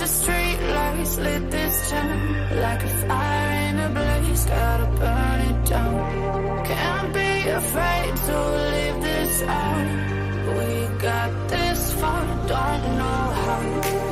the street lights lit this town like a fire in a blaze, gotta burn it down. Can't be afraid to leave this out. We got this far, don't know how.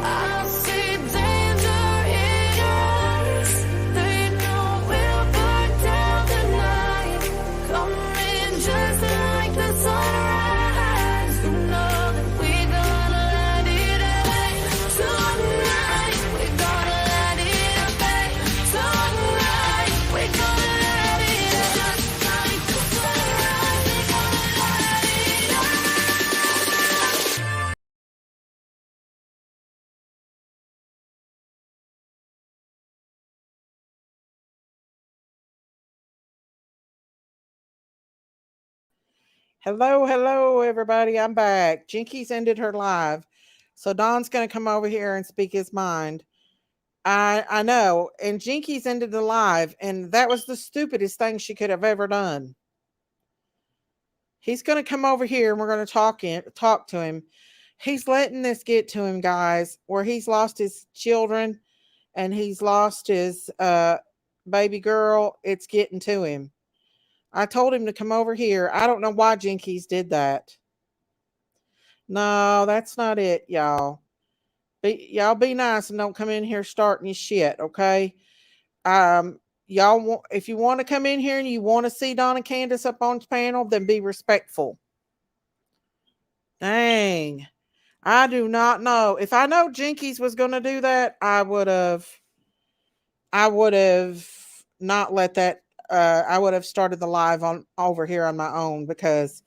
I see danger in your eyes. They know we'll burn down tonight. Coming just like the sunrise. You know that we gonna let it away tonight. We gonna let it away tonight. We gonna let it away just like the sunrise. We gonna let it away. Hello, everybody. I'm back. Jinkies ended her live. So Don's going to come over here and speak his mind. I know. And Jinkies ended the live, and that was the stupidest thing she could have ever done. He's going to come over here, and we're going to talk to him. He's letting this get to him, guys, where he's lost his children and he's lost his baby girl. It's getting to him. I told him to come over here. I don't know why Jinkies did that. No, that's not it, y'all. Y'all be nice and don't come in here starting your shit, okay? Y'all want, if you want to come in here and you want to see Donna Candace up on the panel, then be respectful. Dang. I do not know. If I know Jinkies was going to do that, I would have not let that I would have started the live on over here on my own, because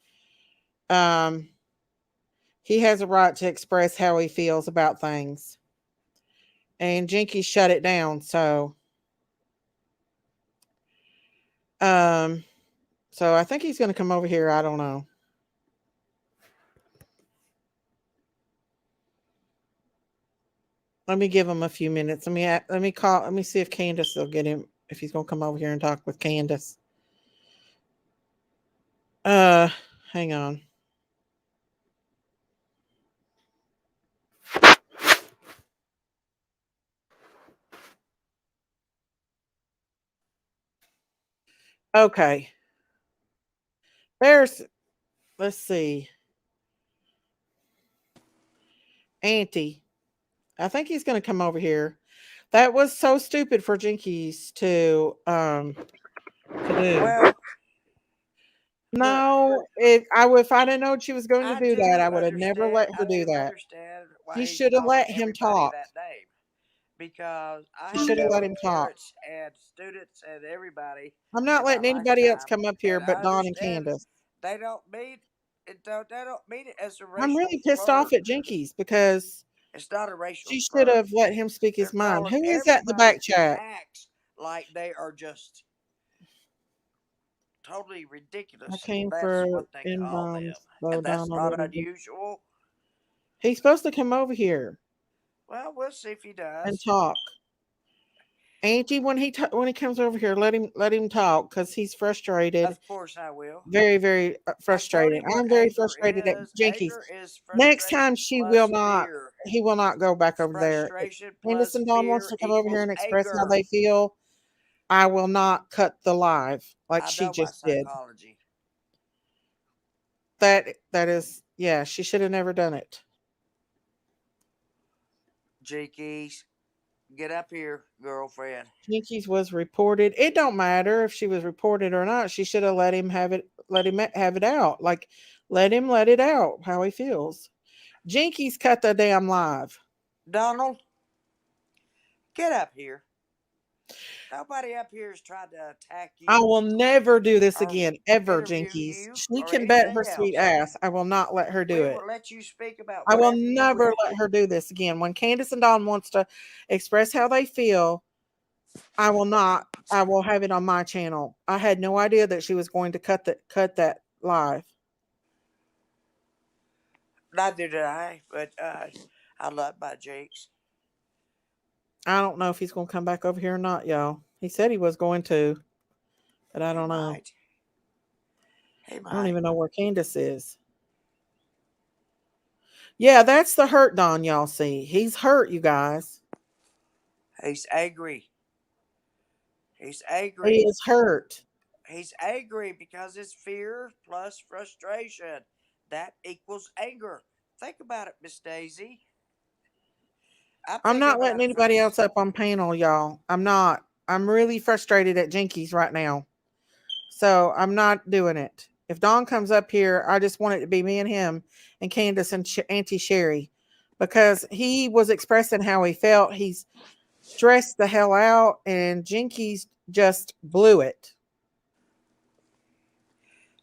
he has a right to express how he feels about things. And Jinkies shut it down, so I think he's going to come over here. I don't know. Let me give him a few minutes. Let me see if Candace will get him, if he's going to come over here and talk with Candace. Hang on. Okay. Let's see. Auntie. I think he's going to come over here. That was so stupid for Jinkies to do. Well, no, if I didn't know she was going to do that, I would have never let her do that. Understand why She he's should have calling let him everybody talk. that name. Because I She should have let him talk. parents and students and everybody. I'm not in my letting anybody else lifetime, come up here and but I Dawn and understand Candace. they don't mean it. They don't mean it as a racial I'm really pissed slur. off at Jinkies because It's not a racial she slur. should have let him speak his They're mind. calling Who is that in the back everybody who chat? acts like they are just totally I ridiculous. came That's for what they call them, inbound. Slow and that's down a not little bit. unusual. He's supposed to come over here Well, we'll see if he and does. talk. Auntie, when he comes over here, let him talk, because he's frustrated. Of course, I will. Very, very frustrated. I'm very frustrated at Jinkies. Anger is Next time plus fear. he will not go back over there. If Frustration Candace plus and Dawn wants fear to come over here equals and express how anger. they feel, I will not cut the live like I she know my just did. psychology. That is, yeah, she should have never done it. Jinkies, get up here, girlfriend. Jinkies was reported. It don't matter if she was reported or not. She should have let him have it. Let him have it out. Like, let him let it out how he feels. Jinkies cut the damn live. Donald, get up here. Nobody up here is trying to attack you. I will never do this or again, ever, interview Jinkies. you She or can bet her anything sweet else. ass I will not let her do We it. will let you speak about I will whatever you never wish. let her do this again. When Candace and Dawn wants to express how they feel, I will not. I will have it on my channel. I had no idea that she was going to cut that live. Neither did I, but I love my Jakes. I don't know if he's going to come back over here or not, y'all. He said he was going to, but I don't know. He might. I don't even know where Candace is. Yeah, that's the hurt Don y'all see. He's hurt, you guys. He's angry. He's He angry. is hurt. He's angry because it's fear plus frustration. That equals anger. Think about it, Miss Daisy. I'm I'm thinking not letting about anybody first. else up on panel, y'all. I'm not. I'm really frustrated at Jinkies right now. So I'm not doing it. If Don comes up here, I just want it to be me and him and Candace and Auntie Sherry because he was expressing how he felt. He's stressed the hell out, and Jinkies just blew it.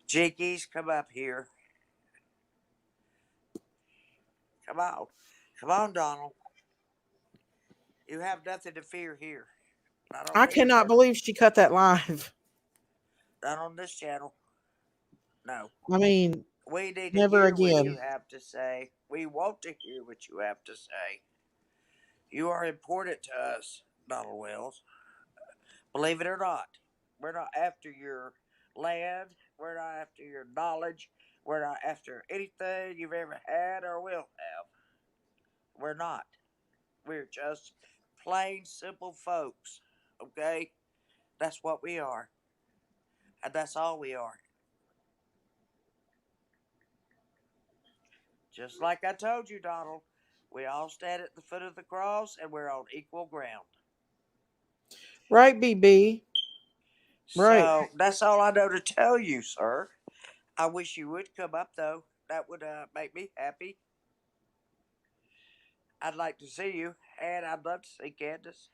Jinkies, come up here. Come on. Come on, Donald. You have nothing to fear here. Not on I this cannot channel. believe she cut that live. Not on this channel. No. I mean, We need to never hear what you again. have to say. We want to hear what you have to say. You are important to us, Donald Wells. Believe it or not, we're not after your land. We're not after your knowledge. We're not after anything you've ever had or will have. We're not. We're just plain, simple folks. Okay? That's what we are. And that's all we are. Just like I told you, Donald, we all stand at the foot of the cross and we're on equal ground. Right, BB. Right. So that's all I know to tell you, sir. I wish you would come up, though. That would make me happy. I'd like to see you, and I'd love to see Candace.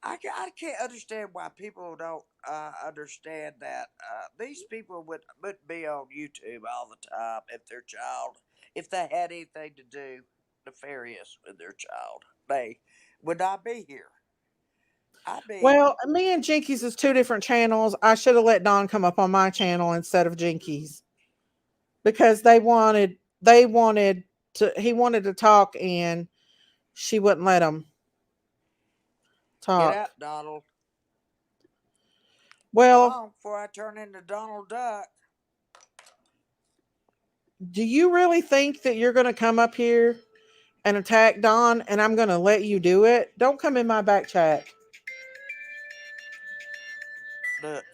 I can't understand why people don't understand that these people wouldn't be on YouTube all the time if their child, if they had anything to do nefarious with their child, they would not be here. I mean, Well, me and Jinkies is two different channels. I should have let Don come up on my channel instead of Jinkies because they wanted to he wanted to talk and she wouldn't let him get talk. out, Donald. Come Well, on, before I turn into Donald Duck. do you really think that you're going to come up here and attack Don and I'm going to let you do it? Don't come in my back chat. Look,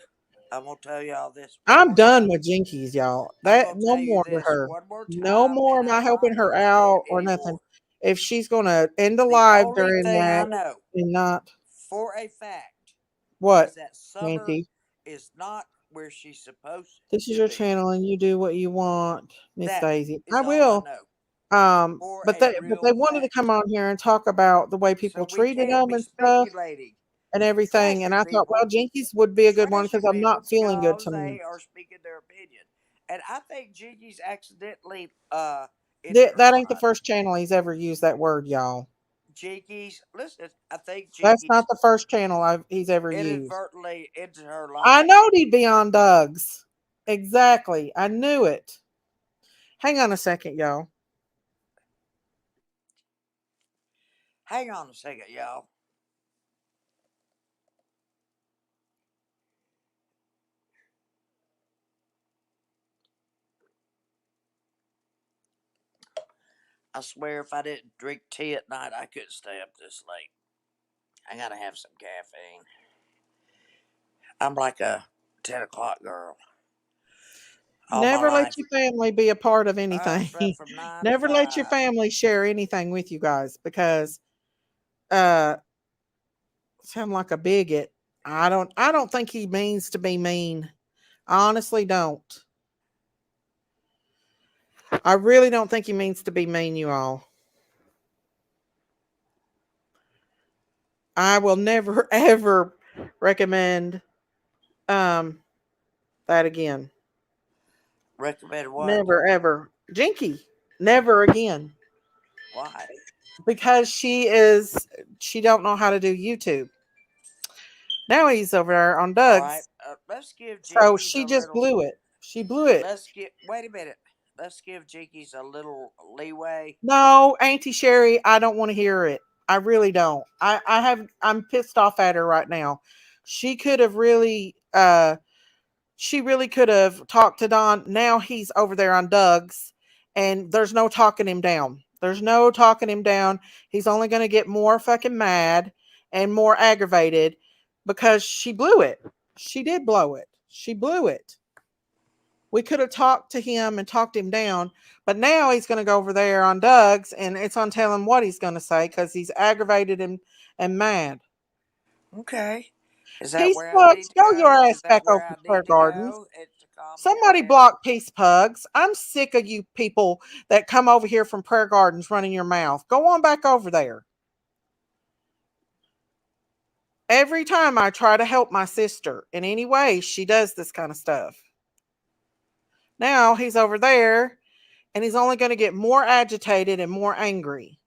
I'm gonna tell y'all this one I'm more done time. with Jinkies, y'all. I'm That gonna no tell you more with this her. one more No time, more and am I I'm not helping her gonna say it out or nothing. anymore. If she's going to end the The live only during thing I that know and not for a fact what, is that Summer Auntie? is not where she's supposed This is to your be. channel and you do what you want, Miss That Daisy. I is all I will. know for But a they real wanted to fact. come on here and talk about the way So people we treated can't them be and stuff speculating, and everything. And trashing I thought, well, people, Jinkies would be a good one because trashing I'm people not feeling good because tonight. they are speaking their opinion. And I think Jinkies accidentally entered her That ain't the line. first channel he's ever used that word, y'all. Jinkies, listen, I think That's not Jinkies the first channel he's ever used. inadvertently entered her I line. knowed he'd be on Doug's. Exactly. I knew it. Hang on a second, y'all. Hang on a second, y'all. I swear if I didn't drink tea at night, I couldn't stay up this late. I gotta have some caffeine. I'm like a 10 o'clock girl all my Never let life. your family be a part of I anything. slept from 9 to Never let your 5. family share anything with you guys because uh sound like a bigot. I don't think he means to be mean. I honestly don't. I really don't think he means to be mean, you all. I will never ever recommend um that again. Recommend what? Never ever. Jinky, never again. Why? Because she don't know how to do YouTube. Now he's over there on All right, Doug's. let's give So Jinkies she a just little. blew it. She blew it. Wait a minute. Let's give Jinkies a little leeway. No, Auntie Sherry, I don't want to hear it. I really don't. I'm pissed off at her right now. She could have really she really could have talked to Don. Now he's over there on Doug's and there's no talking him down. There's no talking him down. He's only going to get more fucking mad and more aggravated because she blew it. She did blow it. She blew it. We could have talked to him and talked him down, but now he's going to go over there on Doug's and it's on telling what he's going to say because he's aggravated and mad. Okay. Is that Peace where I Pugs, need to go your go? ass Is that back where over I to Prayer need to Gardens. go? It's to calm him Somebody down. block Peace Pugs. I'm sick of you people that come over here from Prayer Gardens running your mouth. Go on back over there. Every time I try to help my sister in any way, she does this kind of stuff. Now he's over there and he's only going to get more agitated and more angry.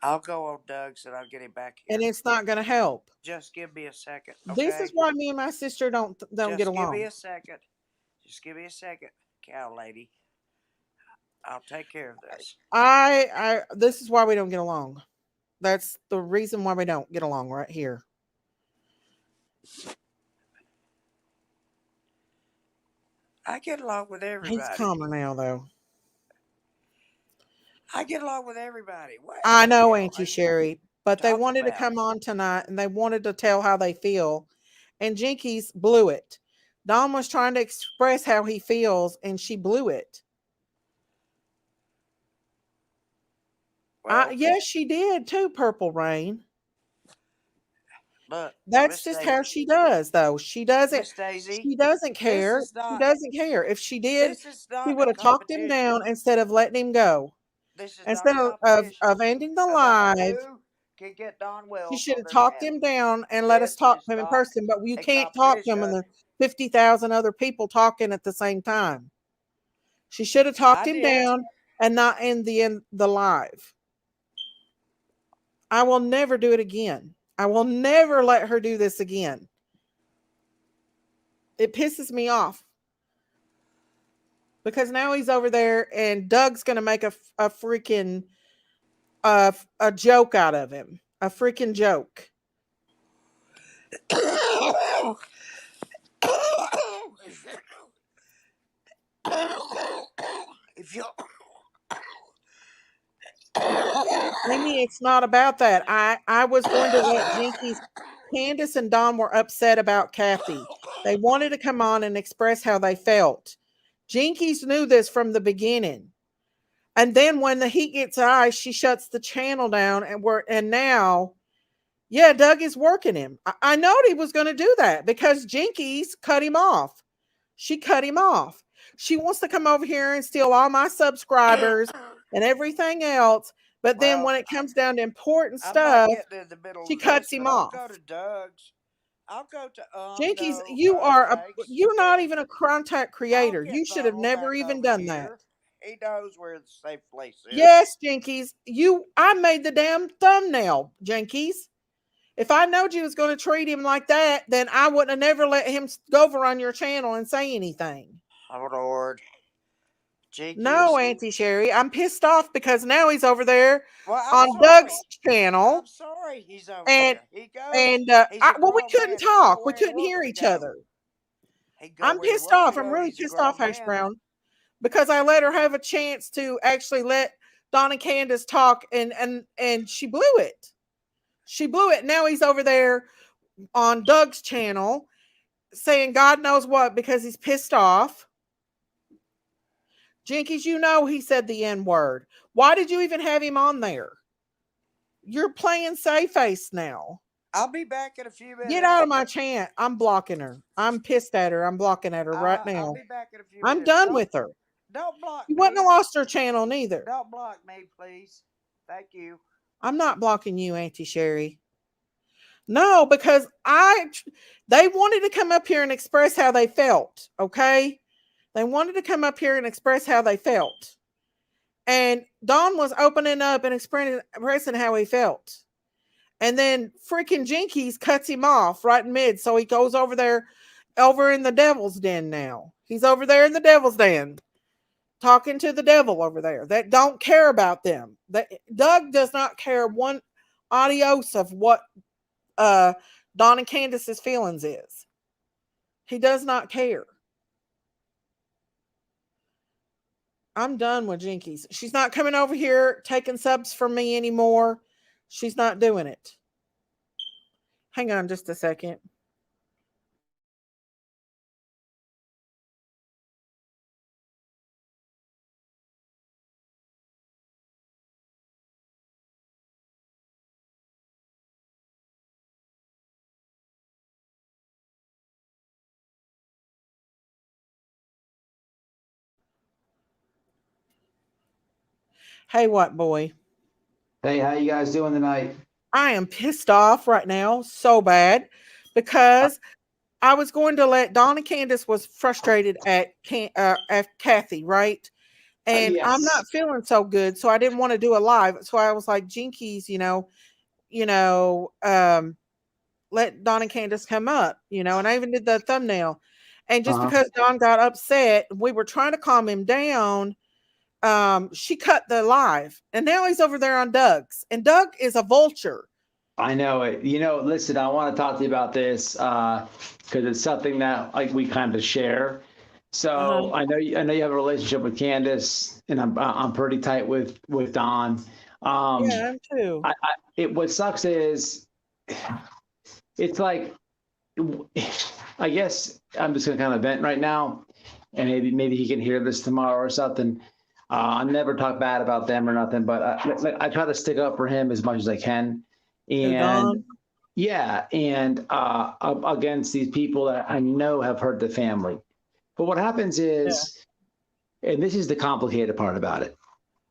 I'll go on Doug's and I'll get him back And here. it's not going to help. Just give me a second, This is okay? why me and my sister don't get Just give me along. a second. Just give me a second, cow lady. I'll take care of this. I this is why we don't get along. That's the reason why we don't get along right here. I get along with He's everybody. calmer now though. I get along with everybody. What I the know, hell Auntie are you Sherry, but they talking wanted to about? come on tonight and they wanted to tell how they feel. And Jinkies blew it. Don was trying to express how he feels and she blew it. Well, Yes, she did too, Purple Rain. look, That's just how she does, though. Miss Daisy, She doesn't this care. is She not doesn't care. If she did, this is she not a would have talked him competition. down instead of letting him go. This is not a Instead competition of ending the about live, who can get Don she Wells should on have their talked him channel. down and let us This talk is to him in not person. But you a can't talk to him when competition. there's 50,000 other people talking at the same time. She should have I talked him did. down and not end the live. I will never do it again. I will never let her do this again. It pisses me off because now he's over there and Doug's going to make a freaking a joke out of him. A freaking joke. if you Amy, it's not about that. I was going to let Jinkies, Candace and Don were upset about Kathy. They wanted to come on and express how they felt. Jinkies knew this from the beginning. And then when the heat gets high, she shuts the channel down and now, yeah, Doug is working him. I know he was going to do that because Jinkies cut him off. She cut him off. She wants to come over here and steal all my subscribers and everything else. But then well, when it comes down to important I'm not stuff, getting in the middle she of this, cuts him but I'll off. go to Doug's. I'll go to Jinkies, no, you are thanks. you're not And even a content I'll creator. You get should have Donald never back even over done that. here. He knows where the safe place is. Yes, Jinkies, I made the damn thumbnail, Jinkies. If I knowed you was going to treat him like that, then I wouldn't have never let him go over on your channel and say anything. Oh Lord, No, Jinkies. Auntie Sherry, I'm pissed off because now he's over there Well, I'm on sorry. Doug's channel, I'm sorry he's over and there. He goes. He's a well, we grown couldn't man. He can go talk. We where he couldn't wants hear to each go. other. He can go I'm where he pissed wants to off. I'm go. really He's a pissed off, grown Hash man. Brown, because I let her have a chance to actually let Don and Candace talk, and she blew it. She blew it. Now he's over there on Doug's channel saying God knows what because he's pissed off. Jinkies, you know he said the N word. Why did you even have him on there? You're playing safe face now. I'll be back in a few Get out minutes. of my chant. I'm blocking her. I'm pissed at her. I'm blocking at her right I'll now. be back in a few I'm minutes. done with her. Don't block You wouldn't have me. lost her channel neither. Don't block me, please. Thank you. I'm not blocking you, Auntie Sherry. No, because they wanted to come up here and express how they felt. Okay. They wanted to come up here and express how they felt. And Don was opening up and expressing how he felt. And then freaking Jinkies cuts him off right in mid. So he goes over in the devil's den now. He's over there in the devil's den talking to the devil over there that don't care about them. That Doug does not care one adios of what Don and Candace's feelings is. He does not care. I'm done with Jinkies. She's not coming over here taking subs from me anymore. She's not doing it. Hang on just a second. Hey, what boy? Hey, how you guys doing tonight? I am pissed off right now so bad because I was going to let Donna Candace was frustrated at Kathy, right? And I'm not Yes. feeling so good, so I didn't want to do a live. So I was like, Jinkies, you know, let Don and Candace come up, and I even did the thumbnail. And just Uh-huh. because Don got upset, we were trying to calm him down. She cut the live, and now he's over there on Doug's, and Doug is a vulture. I know it. Listen, I want to talk to you about this because it's something that like we kind of share. Uh-huh. So I know you have a relationship with Candace, and I'm pretty tight with Don. Yeah, Um, him too. what sucks is it's like I guess I'm just gonna kind of vent right now, and maybe he can hear this tomorrow or something. I never talk bad about them or nothing, but I try to stick up for him as much as I can. Who, And Don? yeah, and against these people that I know have hurt the family. But what happens Yeah. is, and this is the complicated part about it.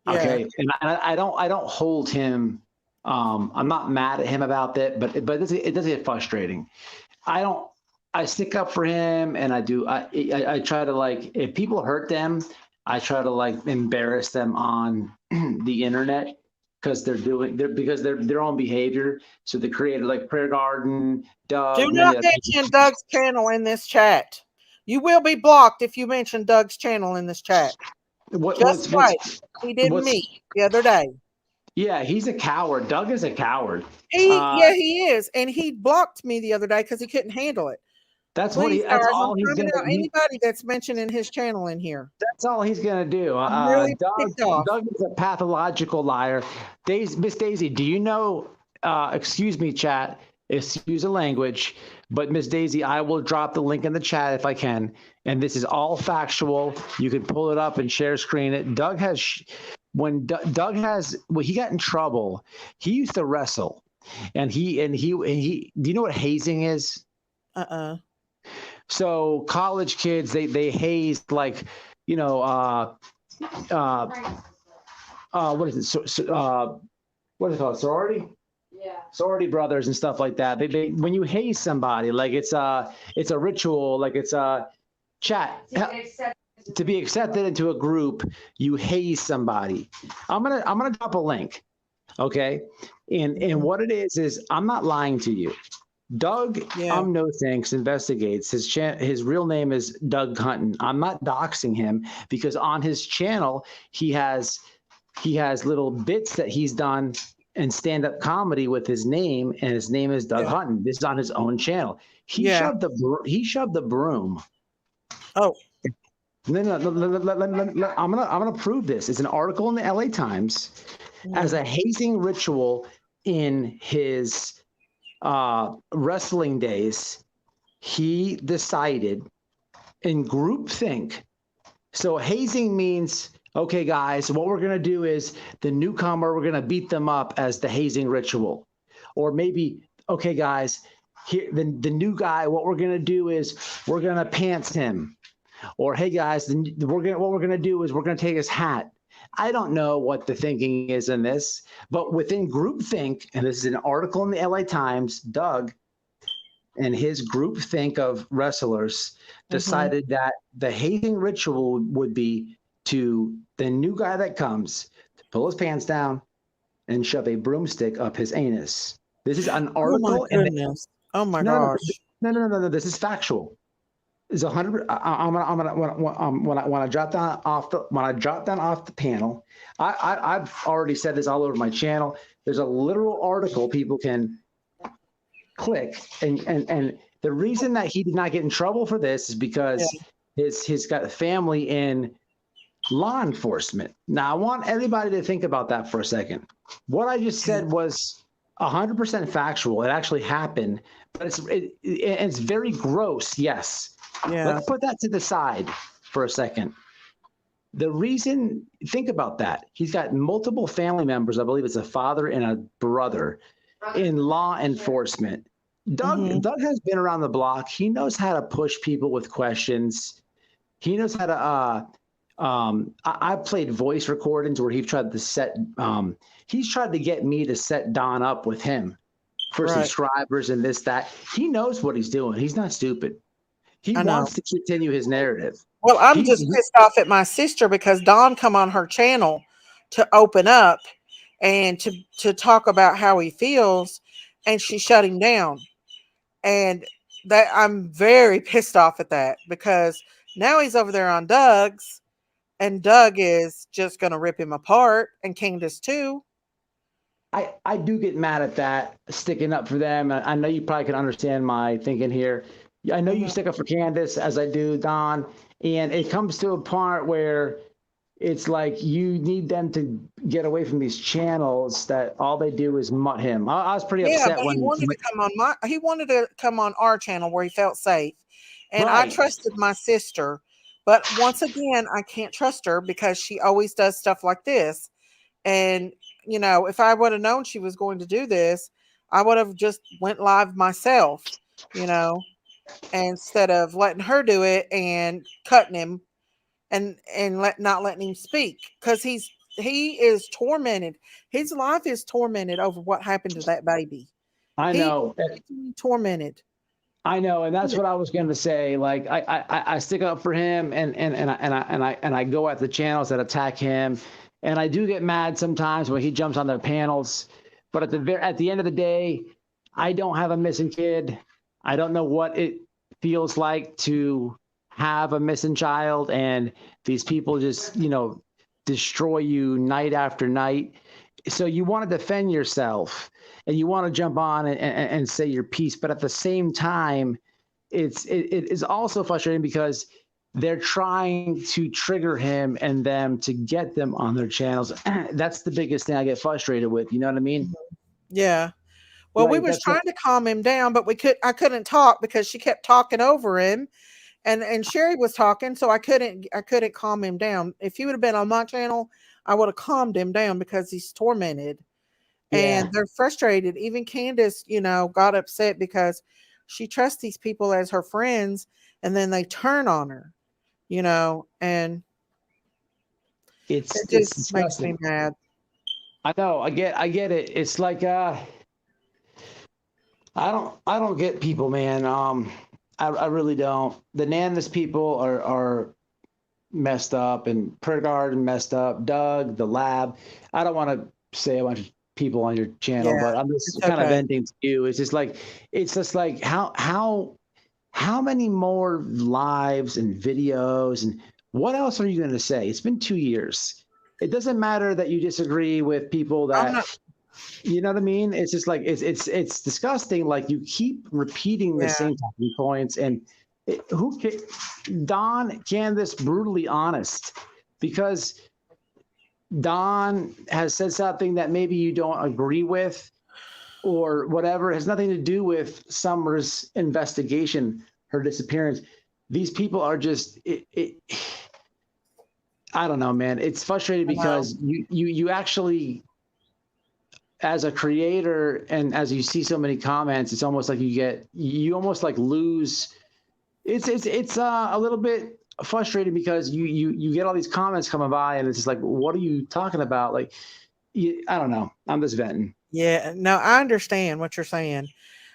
Yeah. Okay, and I don't hold him. I'm not mad at him about that, but it does get frustrating. I don't. I stick up for him, and I do. I try to like if people hurt them, I try to like embarrass them on the internet because they're their own behavior. So they created like Prayer Garden, Do Doug, many not other people. mention Doug's channel in this chat. You will be blocked if you mention Doug's channel in this chat. What Just what's like what's he did me what's the other day. yeah, he's a coward. Doug is a coward. Yeah, he is. And he blocked me the other day because he couldn't handle it. That's what Please, he. That's guys, I'm all he's coming gonna. out anybody that's mentioning his channel in here. That's all he's gonna do. I'm really Doug. ticked off. Doug is a pathological liar. Miss Daisy, do you know? Excuse me, chat. Excuse the language, but Miss Daisy, I will drop the link in the chat if I can. And this is all factual. You can pull it up and share screen it. Doug has, when he got in trouble, he used to wrestle, and he. Do you know what hazing is? Uh-uh. So college kids, they hazed like, you know, uh, what is it? What is it called? Sorority? Yeah. Sorority brothers and stuff like that. They when you haze somebody, like it's a ritual, like it's a chat. To be accepted into a group, you haze somebody. I'm gonna drop a link, okay? And what it is I'm not lying to you. Doug, Yeah. No Thanks investigates. His real name is Doug Hunton. I'm not doxing him because on his channel he has little bits that he's done in stand-up comedy with his name, and his name is Doug Yeah. Hunton. This is on his own channel. Yeah. He shoved the broom. Oh. I'm gonna prove this. It's an article in the LA Times as a hazing ritual in his wrestling days. He decided in groupthink. So hazing means, okay, guys, what we're gonna do is the newcomer, we're gonna beat them up as the hazing ritual, or maybe, okay, guys, here the new guy, what we're gonna do is we're gonna pants him, or hey guys, what we're gonna do is we're gonna take his hat. I don't know what the thinking is in this, but within groupthink, and this is an article in the LA Times, Doug and his groupthink of wrestlers decided that the hazing ritual would be to the new guy that comes to pull his pants down and shove a broomstick up his anus. This is an Oh my article, and goodness. Oh my no, no, gosh. no. This is factual. Is 100. I'm gonna when I drop down off the panel. I've already said this all over my channel. There's a literal article people can click, and the reason that he did not get in trouble for this is because Yeah. he's got a family in law enforcement. Now, I want everybody to think about that for a second. What I just said was 100% factual. It actually happened, but it's very gross. Yes. Yeah. Let's put that to the side for a second. The reason, think about that. He's got multiple family members. I believe it's a father and a brother in law enforcement. Doug has been around the block. He knows how to push people with questions. He knows how to. I've played voice recordings where he's tried to get me to set Don up with him for subscribers and this, that. He knows what he's doing. He's not stupid. He wants to continue his narrative. Well, I'm just pissed off at my sister because Don come on her channel to open up and to talk about how he feels, and she shut him down. And that I'm very pissed off at that because now he's over there on Doug's, and Doug is just going to rip him apart, and Candace too. I do get mad at that, sticking up for them. I know you probably can understand my thinking here. I know you stick up for Candace, as I do, Don, and it comes to a part where it's like you need them to get away from these channels that all they do is mutt him. I was pretty upset but when he wanted to come on our channel where he felt safe, and I trusted my sister. But once again, I can't trust her because she always does stuff like this. And if I would have known she was going to do this, I would have just went live myself. Instead of letting her do it and cutting him and not letting him speak, because he is tormented. His life is tormented over what happened to that baby. I know. He's tormented. I know, and that's what I was going to say. Like I stick up for him, and I go at the channels that attack him, and I do get mad sometimes when he jumps on their panels. But at the end of the day, I don't have a missing kid. I don't know what it feels like to have a missing child, and these people just destroy you night after night. So you want to defend yourself and you want to jump on and say your piece, but at the same time it is also frustrating because they're trying to trigger him and them to get them on their channels. That's the biggest thing I get frustrated with, you know what I mean? Yeah. Well, we was trying to calm him down, but I couldn't talk because she kept talking over him, and Sherry was talking, so I couldn't calm him down. If he would have been on my channel, I would have calmed him down because he's tormented, and they're frustrated. Even Candace, got upset because she trusts these people as her friends, and then they turn on her, and it just makes me mad. I know. I get it. It's like I don't get people, man. I really don't. The Nanas people are messed up, and Pregard messed up. Doug, the lab. I don't want to say a bunch of people on your channel, but I'm just kind of venting to you. It's just like how many more lives and videos and what else are you going to say? It's been 2 years. It doesn't matter that you disagree with people that. You know what I mean? It's just like it's disgusting. Like you keep repeating the same talking points, and Don Candace brutally honest, because Don has said something that maybe you don't agree with, or whatever. It has nothing to do with Summer's investigation, her disappearance. These people are just I don't know, man. It's frustrating because you actually, as a creator, and as you see so many comments, it's almost like you almost like lose. It's a little bit frustrating because you get all these comments coming by, and it's just like, what are you talking about? Like, I don't know. I'm just venting. Yeah, no, I understand what you're saying.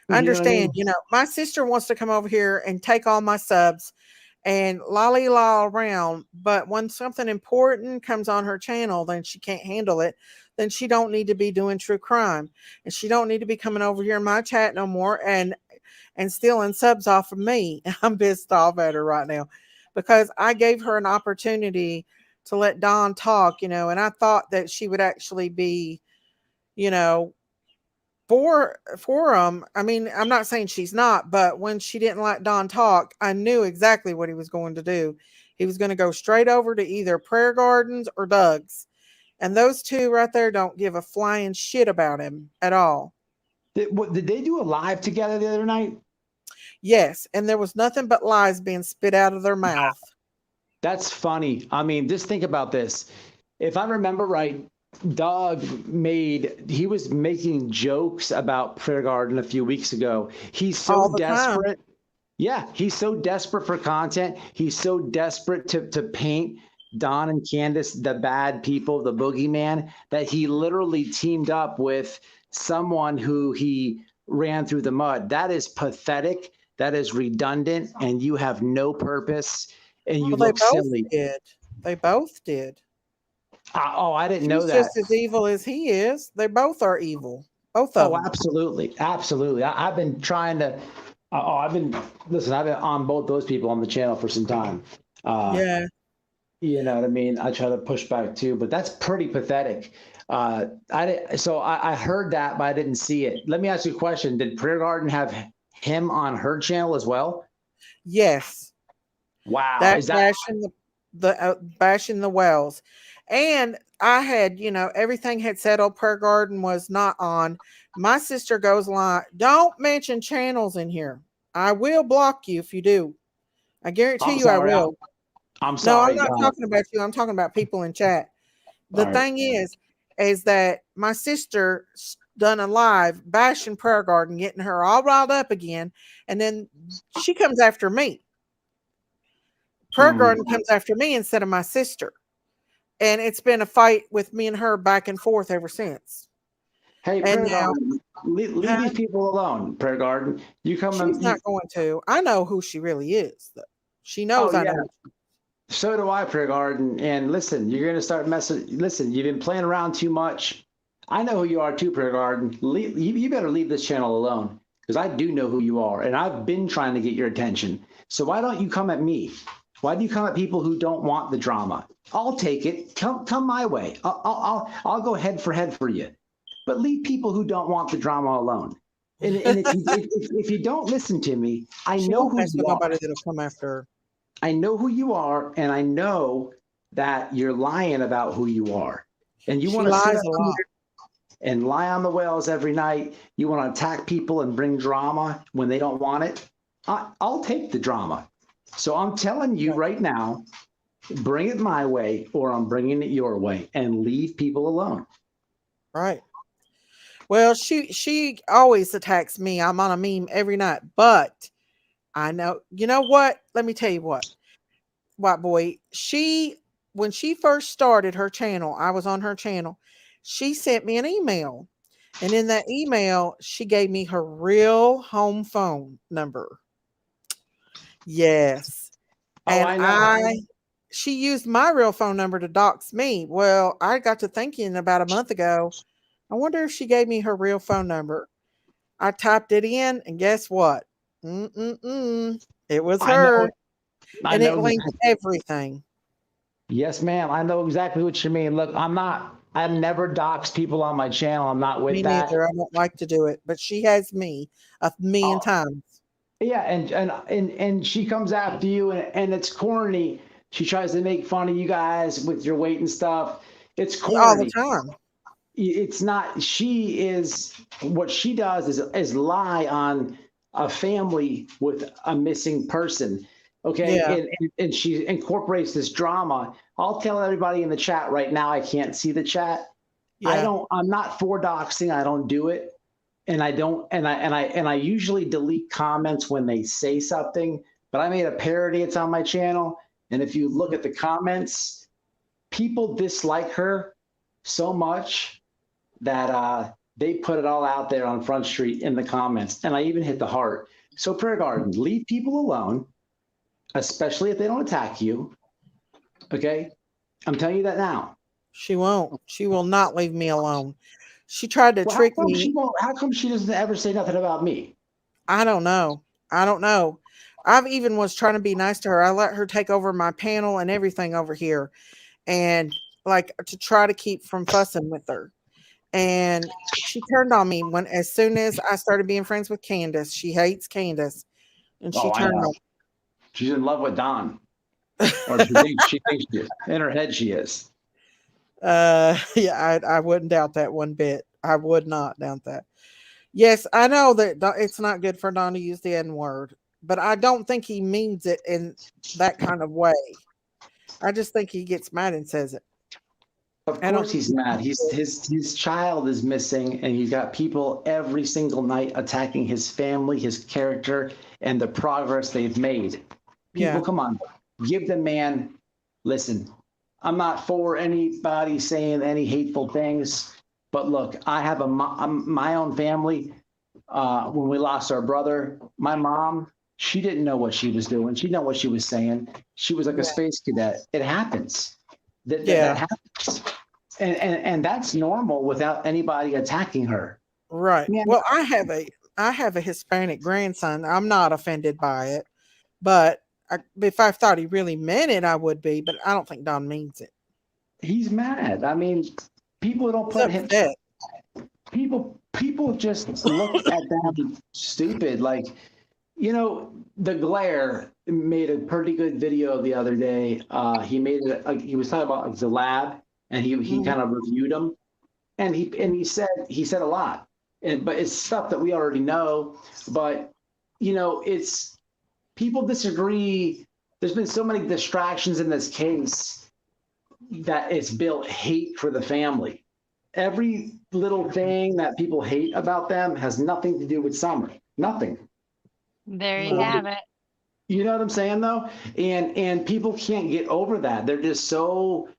I understand. My sister wants to come over here and take all my subs and lolly la around, but when something important comes on her channel, then she can't handle it. Then she don't need to be doing true crime, and she don't need to be coming over here in my chat no more and stealing subs off of me. I'm pissed off at her right now because I gave her an opportunity to let Don talk, and I thought that she would actually be, for him. I mean, I'm not saying she's not, but when she didn't let Don talk, I knew exactly what he was going to do. He was going to go straight over to either Prayer Gardens or Doug's. And those two right there don't give a flying shit about him at all. Did they do a live together the other night? Yes, and there was nothing but lies being spit out of their mouth. That's funny. I mean, just think about this. If I remember right, he was making jokes about Prayer Garden a few weeks ago. He's All so the time. desperate. Yeah, he's so desperate for content. He's so desperate to paint Don and Candace, the bad people, the boogeyman, that he literally teamed up with someone who he ran through the mud. That is pathetic. That is redundant, and you have no purpose, and you Well, they look both silly. did. They both did. I didn't know She's that. just as evil as he is. They both are evil. Both of Oh, them. absolutely, absolutely. I've been trying to. Listen. I've been on both those people on the channel for some time. Yeah. You know what I mean? I try to push back too, but that's pretty pathetic. I heard that, but I didn't see it. Let me ask you a question. Did Prayer Garden have him on her channel as well? Yes. Wow. That Is that bashing the wells. And I had, everything had settled. Prayer Garden was not on. My sister goes like, don't mention channels in here. I will block you if you do. I guarantee I'm you I sorry. will. I'm No, I'm sorry. not talking about you. I'm talking about people in chat. The All right. thing is that my sister done a live bashing Prayer Garden, getting her all riled up again. And then she comes after me. Prayer Garden comes after me instead of my sister. And it's been a fight with me and her back and forth ever since. Hey, And Prayer now Garden, leave these people alone. Prayer Garden, you come. she's not going to. I know who she really is, though. She knows Oh I yeah. know. So do I, Prayer Garden. And listen, you're going to start messing. Listen, you've been playing around too much. I know who you are too, Prayer Garden. You better leave this channel alone because I do know who you are, and I've been trying to get your attention. So why don't you come at me? Why do you come at people who don't want the drama? I'll take it. Come my way. I'll go head for you. But leave people who don't want the drama alone. And if you don't listen to me, I She know won't who mess you with are. nobody that'll come after her. I know who you are, and I know that you're lying about who you are. And you She want to sit lies up a lot. and lie on the wells every night. You want to attack people and bring drama when they don't want it. I'll take the drama. So I'm telling you right now, bring it my way or I'm bringing it your way, and leave people alone. Right. Well, she always attacks me. I'm on a meme every night, but I know. You know what? Let me tell you what. White boy, when she first started her channel, I was on her channel. She sent me an email. And in that email, she gave me her real home phone number. Yes. Oh, And I know. she used my real phone number to dox me. Well, I got to thinking about a month ago, I wonder if she gave me her real phone number. I typed it in, and guess what? It was I know. her. I And it know. linked everything. Yes, ma'am. I know exactly what you mean. Look, I never dox people on my channel. I'm not with Me that. neither. I don't like to do it, but she has me a million Oh, times. yeah, and she comes after you, and it's corny. She tries to make fun of you guys with your weight and stuff. It's All the corny. time. It's not. She is what she does is lie on a family with a missing person. Okay, Yeah. and she incorporates this drama. I'll tell everybody in the chat right now. I can't see the chat. Yeah. I'm not for doxing. I don't do it, and I don't. And I usually delete comments when they say something. But I made a parody. It's on my channel, and if you look at the comments, people dislike her so much that they put it all out there on Front Street in the comments, and I even hit the heart. So Prayer Garden, leave people alone, especially if they don't attack you. Okay, I'm telling you that now. She won't. She will not leave me alone. She tried to Well, how trick come she me. won't? How come she doesn't ever say nothing about me? I don't know. I don't know. I've even was trying to be nice to her. I let her take over my panel and everything over here, and like to try to keep from fussing with her. And she turned on me when as soon as I started being friends with Candace. She hates Candace, and she Oh, I turned know. on. She's in love with Don. or she thinks she is. In her head, she is. Yeah, I wouldn't doubt that one bit. I would not doubt that. Yes, I know that it's not good for Don to use the N word, but I don't think he means it in that kind of way. I just think he gets mad and says it. Of I don't course think he's he mad. means He's it. his child is missing, and he's got people every single night attacking his family, his character, and the progress they've made. People, Yeah, come on, give the man. Listen, I'm not for anybody saying any hateful things, but look, I have my own family. When we lost our brother, my mom, she didn't know what she was doing. She didn't know what she was saying. She was like a yeah, space cadet. It happens. That yeah. happens, and that's normal without anybody attacking her. Right. Man, Well, I have a Hispanic grandson. I'm not offended by it, but if I thought he really meant it, I would be. But I don't think Don means it. he's mad. I mean, people don't He's put him. upset. People just look at them stupid. Like, the Glare made a pretty good video the other day. He made it. He was talking about like, the lab, and he Mhm. kind of reviewed them, and he said a lot, but it's stuff that we already know. But it's people disagree. There's been so many distractions in this case that it's built hate for the family. Every little thing that people hate about them has nothing to do with Summer. Nothing. There you No. have it. You know what I'm saying though? And people can't get over that. They're just so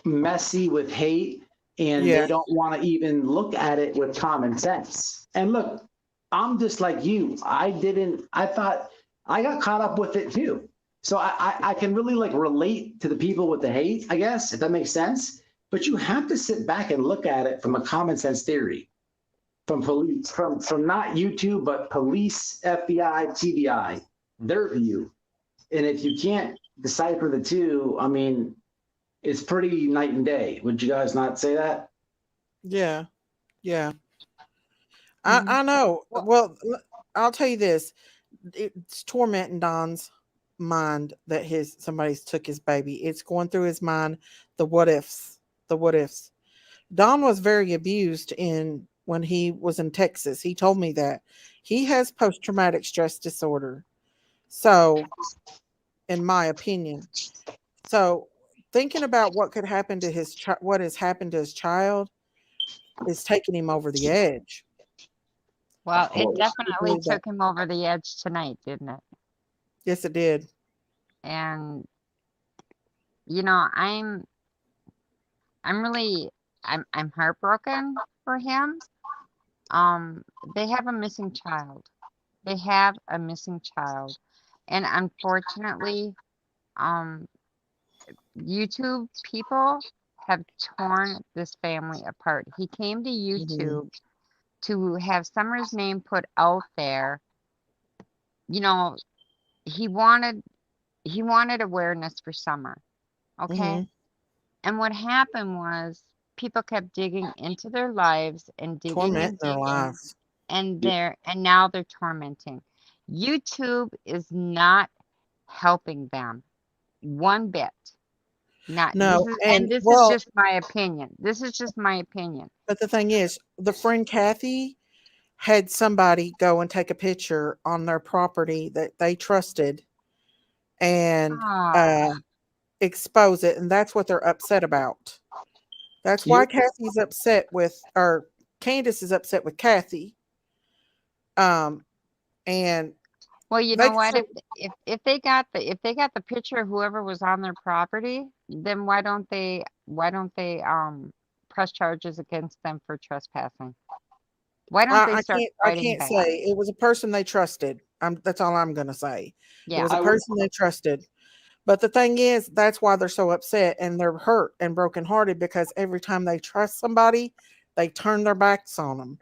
messy with hate, and Yeah. they don't want to even look at it with common sense. And look, I'm just like you. I thought I got caught up with it too. So I can really like relate to the people with the hate, I guess, if that makes sense. But you have to sit back and look at it from a common sense theory, from police, from not YouTube, but police, FBI, TBI, their view. And if you can't decipher the two, I mean, it's pretty night and day. Would you guys not say that? Yeah. Yeah. Mhm. I know. Well, I'll tell you this. It's tormenting Don's mind that his somebody's took his baby. It's going through his mind the what ifs. The what ifs. Don was very abused in when he was in Texas. He told me that. He has post traumatic stress disorder. So, in my opinion. So, thinking about what could happen to what has happened to his child is taking him over the edge. Of Well, it course. I definitely believe that. took him over the edge tonight, didn't it? Yes, it did. And you know, I'm really I'm heartbroken for him. They have a missing child. They have a missing child. And unfortunately, um, YouTube people have torn this family apart. He came to Mhm. YouTube to have Summer's name put out there. You know, he wanted he wanted awareness for Summer, okay? Mhm. And what happened was people kept digging into their lives and digging Torment and their digging, lives. and now they're tormenting. YouTube is not helping them one bit. Not this No, is and and this is well, just my opinion. This is just my opinion. but the thing is, the friend Kathy had somebody go and take a picture on their property that they trusted and Ah, expose it, and that's what they're upset about. That's why You Kathy's upset with, or Candace is upset with Kathy. Um, and well, you they know can what? say, If they got the picture of whoever was on their property, then why don't they press charges against them for trespassing? Why don't they start I fighting can't back? say it was a person they trusted. That's all I'm gonna say. It Yeah. was a I would person they trusted. But the thing is, that's why they're so upset and they're hurt and brokenhearted because every time they trust somebody, they turn their backs on them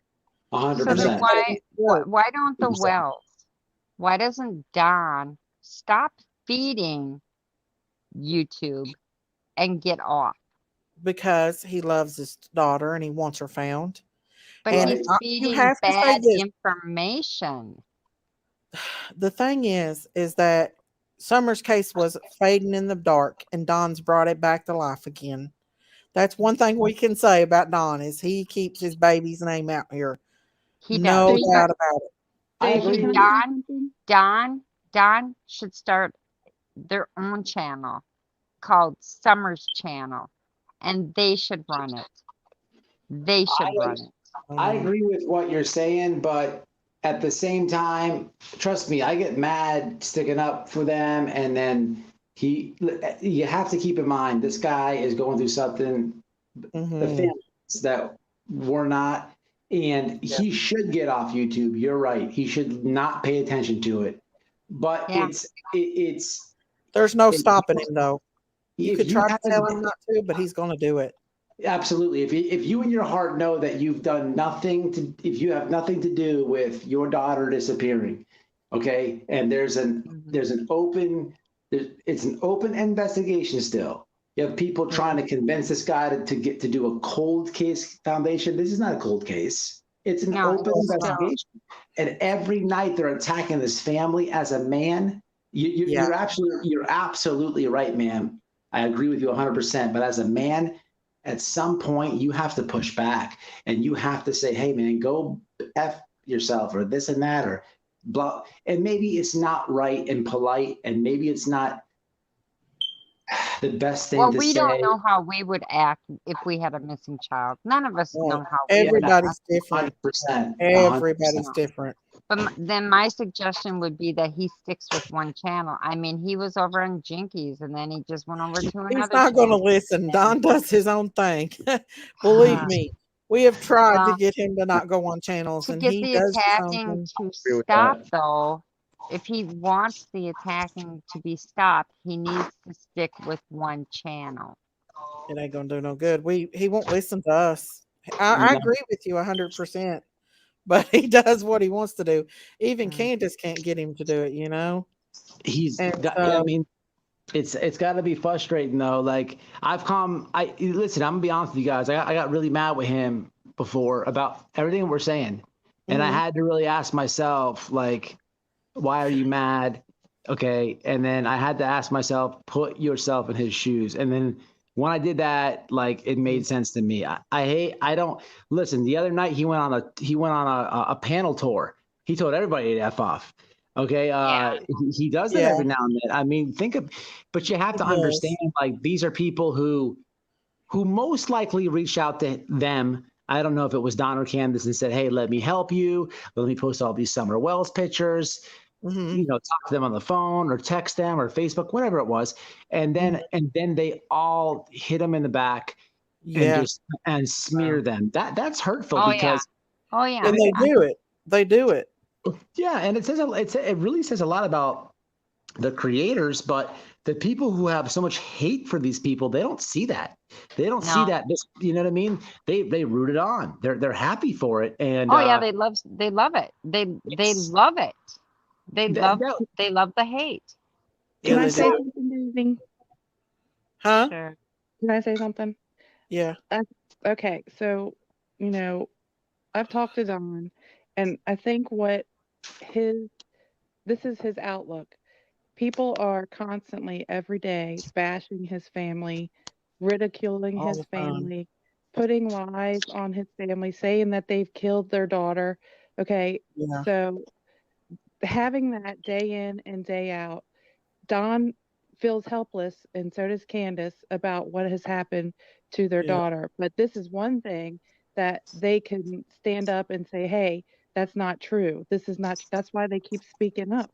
So and they then 100%. cut them short why don't the 100%. Wells, why doesn't Don stop feeding YouTube and get off? because he loves his daughter and he wants her found. But And Right. he's you feeding have to say bad this: information. the thing is that Summer's case was fading in the dark, and Don's brought it back to life again. That's one thing we can say about Don is he keeps his baby's name out here. He does. No Stacy, doubt about it. I Stacy, agree can with I you. say Don, something? Don should start their own channel called Summer's Channel, and they should run it. They should run it. I I know. agree with what you're saying, but at the same time, trust me, I get mad sticking up for them, and then you have to keep in mind this guy is going through something, the Hmm. families that we're not, and Yeah. he should get off YouTube. You're right. He should not pay attention to it. But Yeah. it's There's no if stopping him though. You if could you try to have tell him not to, but he's going to do it. absolutely if you in your heart know that you've done nothing to if you have nothing to do with your daughter disappearing, okay, and Mhm. there's an open it's an open investigation still. You have people trying Mhm. to convince this guy to get to do a cold case foundation. This is not a cold case. It's an No, open it's Well, still. investigation. And every night they're attacking this family as a man. yeah. You're absolutely right, ma'am. I agree with you 100%. But as a man, at some point you have to push back and you have to say, hey man, go f yourself or this and that or blah. And maybe it's not right and polite, and maybe it's not the best thing Well, to we don't say. know how we would act if we had a missing child. None of us Well, know how we would act. everybody's different. 100%, 100%. Everybody's different. But then my suggestion would be that he sticks with one channel. I mean, he was over on Jinkies and then he just went over to He's another not going to channel. listen. And Don does his own thing. Believe me. We have tried to well, get him to not go on channels, to and get he the does his own attacking thing. to Agree with stop, that. though, if he wants the attacking to be stopped, he needs to stick with one channel. It ain't going to do no good. He won't listen to us. I No, agree with you 100%, but he does what he wants to do. Even Mm. Candace can't get him to do it, you know? he's And got. I so, mean, it's got to be frustrating though. Like I've come. I listen. I'm gonna be honest with you guys. I got really mad with him before about everything we're saying, and I mhm, had to really ask myself, like, why are you mad? Okay, and then I had to ask myself, put yourself in his shoes, and then when I did that, like it mhm, made sense to me. I hate. I don't listen. The other night he went on a panel tour. He told everybody to f off. Okay, Yeah, he does that yeah, every now and then. I mean, think of, but you have he to understand, does. like these are people who most likely reached out to them. I don't know if it was Don or Candace and said, "Hey, let me help you. Let me post all these Summer Wells pictures." Mhm, Talk to them on the phone or text them or Facebook, whatever it was, mhm, and then they all hit them in the back and yeah, just and smear them. That's hurtful oh yeah, because oh and yeah. they I, do it. They do it. yeah, and it really says a lot about the creators, but the people who have so much hate for these people, they don't see that. They don't see no, that. This, you know what I mean? They root it on. They're happy for it, and oh yeah, they love it. They it's love it. They that, love that they love the hate. Yeah, Can I they say do. something, Daisy? Huh? Sure. Can I say something? Yeah. I, okay, so, you know, I've talked to Don, and I think his this is his outlook. People are constantly, every day, bashing his family, ridiculing All his the time. family, putting lies on his family, saying that they've killed their daughter. Okay, Yeah. so having that day in and day out, Don feels helpless, and so does Candace, about what has happened to their Yeah. daughter. But this is one thing that they can stand up and say, hey, that's not true. This is not, that's why they keep speaking up.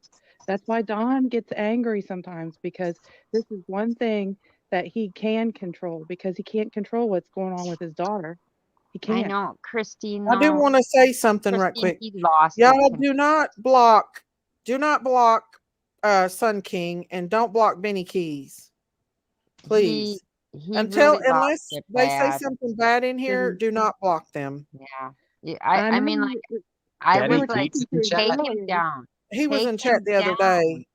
That's why Don gets angry sometimes, because this is one thing that he can control, because he can't control what's going on with his daughter. He I can't. know, Christine, I do though. want to say something right Christine, quick. he lost his Y'all control. do not block Sun King, and don't block Benny Keys. He Please. he really lost Unless it they say bad. something bad in here, And do not block them. Yeah. Yeah, I I mean, like, know I we Benny was were like, Keats talking in to chat. him take him earlier. down. He was Take in chat him the other down. day,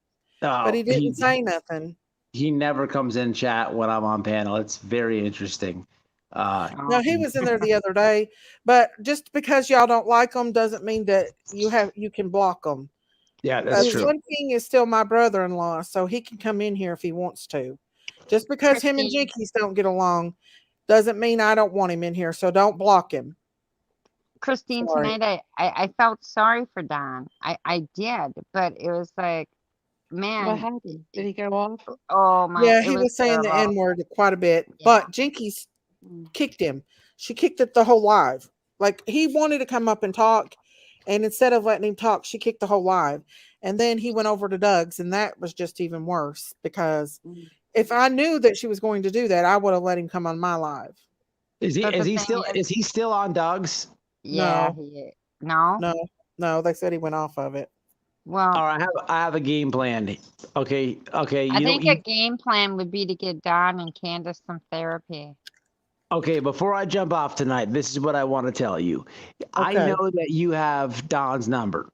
but he Oh, didn't say nothing. he never comes in chat when I'm on panel. It's very interesting. No, Oh, he was in there the other day. But just because y'all don't like them doesn't mean that you can block them. Yeah, that's true. Sun King is still my brother-in-law, so he can come in here if he wants to. Just because him and Christine, Jinkies don't get along doesn't mean I don't want him in here. So don't block him. Christine, Sorry. tonight I felt sorry for Don. I did, but it was like, What man, happened? Did he go off? oh my, Yeah, it he was was saying the terrible. N word quite a bit, Yeah. but Jinkies Mm. kicked him. She kicked it the whole live. Like he wanted to come up and talk, and instead of letting him talk, she kicked the whole live. And then he went over to Doug's, and that was just even worse because Mm. if I knew that she was going to do that, I would have let him come on my live. But the thing Is he still on Doug's? yeah, No, no. no, no. They said he went off of it. Well, All right, I have a game plan. Okay, I you know think a game plan would be to get Don and Candace some therapy. okay, before I jump off tonight, this is what I want to tell you. I Okay. know that you have Don's number.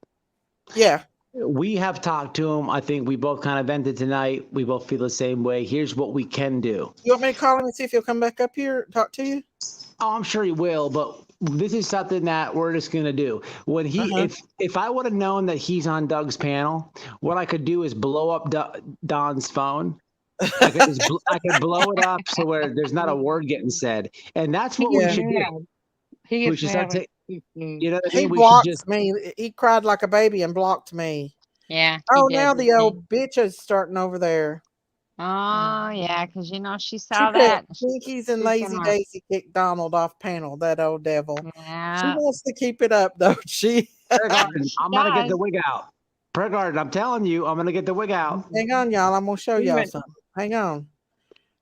Yeah. We have talked to him. I think we both kind of vented tonight. We both feel the same way. Here's what we can do. You want me to call him and see if he'll come back up here and talk to you? Oh, I'm sure he will, but this is something that we're just gonna do. When Uh-huh. if I would have known that he's on Doug's panel, what I could do is blow up Don's phone. I could blow it up so where there's not a word getting said, and that's He what we gets Yeah. should do. mad. He We gets should mad start when taking. he You know what I He mean? We should just. blocked me. He cried like a baby and blocked me. Yeah, he Oh, did. now didn't the he? old bitch is starting over there. Oh yeah, because you know she She saw put that. Jinkies and She's Lazy gonna. Daisy kicked Donald off panel, that old devil. She Yeah, wants to keep it up, don't she? Prayer garden, she I'm gonna get does. the wig out. Prayer garden, I'm telling you, I'm gonna get the wig out. Hang on, y'all. I'm going to show Wait a y'all minute. something. Hang on.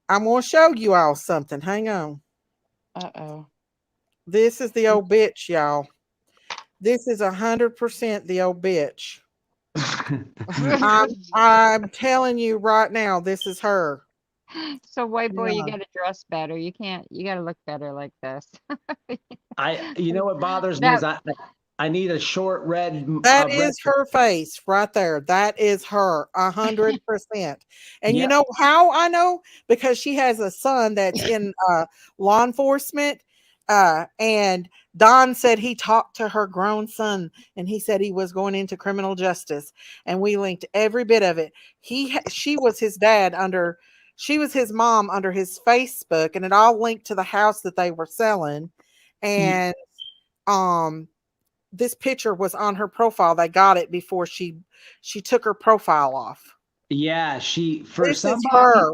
I'm going to show you all something. Hang on. Uh-oh. This is the old bitch, y'all. This is 100% the old bitch. I'm telling you right now, this is her. So white boy, you Yeah. gotta dress better. You can't. You gotta look better like this. You know what bothers me is That I need a short red That red. is her face right there. That is her 100%. And you Yep. know how I know? Because she has a son that's in law enforcement. And Don said he talked to her grown son and he said he was going into criminal justice. And we linked every bit of it. She was his dad under, she was his mom under his Facebook, and it all linked to the house that they were selling. And um this picture was on her profile. They got it before she took her profile off. Yeah, for This is somebody. her,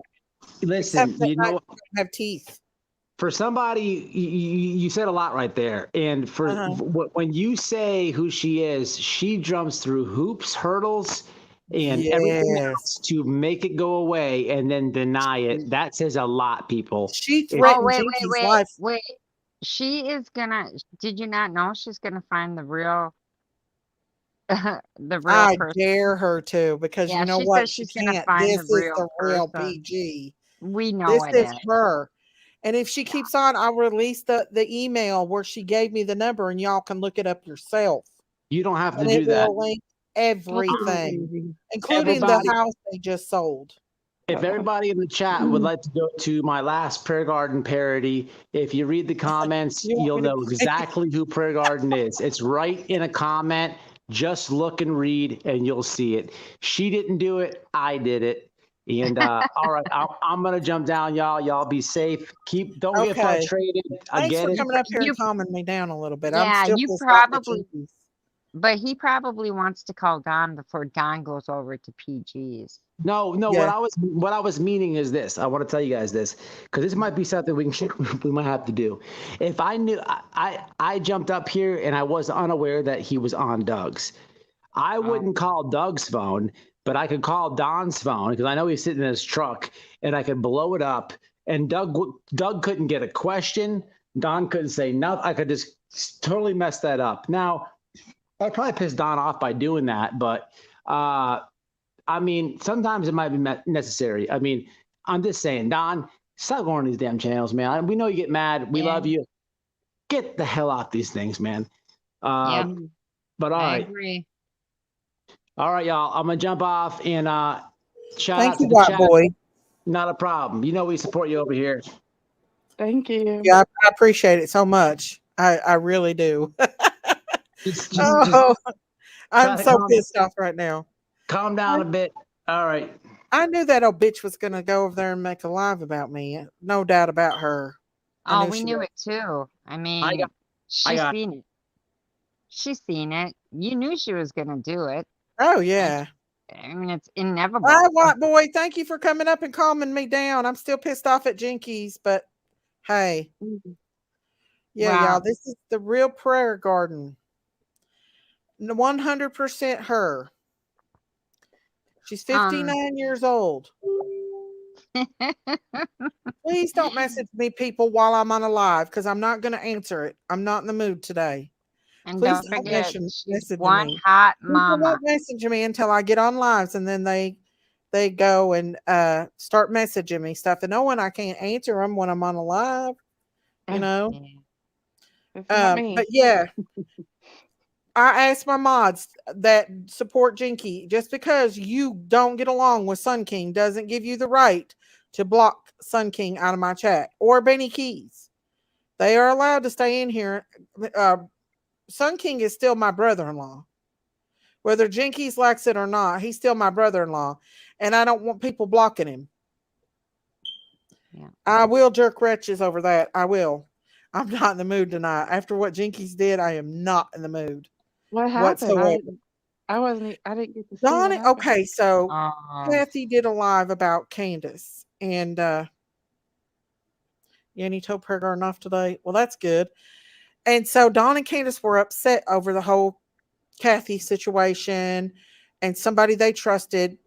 except Listen, that you I know, don't have teeth. for somebody, you said a lot right there. And Uh-huh. when you say who she jumps through hoops, hurdles, and everything Yes. else to make it go away and then deny it. That says a lot, people. She It, oh threatened Jinky's life. wait. She is gonna. Did you not know she's gonna find the real, the real I person? dare her to, because Yeah, you know she what? says She she's gonna can't. find This the is real the real person. PG. We know This it is is. her. And if she keeps on, I'll release the email where she gave me the number and y'all can look it up yourself. you don't have to And it do that. will link Take it everything, easy. including the Everybody, house they just sold. if everybody in the chat would like to go to my last Prayer Garden parody, if you read the comments, You want you'll me to know play? exactly who Prayer Garden is. It's right in a comment. Just look and read, and you'll see it. She didn't do it. I did it. And all right, I'm gonna jump down, y'all. Y'all be safe. Don't get Okay. frustrated. I Thanks get for it. coming up here and You calming me down a little bit. I'm yeah, still you pissed off at probably. Jinkies. But he probably wants to call Don before Don goes over to PG's. No. Yeah. What I was meaning is this. I want to tell you guys this because this might be something we might have to do. If I knew, I jumped up here and I was unaware that he was on Doug's. I wouldn't call Doug's phone, but I could call Don's phone because I know he's sitting in his truck, and I could blow it up. And Doug couldn't get a question. Don couldn't say nothing. I could just totally mess that up. Now, I probably pissed Don off by doing that, but I mean, sometimes it might be necessary. I mean, I'm just saying, Don, stop going to these damn channels, man. We know you get mad. We Yeah. love you. Get the hell off these things, man. Yep, But all I right. agree. All right, y'all. I'm going to jump off and shout Thank out you, to the white chat. boy. Not a problem. You know we support you over here. Thank you. Yeah, I appreciate it so much. I really do. Just Oh, I'm Try to so calm pissed off right now. down a bit. All right. I knew that old bitch was gonna go over there and make a live about me. No doubt about her. I Oh, knew we she knew would. it too. I I got mean, I she's got seen it. She's seen it. You knew she was gonna do it. Oh I, yeah. I mean, it's inevitable. Oh, white boy, thank you for coming up and calming me down. I'm still pissed off at Jinkies, but hey, Mhm. yeah, y'all, Well, this is the real prayer garden. 100% her. She's um, 59 years old. Please don't message me, people, while I'm on a live because I'm not going to answer it. I'm not in the mood today. and Please don't don't forget, she's message one me. hot People mama. won't message me until I get on lives, and then they go and start messaging me stuff. And knowing I can't answer them when I'm on a live, you know. Yeah. It's not me. But yeah, I asked my mods that support Jinky, just because you don't get along with Sun King doesn't give you the right to block Sun King out of my chat or Benny Keys. They are allowed to stay in here. Uh, Sun King is still my brother-in-law. Whether Jinkies likes it or not, he's still my brother-in-law. And I don't want people blocking him. Yeah. I will jerk wretches over that. I will. I'm not in the mood tonight. After what Jinkies did, I am not in the mood What happened? whatsoever. I didn't get to see what Donnie, happened. okay, so Oh, Kathy did a live about Candace, and Yanni told prayer garden off today. Well, that's good. And so Don and Candace were upset over the whole Kathy situation, and somebody they trusted.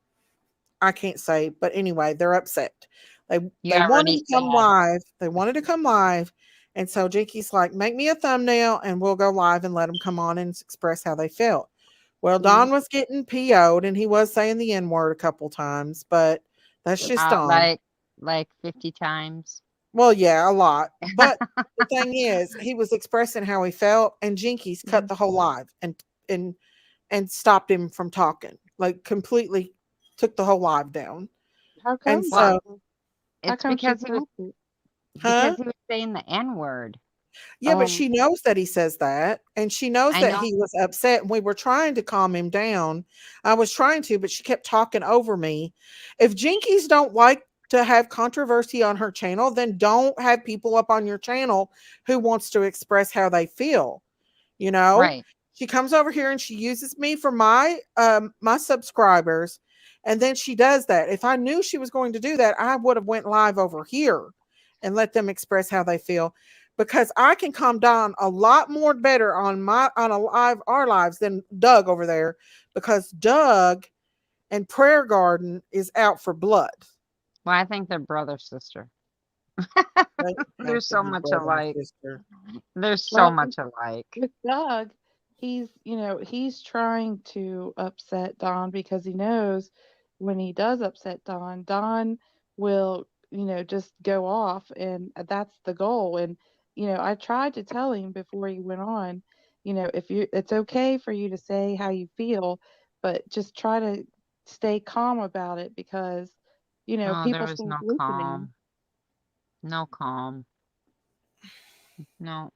I can't say, but anyway, they're upset. They you they wanted already to come said. live. They wanted to come live, and so Jinky's like, make me a thumbnail, and we'll go live and let them come on and express how they felt. Well, Mhm. Don was getting PO'd, and he was saying the N word a couple times, but that's just Don. Like 50 times. Well, yeah, a lot. But the thing is, he was expressing how he felt, and Jinkies cut Mhm. the whole live and and stopped him from talking, like completely took the whole live down. How And come Well, so, though? How it's come she because he was stopped it? huh? saying the N word. Yeah, but Oh, she knows that he says that, and she knows I that know. he was upset, and we were trying to calm him down. I was trying to, but she kept talking over me. If Jinkies don't like to have controversy on her channel, then don't have people up on your channel who wants to express how they feel. You know, Right. she comes over here and she uses me for my subscribers, and then she does that. If I knew she was going to do that, I would have went live over here and let them express how they feel, because I can calm down a lot more better on a live our lives than Doug over there, because Doug and Prayer Garden is out for blood. Well, I think they're brother sister. They They're have to so be much brother and alike. sister. They're so well, much alike. with Doug, he's trying to upset Don because he knows when he does upset Don, Don will, just go off, and that's the goal. And I tried to tell him before he went on, if it's okay for you to say how you feel, but just try to stay calm about it because, Oh, there people was start no listening. calm. No calm. No.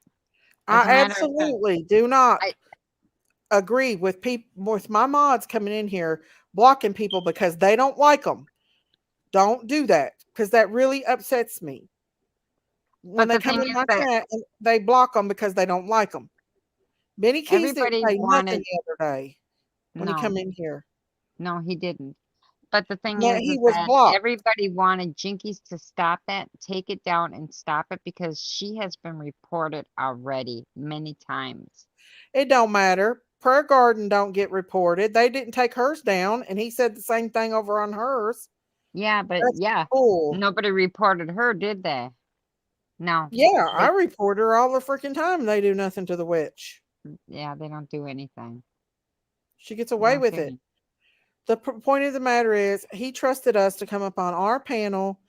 As a I matter of fact, absolutely do not I agree with people, with my mods coming in here blocking people because they don't like them. Don't do that, because that really upsets me when but they the come thing in is my that chat and they block them because they don't like them. Benny Keys didn't everybody say nothing wanted the other day when he no, come in here. no, he didn't. But the thing Yeah, he is was that blocked. everybody wanted Jinkies to stop it, take it down and stop it because she has been reported already many times. It don't matter. Prayer Garden don't get reported. They didn't take hers down, and he said the same thing over on hers. Yeah, but That's yeah, cool. nobody reported her, did they? No. Yeah, I They report her all the freaking time. They do nothing to the witch. yeah, they don't do anything. She gets They away don't do with it. anything. The point of the matter is, he trusted us to come up on our panel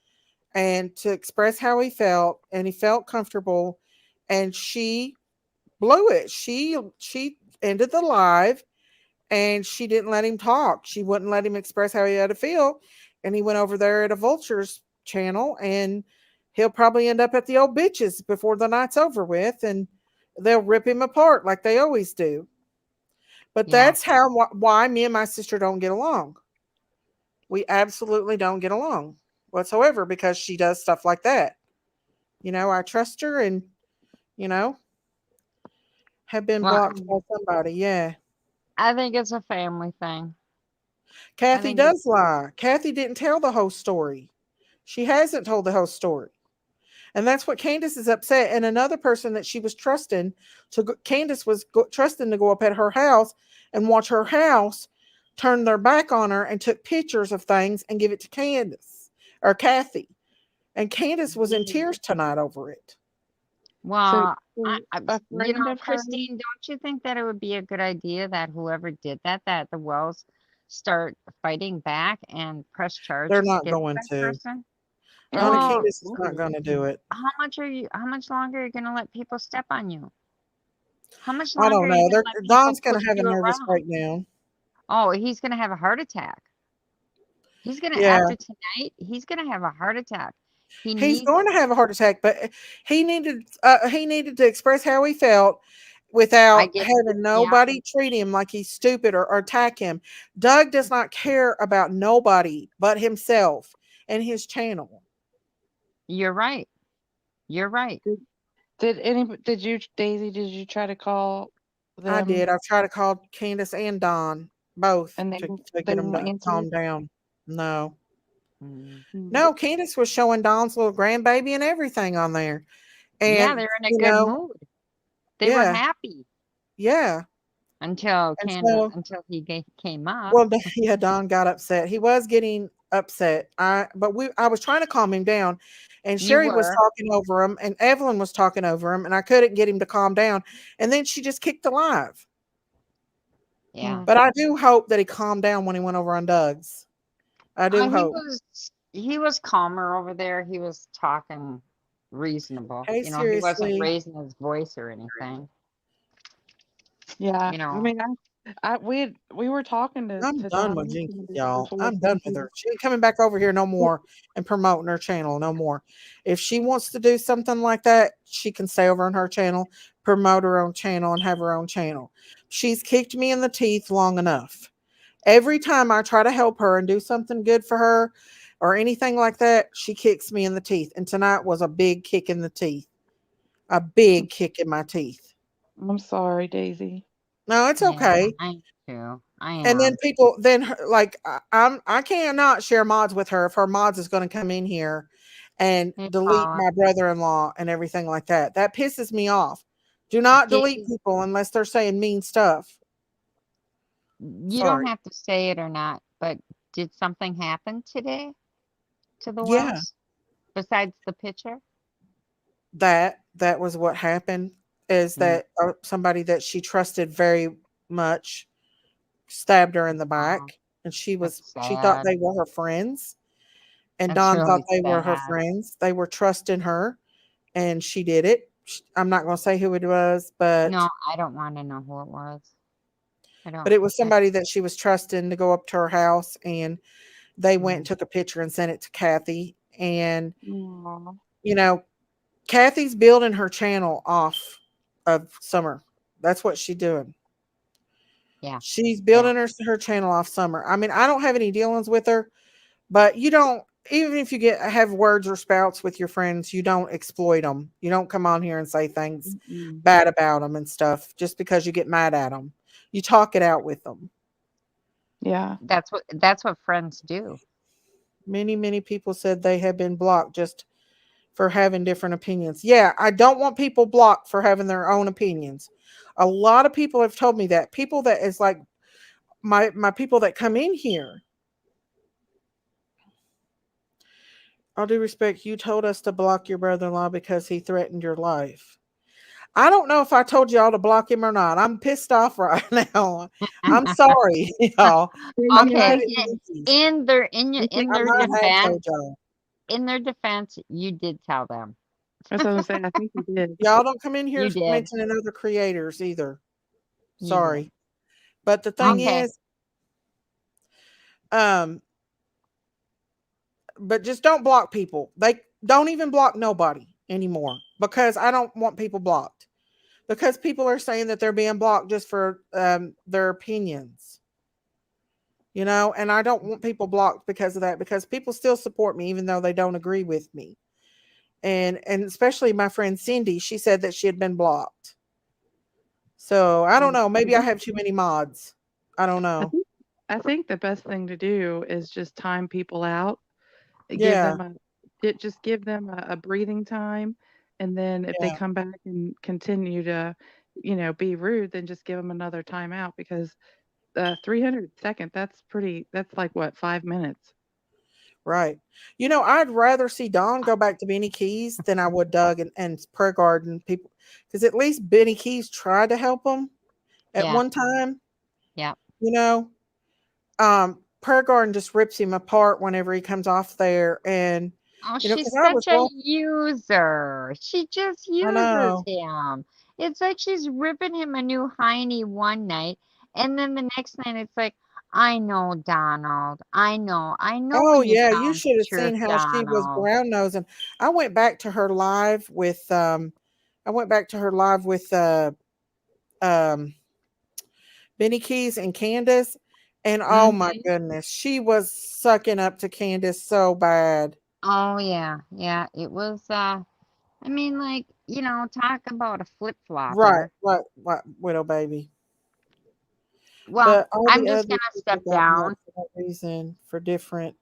and to express how he felt, and he felt comfortable, and she blew it. She ended the live, and she didn't let him talk. She wouldn't let him express how he had to feel, and he went over there at a Vulture's channel, and he'll probably end up at the old bitches before the night's over with, and they'll rip him apart like they always do. But Yeah. that's why me and my sister don't get along. We absolutely don't get along whatsoever because she does stuff like that. I trust her and, you know, have been Well, blocked by Mm. somebody. Yeah. I think it's a family thing. I Kathy think it's does lie. Kathy didn't tell the whole story. She hasn't told the whole story. And that's what Candace is upset. And another person that she was trusting Candace was trusting to go up at her house and watch her house turn their back on her and took pictures of things and give it to Candace or Kathy. And Candace was in Yeah. tears tonight over it. So, well, so a friend of hers. Christine, don't you think that it would be a good idea that whoever did that, that the Wells start fighting back and press They're charges not against going that to. person? And Donna well, Candace is not going to do it. how much longer are you gonna let people step on you? How much I longer don't are you know. gonna let people Don's going push to have a you nervous around? breakdown. Oh, he's gonna have a heart attack. He's gonna Yeah. after tonight, he's gonna have a heart attack. He He's needs going to have a heart attack, but he needed to express how he felt I without get having yeah, nobody treat him like he's stupid or attack him. Doug does not care about nobody but himself and his channel. you're right. You're right. Did you, Daisy, did you try to call I them did. I've tried to call Candace and Don both and to they get them won't to answer? calm down. No. Mm. Mm. No, Candace was showing Don's little grandbaby and everything on there. Yeah, And, they're in a good mood. They were yeah, happy yeah. until And so until he came up. well, yeah, Don got upset. He was getting upset. I was trying to calm him down, and You Sherry was were. talking over him, and Evelyn was talking over him, and I couldn't get him to calm down. And then she just kicked the live. Yeah. Mm. But I do hope that he calmed down when he went over on Doug's. I do He hope. was calmer over there. He was talking reasonable. Hey, He wasn't seriously, raising his voice or anything. Yeah, You I know. mean, we were talking I'm to done Don with Jinkies, recently y'all. before I'm done with Jinkies. her. She ain't coming back over here no more and promoting her channel no more. If she wants to do something like that, she can stay over on her channel, promote her own channel, and have her own channel. She's kicked me in the teeth long enough. Every time I try to help her and do something good for her or anything like that, she kicks me in the teeth. And tonight was a big kick in the teeth. A big kick in my teeth. I'm sorry, Daisy. No, it's Yeah, okay. I am too. I And then am. people, like I cannot share mods with her if her mods is going to come in here and Hey, delete Paula. my brother-in-law and everything like that. That pisses me off. Do not delete Daisy, people unless they're saying mean stuff. you don't Sorry. have to say it or not, but did something happen today to the Yeah, Wells besides the picture? that was what happened. Is Mm. that somebody that she trusted very much stabbed her in the Oh, back, and that's she thought sad. they were her friends, and That's Don thought really they were her sad. friends. They were trusting her, and she did it. I'm not going to say who it was, No, I don't want to know who it was. I but don't. it was somebody that she was trusting to go up to her house, and they went and Mm, took a picture and sent it to Kathy. And Aw. you know, Kathy's building her channel off of Summer. That's what she's doing. yeah, She's yeah. building her channel off Summer. I mean, I don't have any dealings with her, but you don't, even if you have words or spouts with your friends, you don't exploit them. You don't come on here and say things Mm-mm. bad about them and stuff just because you get mad at them. You talk it out with them. Yeah. That's what friends do. Many people said they have been blocked just for having different opinions. Yeah, I don't want people blocked for having their own opinions. A lot of people have told me that. People that is like my people that come in here. All due respect, you told us to block your brother-in-law because he threatened your life. I don't know if I told y'all to block him or not. I'm pissed off right now. I'm sorry, y'all. Yeah, I'm you mad Okay, at did. Jinkies. in I their might have defense, told y'all. you did tell them. That's what I'm saying. I think you did. Y'all don't come in here You did. mentioning other creators either. You did. Sorry. But the thing Okay. is, um, but just don't block people. They don't even block nobody anymore because I don't want people blocked. because people are saying that they're being blocked just for their opinions, and I don't want people blocked because of that, because people still support me even though they don't agree with me. And especially my friend Cindy, she said that she had been blocked. So I don't know, maybe I have too many mods. I don't I know. think I think the best thing to do is just time people out, give Yeah, them just give them a breathing time, and then if they yeah, come back and continue to, be rude, then just give them another timeout because 300 second, that's like what, 5 minutes. right. I'd rather see Don go back to Benny Keys than I would Doug and Prayer Garden people, because at least Benny Keys tried to help him at Yeah, one time. yeah. You know, Prayer Garden just rips him apart whenever he comes off there, and Oh, because she's I was such a well, user. She just I uses know. him. It's like she's ripping him a new hiney one night, and then the next night it's like, I know, Donald. I know Oh when you're yeah, you telling the should have truth, seen how she was Donald. brown nosing. I went back to her live with I went back to her live with um Benny Keys and Candace, and oh my Mhm. goodness, she was sucking up to Candace so bad. Oh yeah, yeah. It was. I mean, like, talk about a flip Right, flopper. right, widow baby. Well, But all I'm the just other gonna people step got down. blocked for that reason, for different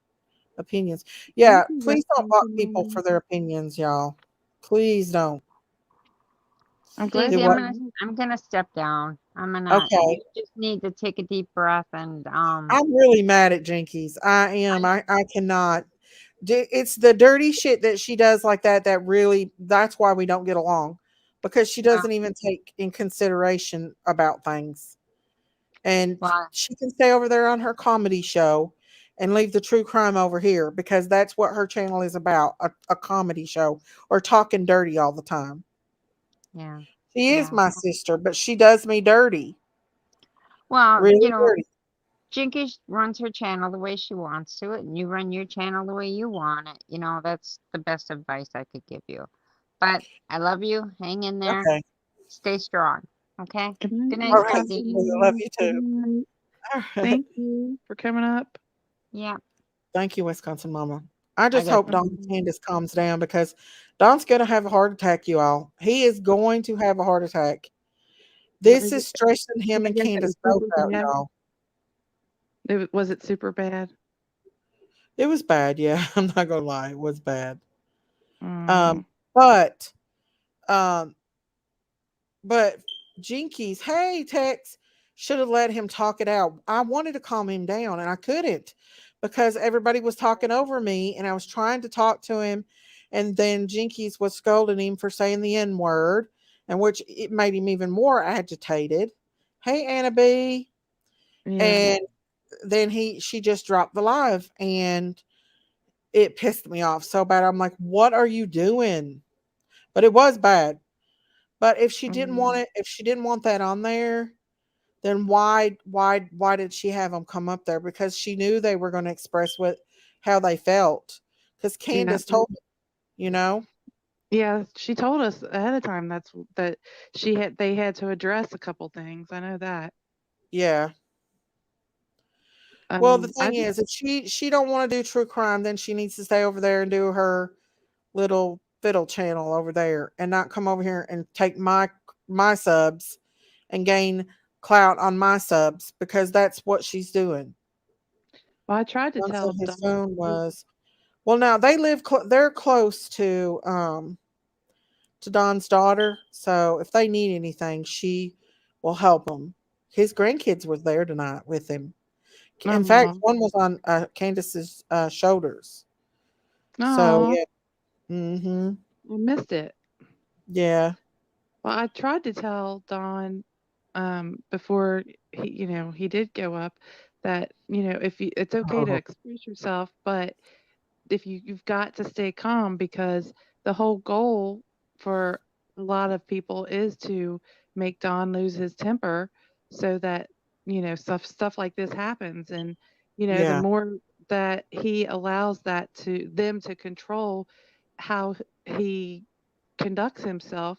opinions. Thank Yeah, you, please don't block Wisconsin people Mama. for their opinions, y'all. Please don't. I'm glad Do Susie, you what? know. I'm gonna step down. You Okay. just need to take a deep breath and I'm really mad at Jinkies. I am. I cannot. It's the dirty shit that she does like that that really, that's why we don't get along, because she well, doesn't even take in consideration about things. And well, she can stay over there on her comedy show and leave the true crime over here, because that's what her channel is about, a comedy show, or talking dirty all the time. yeah, She is yeah. my sister, but she does me dirty. Well, Really dirty. Jinky runs her channel the way she wants to, and you run your channel the way you want it. That's the best advice I could give you. But I love you. Hang in there. Okay. Stay strong. Okay. Good night, Good night, All right, Susie. Susie, Wisconsin I love Mama. you Good too. night. All right. Thank you for coming up. Yeah, Thank you, Wisconsin Mama. I I just got hope you. Don Mhm. Candace calms down, because Don's going to have a heart attack, you all. He is going to have a heart attack. This Is is it, stressing him I and guess it Candace was both super out, bad. y'all. Was it super bad? It was bad, yeah. I'm not gonna lie, it was bad. Mm. Um, but um, but Jinkies, hey Tex, should have let him talk it out. I wanted to calm him down and I couldn't, because everybody was talking over me and I was trying to talk to him, and then Jinkies was scolding him for saying the N word, and which it made him even more agitated. Hey Anna B. Yeah. And then she just dropped the live, and it pissed me off so bad. I'm like, what are you doing? But it was bad. But Mm. if she didn't want that on there, then why did she have them come up there? Because she knew they were going to express how they felt. Because Yeah. Candace told me, you know, Yeah, she told us ahead of time that they had to address a couple things. I know that. yeah. Well, the I thing just is, if she don't want to do true crime, then she needs to stay over there and do her little fiddle channel over there, and not come over here and take my subs and gain clout on my subs, because that's what she's doing. well, I tried to Don said tell his Don. phone was, well. Now they live. They're close to Don's daughter, so if they need anything, she will help them. His grandkids were there tonight with him. In fact, Oh, one was on Candace's shoulders. So no, yeah. Mm-hmm. I missed it. Yeah. Well, I tried to tell Don before he did go up that if it's okay to Oh, express yourself, but if you've got to stay calm because the whole goal for a lot of people is to make Don lose his temper so that stuff like this happens, and the yeah. more that he allows that to them to control how he conducts himself,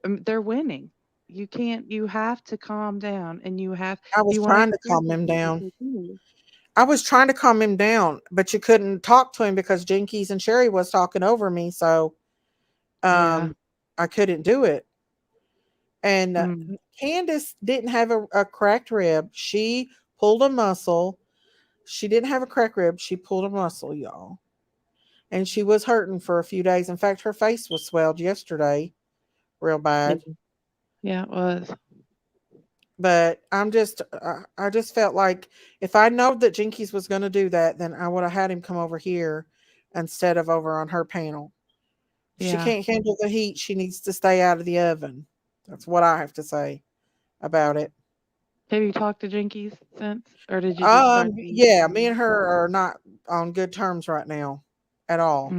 they're winning. you can't. You have to calm down, and you have. I If was you want to trying to express calm him yourself, it's down. okay. I was trying to calm him down, but you couldn't talk to him because Jinkies and Sherry was talking over me, so Yeah. um I couldn't do it. And Mm. Candace didn't have a cracked rib. She pulled a muscle. She didn't have a cracked rib. She pulled a muscle, y'all. And she was hurting for a few days. In fact, her face was swelled yesterday real Yeah. bad. Yeah. It was. But I just felt like if I know that Jinkies was going to do that, then I would have had him come over here instead of over on her panel. If she Yeah. can't handle the heat, she needs to stay out of the oven. That's what I have to say about it. Have you talked to Jinkies since, or did you just start the? Yeah, me and her are not on good terms right now at all.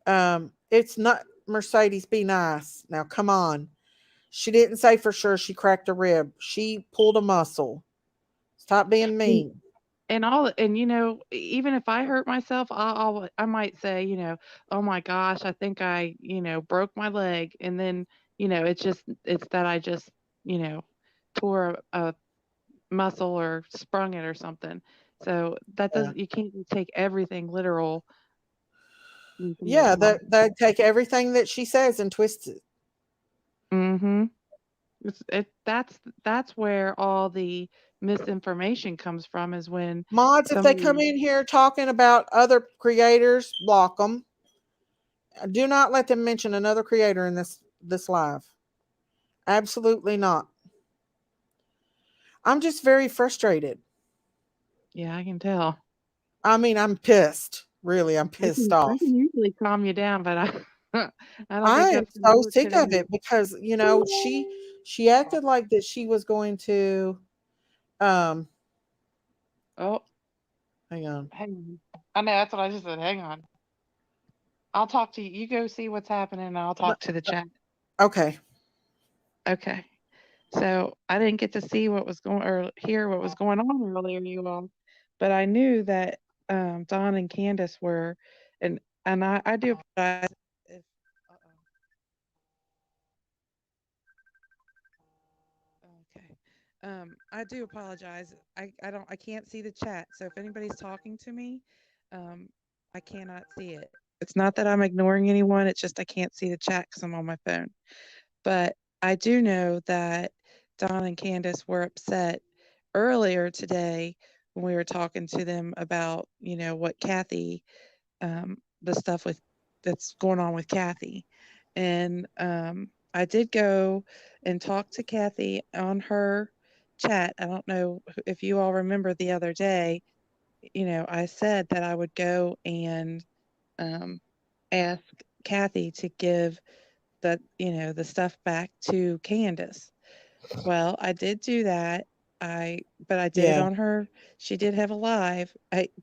Mm. It's not Mercedes, be nice. Now come on. She didn't say for sure she cracked a rib. She pulled a muscle. Stop being And mean. all, and even if I hurt myself, I might say, oh my gosh, I think I, broke my leg, and then, it's that I just, you know, tore a muscle or sprung it or something. So that Yeah. doesn't, you can't just take everything literal when somebody's Yeah, talking. they take everything that she says and twist it. Mm-hmm. That's where all the misinformation comes from, is when Mods, if they come somebody. in here talking about other creators, block them. Do not let them mention another creator in this live. Absolutely not. I'm just very frustrated. Yeah, I can tell. I mean, I'm pissed. Really, I'm I pissed can I off. can usually calm you down, but I I don't think I am that's gonna so work sick of today. it because she acted like that she was going to um Oh, hang on. hang on. I know that's what I just said. Hang on. I'll talk to you. You go see what's happening, and I'll No, talk to the chat. okay. Okay. So I didn't get to see what was going or hear what was going on earlier, you all, but I knew that Don and Candace were, and I do apologize if. Uh-oh. Okay. I do apologize. I can't see the chat. So if anybody's talking to me, um, I cannot see it. It's not that I'm ignoring anyone. It's just I can't see the chat because I'm on my phone. But I do know that Don and Candace were upset earlier today when we were talking to them about, what Kathy, the stuff with that's going on with Kathy. And I did go and talk to Kathy on her chat. I don't know if you all remember the other day, I said that I would go and um, ask Kathy to give the stuff back to Candace. Well, I did do that. But I did it Yeah. on her. She did have a live.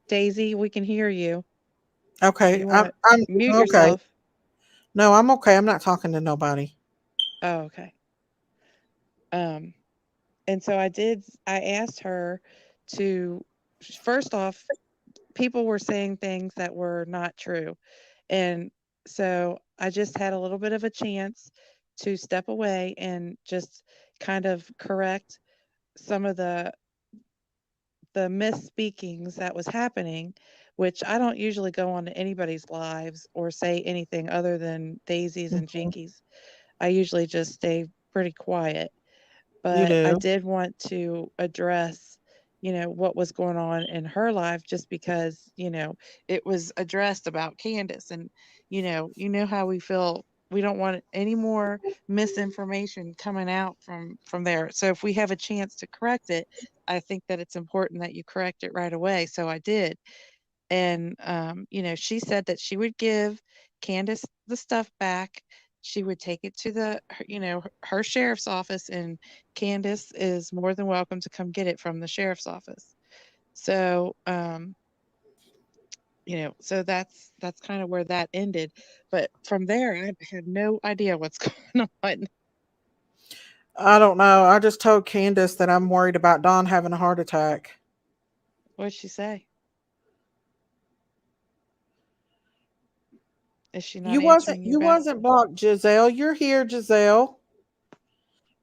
Daisy, we can hear you. If Okay. you want to I'm mute okay. yourself. No, I'm okay. I'm not talking to nobody. Oh, okay. Um, and so I asked her to, first off, people were saying things that were not true. And so I just had a little bit of a chance to step away and just kind of correct some of the misspeakings that was happening, which I don't usually go on to anybody's lives or say anything other than Daisy's and Mhm. Jinkies. I usually just stay pretty quiet. You But I do. did want to address, what was going on in her life, just because, it was addressed about Candace. And, you know how we feel. We don't want any more misinformation coming out from there. So if we have a chance to correct it, I think that it's important that you correct it right away. So I did. And she said that she would give Candace the stuff back. She would take it to her sheriff's office, and Candace is more than welcome to come get it from the sheriff's office. So so that's kind of where that ended. But from there, I had no idea what's going on. I don't know. I just told Candace that I'm worried about Dawn having a heart attack. What'd she say? Is she not answering you You back? wasn't blocked, Giselle. You're here, Giselle.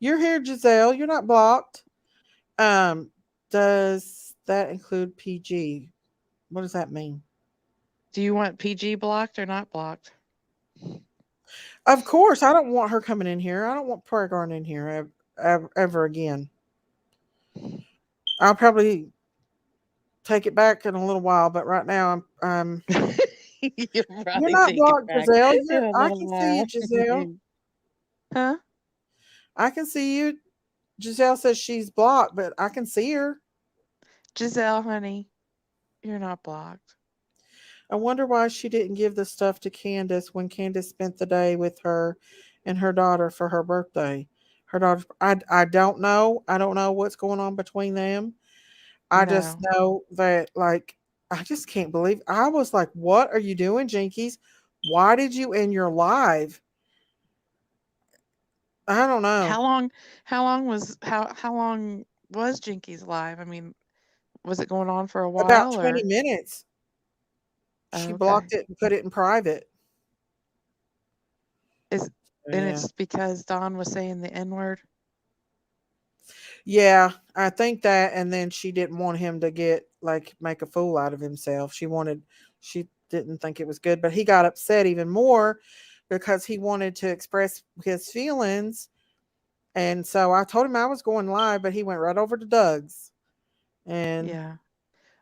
You're here, Giselle. You're not blocked. Um, does that include PG? What does that mean? Do you want PG blocked or not blocked? Of course, I don't want her coming in here. I don't want Paragon in here ever again. I'll probably take it back in a little while, but right now You'll you're probably not take it blocked, back Giselle. in a I little can see you, while. Giselle. Huh? I can see you. Giselle says she's blocked, but I can see her. Giselle, honey, you're not blocked. I wonder why she didn't give the stuff to Candace when Candace spent the day with her and her daughter for her birthday. Her daughter, I don't know. I don't know what's going on between them. I just No. know that, like, I just can't believe. I was like, what are you doing, Jinkies? Why did you end your live? I don't know. How long was Jinkies live? I mean, was it going on for a About while 20 or minutes. oh, She okay. blocked it and put it in private. Is and Yeah. it's because Don was saying the N-word? Yeah, I think that, and then she didn't want him to get, like, make a fool out of himself. She didn't think it was good, but he got upset even more because he wanted to express his feelings. And so I told him I was going live, but he went right over to Doug's. And Yeah.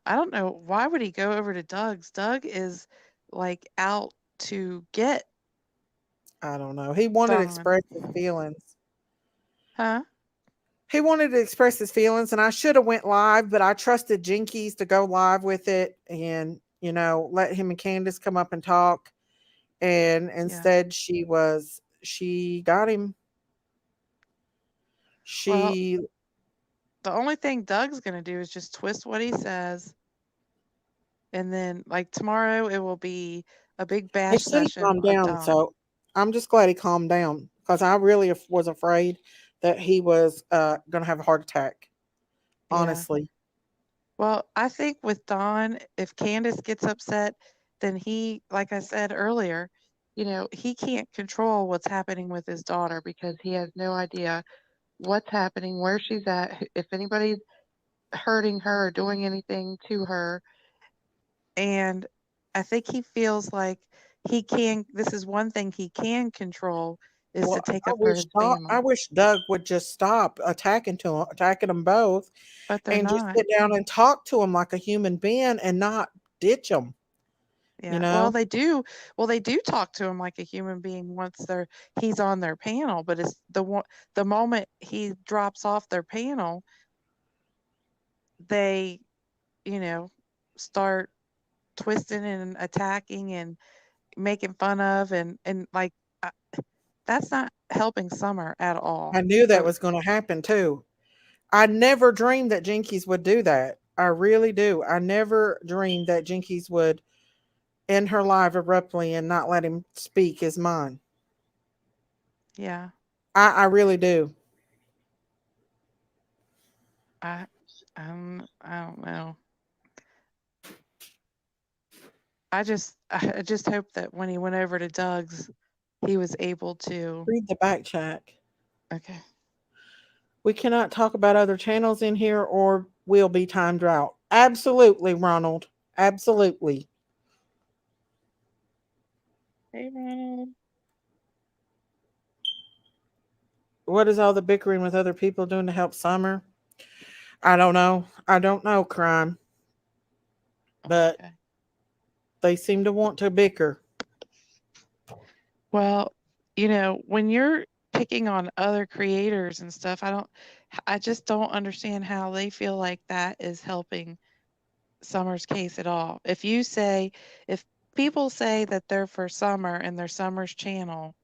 I don't know why would he go over to Doug's? Doug is like out to get I don't know. He wanted to Don. express his feelings. Huh? He wanted to express his feelings, and I should have went live, but I trusted Jinkies to go live with it and, let him and Candace come up and talk. And Yeah. instead she got him. Well, She the only thing Doug's gonna do is just twist what he says, and then like tomorrow it will be a big he bash said he session calmed on down, Don. so I'm just glad he calmed down because I really was afraid that he was going to have a heart attack. Yeah. Honestly, Well, I think with Don, if Candace gets upset, then he, like I said earlier, he can't control what's happening with his daughter because he has no idea what's happening, where she's at, if anybody's hurting her or doing anything to her. And I think he feels like this is one thing he can control is to well, take up for his I family, wish Doug would just stop attacking them both, but they're and just not. sit down and talk to him like a human being and not ditch them. You Yeah. Well, know, they do. Well, they do talk to him like a human being once he's on their panel, but it's the moment he drops off their panel, they, you know, start twisting and attacking and making fun of and like uh, that's not helping Summer at all. I knew that So, was going to happen too. I never dreamed that Jinkies would do that. I really do. I never dreamed that Jinkies would end her life abruptly and not let him speak his mind. yeah. I really do. I I don't know. I just hope that when he went over to Doug's, he was able to. Read the back check. Okay. We cannot talk about other channels in here or we'll be timed out. Absolutely, Ronald. Absolutely. Hey, Ronald. What is all the bickering with other people doing to help Summer? I don't know. I don't know, crime. But Okay. they seem to want to bicker. Well, when you're picking on other creators and stuff, I just don't understand how they feel like that is helping Summer's case at all. If people say that they're for Summer and they're Summer's channel,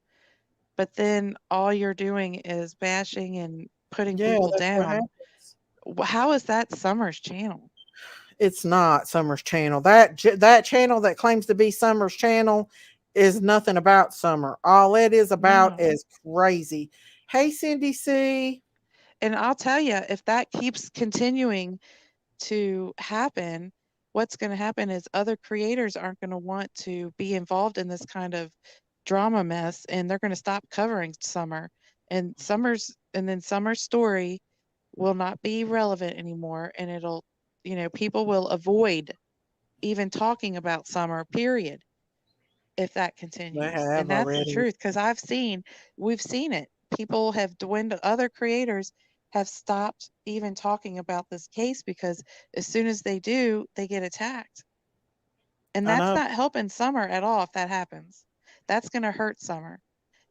but then all you're doing is bashing and putting Yeah, people that's what down, happens. how is that Summer's channel? It's not Summer's channel. That channel that claims to be Summer's channel is nothing about Summer. All it is about No. is crazy. Hey, Cindy C. And I'll tell you, if that keeps continuing to happen, what's going to happen is other creators aren't going to want to be involved in this kind of drama mess and they're going to stop covering Summer and Summer's story will not be relevant anymore, and people will avoid even talking about Summer, period, if that They continues. And have that's the already. truth, because we've seen it. People have dwindled, other creators have stopped even talking about this case because as soon as they do, they get attacked. And I that's know. not helping Summer at all if that happens. That's going to hurt Summer.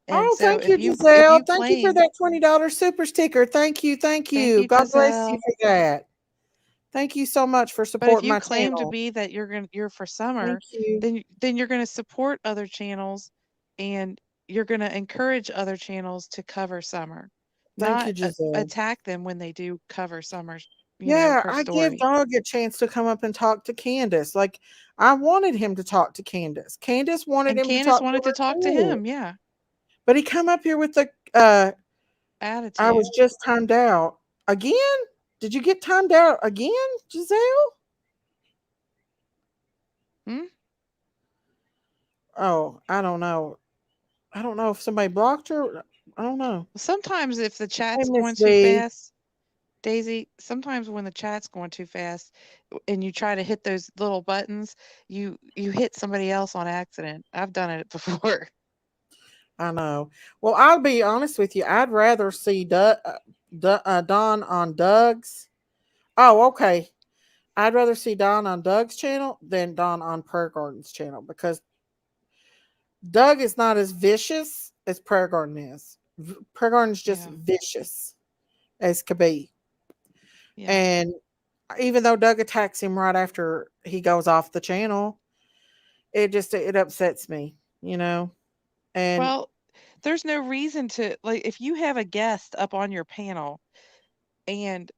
And Oh, so thank you, if Giselle. you Thank you for claim, that $20 super sticker. Thank you. Thank thank you. you, God bless you Giselle. for that. Thank you so much for But if supporting you my claim to channel. be that you're for Thank Summer, you. then you're going to support other channels, and you're going to encourage other channels to cover Summer, Thank not you, Giselle. attack them when they do cover Summer's, Yeah, her I give story. Dog a chance to come up and talk to Candace. Like, I wanted him to talk to Candace. Candace wanted And him to Candace talk to wanted to her talk to too. him, yeah. But he come up here with the I was Attitude. just timed out. Again? Did you get timed out again, Giselle? Hmm? Oh, I don't know. I don't know if somebody blocked her. I don't know. Sometimes if the Hey, chat's Miss going too V. fast, Daisy, sometimes when the chat's going too fast and you try to hit those little buttons, you hit somebody else on accident. I've done it before. I know. Well, I'll be honest with you. I'd rather see Don on Doug's. Oh, okay. I'd rather see Don on Doug's channel than Don on Prayer Garden's channel because Doug is not as vicious as Prayer Garden is. Prayer Garden's just Yeah. vicious as could be. Yeah. And even though Doug attacks him right after he goes off the channel, it upsets me, you know. And Well, there's no reason to, like, if you have a guest up on your panel and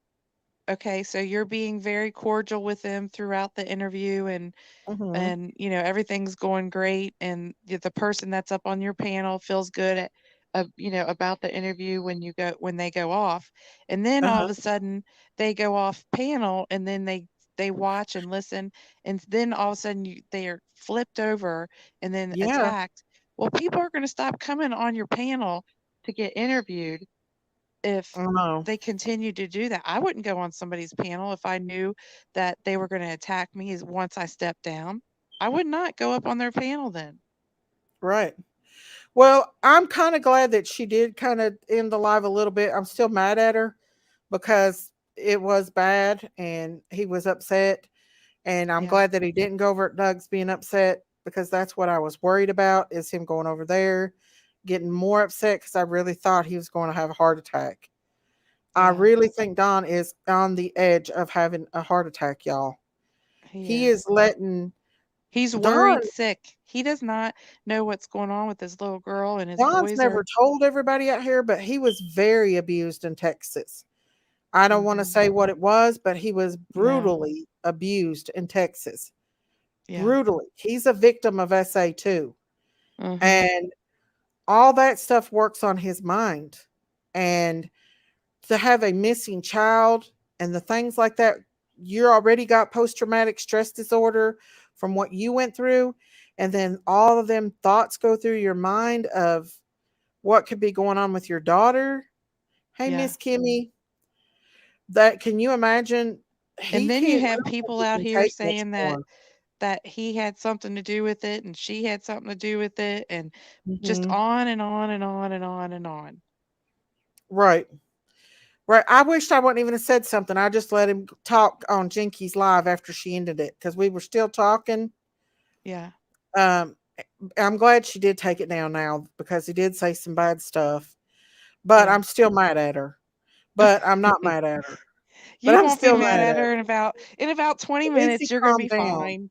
okay, so you're being very cordial with them throughout the interview, mhm, and everything's going great, and the person that's up on your panel feels good about the interview when they go off, and then all uh-huh, of a sudden they go off panel, and then they watch and listen, and then all of a sudden they are flipped over and then yeah, attacked. Well, people are going to stop coming on your panel to get interviewed if I know, they continue to do that. I wouldn't go on somebody's panel if I knew that they were going to attack me once I stepped down. I would not go up on their panel then. right. Well, I'm kind of glad that she did kind of end the live a little bit. I'm still mad at her because it was bad and he was upset. And I'm Yeah. glad that he didn't go over at Doug's being upset because that's what I was worried about is him going over there, getting more upset because I really thought he was going to have a heart attack. I Yeah. really think Don is on the edge of having a heart attack, y'all. He He is is. letting He's Don worried sick. He does not know what's going on with his little girl, and his Don's boys never are. told everybody out here, but he was very abused in Texas. I don't want to Mhm. say what it was, but he was No. brutally abused in Texas. Yeah. Brutally. He's a victim of SA too. Mhm. And all that stuff works on his mind. And to have a missing child and the things like that, you already got post traumatic stress disorder from what you went through. And then all of them thoughts go through your mind of what could be going on with your daughter. Hey, Yeah. Miss Kimmy, that can you imagine? And He then you can't. I have don't think people he out can here take much saying more. that he had something to do with it and she had something to do with it, and just Hmm. on and on and on and on and on. Right. Right. I wished I wouldn't even have said something. I just let him talk on Jinkies live after she ended it because we were still talking. Yeah. Um, I'm glad she did take it down now because he did say some bad stuff. But Yeah. I'm still mad at her. But I'm not mad at her. But You I'm won't be still mad mad at at her. her in about 20 At least he minutes. You're going to calmed be down. fine.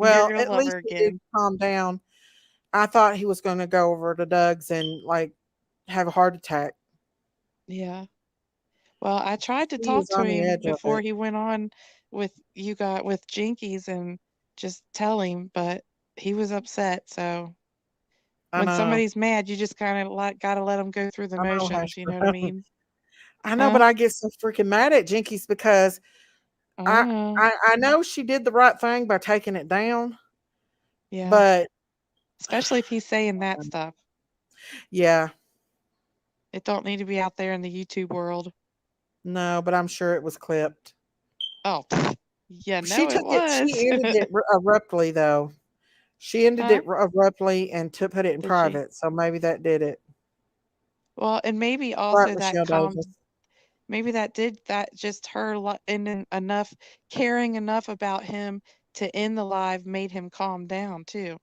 You're Well, going to at love her least he did again. calm down. I thought he was going to go over to Doug's and like have a heart attack. Yeah. Well, I tried to He talk was to on the him edge of before it. he went on with Jinkies, and just tell him, but he was upset. So I when know. somebody's mad, you just kind of like got to let them go through the I know, motions. Hash You know what I Brown. mean? I know, but Huh? I get so freaking mad at Jinkies because I I, know. I know she did the right thing by taking it down, Yeah. but Especially if he's saying that stuff. yeah, It don't need to be out there in the YouTube world. No, but I'm sure it was clipped. Oh, yeah, She no, it took it. was. She ended it abruptly, though. She ended Huh? it abruptly and to put it in Did she? private. So maybe that did it. Well, and maybe Right, also that Michelle Davis. maybe that did that just her and enough caring enough about him to end the live made him calm down too.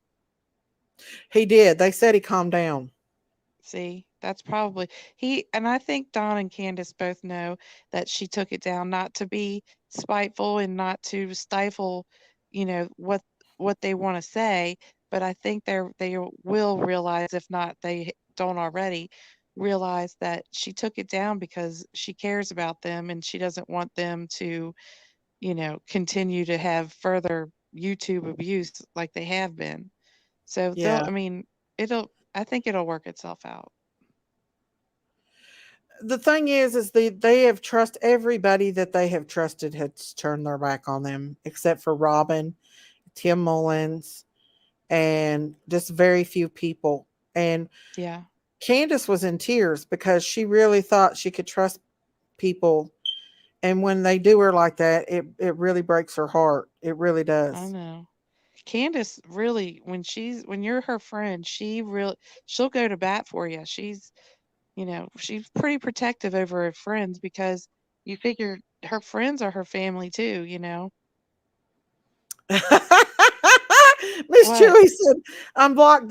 He did. They said he calmed down. See, that's probably and I think Don and Candace both know that she took it down not to be spiteful and not to stifle, what they want to say, but I think they will realize, if not they don't already realize, that she took it down because she cares about them and she doesn't want them to, continue to have further YouTube abuse like they have been. So Yeah. I mean, I think it'll work itself out. The thing is they have trust everybody that they have trusted has turned their back on them, except for Robin, Tim Mullins, and just very few people. And Yeah. Candace was in tears because she really thought she could trust people. And when they do her like that, it really breaks her heart. It really I does. know. Candace really, when you're her friend, she'll go to bat for you. She's pretty protective over her friends because you figure her friends are her family too. Miss What? Chewy said, "Unblock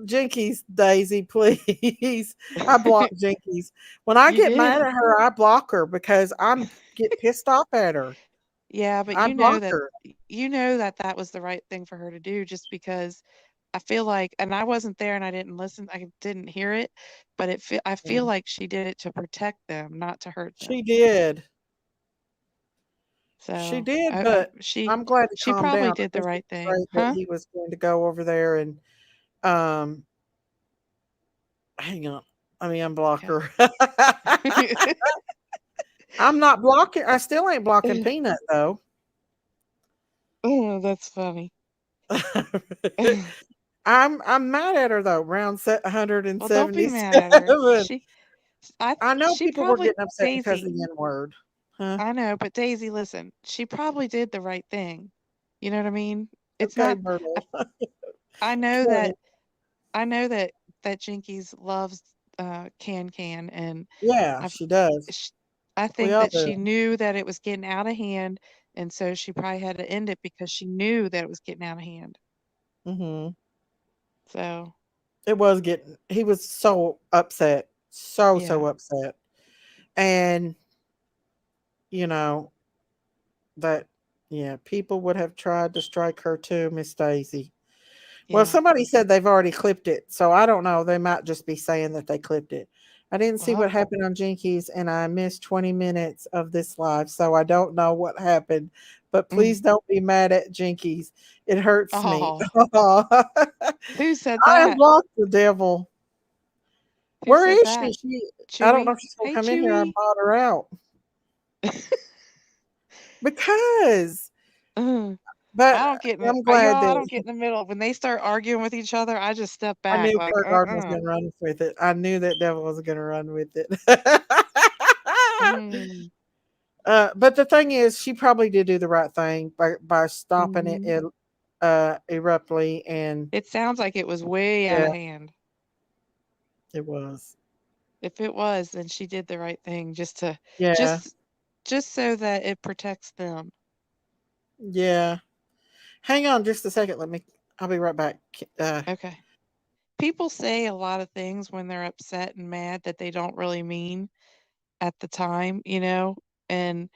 Jinkies, Daisy, please." I block Jinkies. When I You get mad did? at her, I block her because I'm get pissed off at her. Yeah, but I you know block that her. that was the right thing for her to do just because I feel like, and I wasn't there and I didn't listen, I didn't hear it, but I feel Mm. like she did it to protect them, not to hurt them. She did. She So, did, but I'm glad to she calm probably down. I did the think right it's thing. great that Huh? he was going to go over there and um hang on. I mean, unblock Okay. her. I'm not blocking. I still ain't blocking Peanut though. Oh, that's funny. I'm mad at her though. Round Well, don't be mad at her. 177. I know She people were probably getting upset because Daisy. of the N word. Huh? I know, but Daisy, listen, she probably did the right thing. You know what I mean? It's Okay, not. I, Myrtle. I know Okay. that I know that Jinkies loves Can, and Yeah, I've she does. sh I We think all that do. she knew that it was getting out of hand, and so she probably had to end it because she knew that it was getting out of hand. Hmm. So, It was getting. He was so upset, so yeah, upset, and you know that. Yeah, people would have tried to strike her too, Miss Daisy. Well, yeah. somebody said they've already clipped it, so I don't know. They might just be saying that they clipped it. I didn't see what Well, happened on Jinkies, and I missed 20 minutes of this live, so I don't know what happened. But mm, please don't be mad at Jinkies. It hurts me. oh, I who said that? unblocked the devil. Who Where said is she? that? I don't know Chewy? if she's gonna Hey, come in here. I Chewy. bought her out because. But I'm glad I that don't get in the middle. When they start arguing with each other, I just step I back knew like, Kurt Gardner was gonna run with it. I knew that devil was gonna run with it. Mm, But the thing is, she probably did do the right thing by stopping it, mhm. abruptly, and It sounds like it was way out yeah, of hand. it was. If it was, then she did the right thing Yeah, just just so that it protects them. yeah. Hang on just a second. I'll be right back. Okay. People say a lot of things when they're upset and mad that they don't really mean at the time. And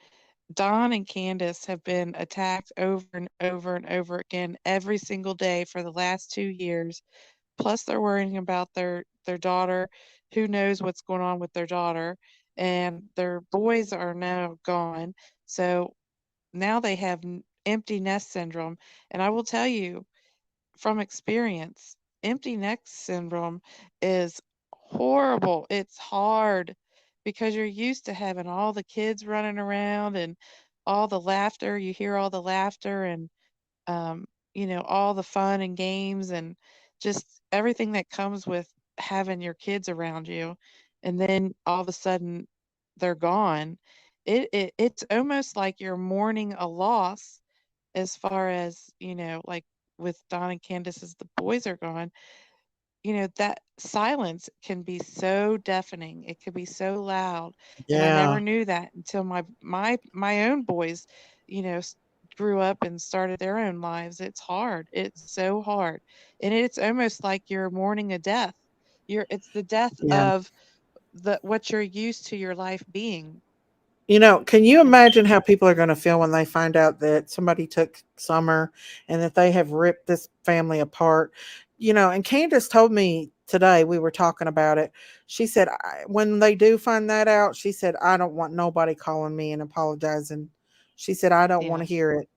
Don and Candace have been attacked over and over and over again every single day for the last 2 years. Plus, they're worrying about their daughter. Who knows what's going on with their daughter? And their boys are now gone. So now they have empty nest syndrome. And I will tell you from experience, empty nest syndrome is horrible. It's hard because you're used to having all the kids running around and all the laughter. You hear all the laughter and um, all the fun and games and just everything that comes with having your kids around you. and then all of a sudden they're gone. It's almost like you're mourning a loss as far as, like with Don and Candace as the boys are gone. That silence can be so deafening. It could be so loud. And I Yeah. never knew that until my own boys, grew up and started their own lives. It's hard. It's so hard. And it's almost like you're mourning a death. It's the death Yeah. of the what you're used to your life being. Can you And imagine how people are going to feel when they find out that somebody took Summer and that they have ripped this family apart? And Candace told me today, we were talking about it. She said, when they do find that out, she said, I don't want nobody calling me and apologizing. She said, I don't want yeah. to hear it.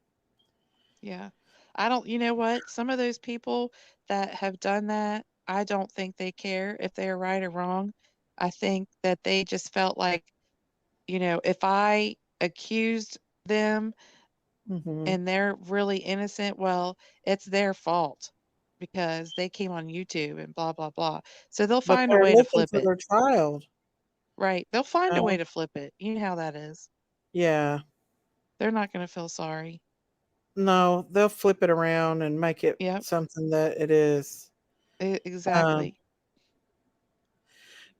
Yeah. I don't, you know what? Some of those people that have done that, I don't think they care if they are right or wrong. I think that they just felt like, if I accused them Hmm. and they're really innocent, well, it's their fault because they came on YouTube and blah, blah, blah. So they'll But find a they're way to looking flip for it. their child. Right. They'll find a way Oh, to flip it. You know how that is. yeah. They're not going to feel sorry. No, they'll flip it around and make it Yep. something that it is. Um, Exactly.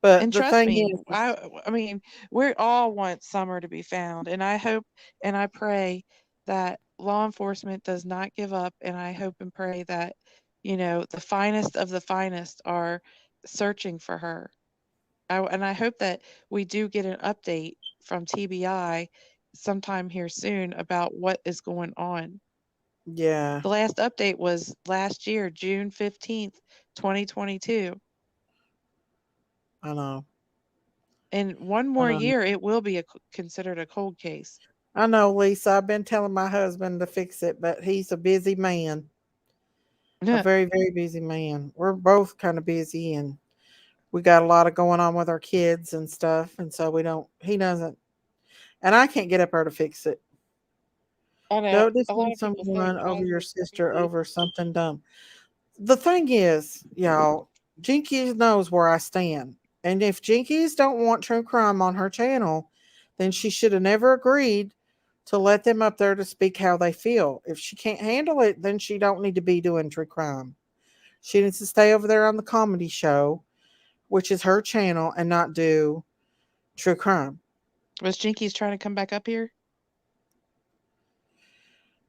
but And the trust thing me, is, I mean, we all want Summer to be found, and I hope and I pray that law enforcement does not give up, and I hope and pray that, the finest of the finest are searching for her. And I hope that we do get an update from TBI sometime here soon about what is going on. yeah, The last update was last year, June 15th, 2022. I know. In one more Um, year, it will be considered a cold case. I know, Lisa. I've been telling my husband to fix it, but he's a busy man, a very, very busy man. We're both kind of busy, and we got a lot of going on with our kids and stuff, and so we don't. He doesn't, and I can't get up there to fix it. I know Don't a lot defend of people say someone you over guys your are sister crazy. over something dumb. The thing is, y'all, Jinkies knows where I stand. And if Jinkies don't want true crime on her channel, then she should have never agreed to let them up there to speak how they feel. If she can't handle it, then she don't need to be doing true crime. She needs to stay over there on the comedy show, which is her channel, and not do true crime. Was Jinkies trying to come back up here?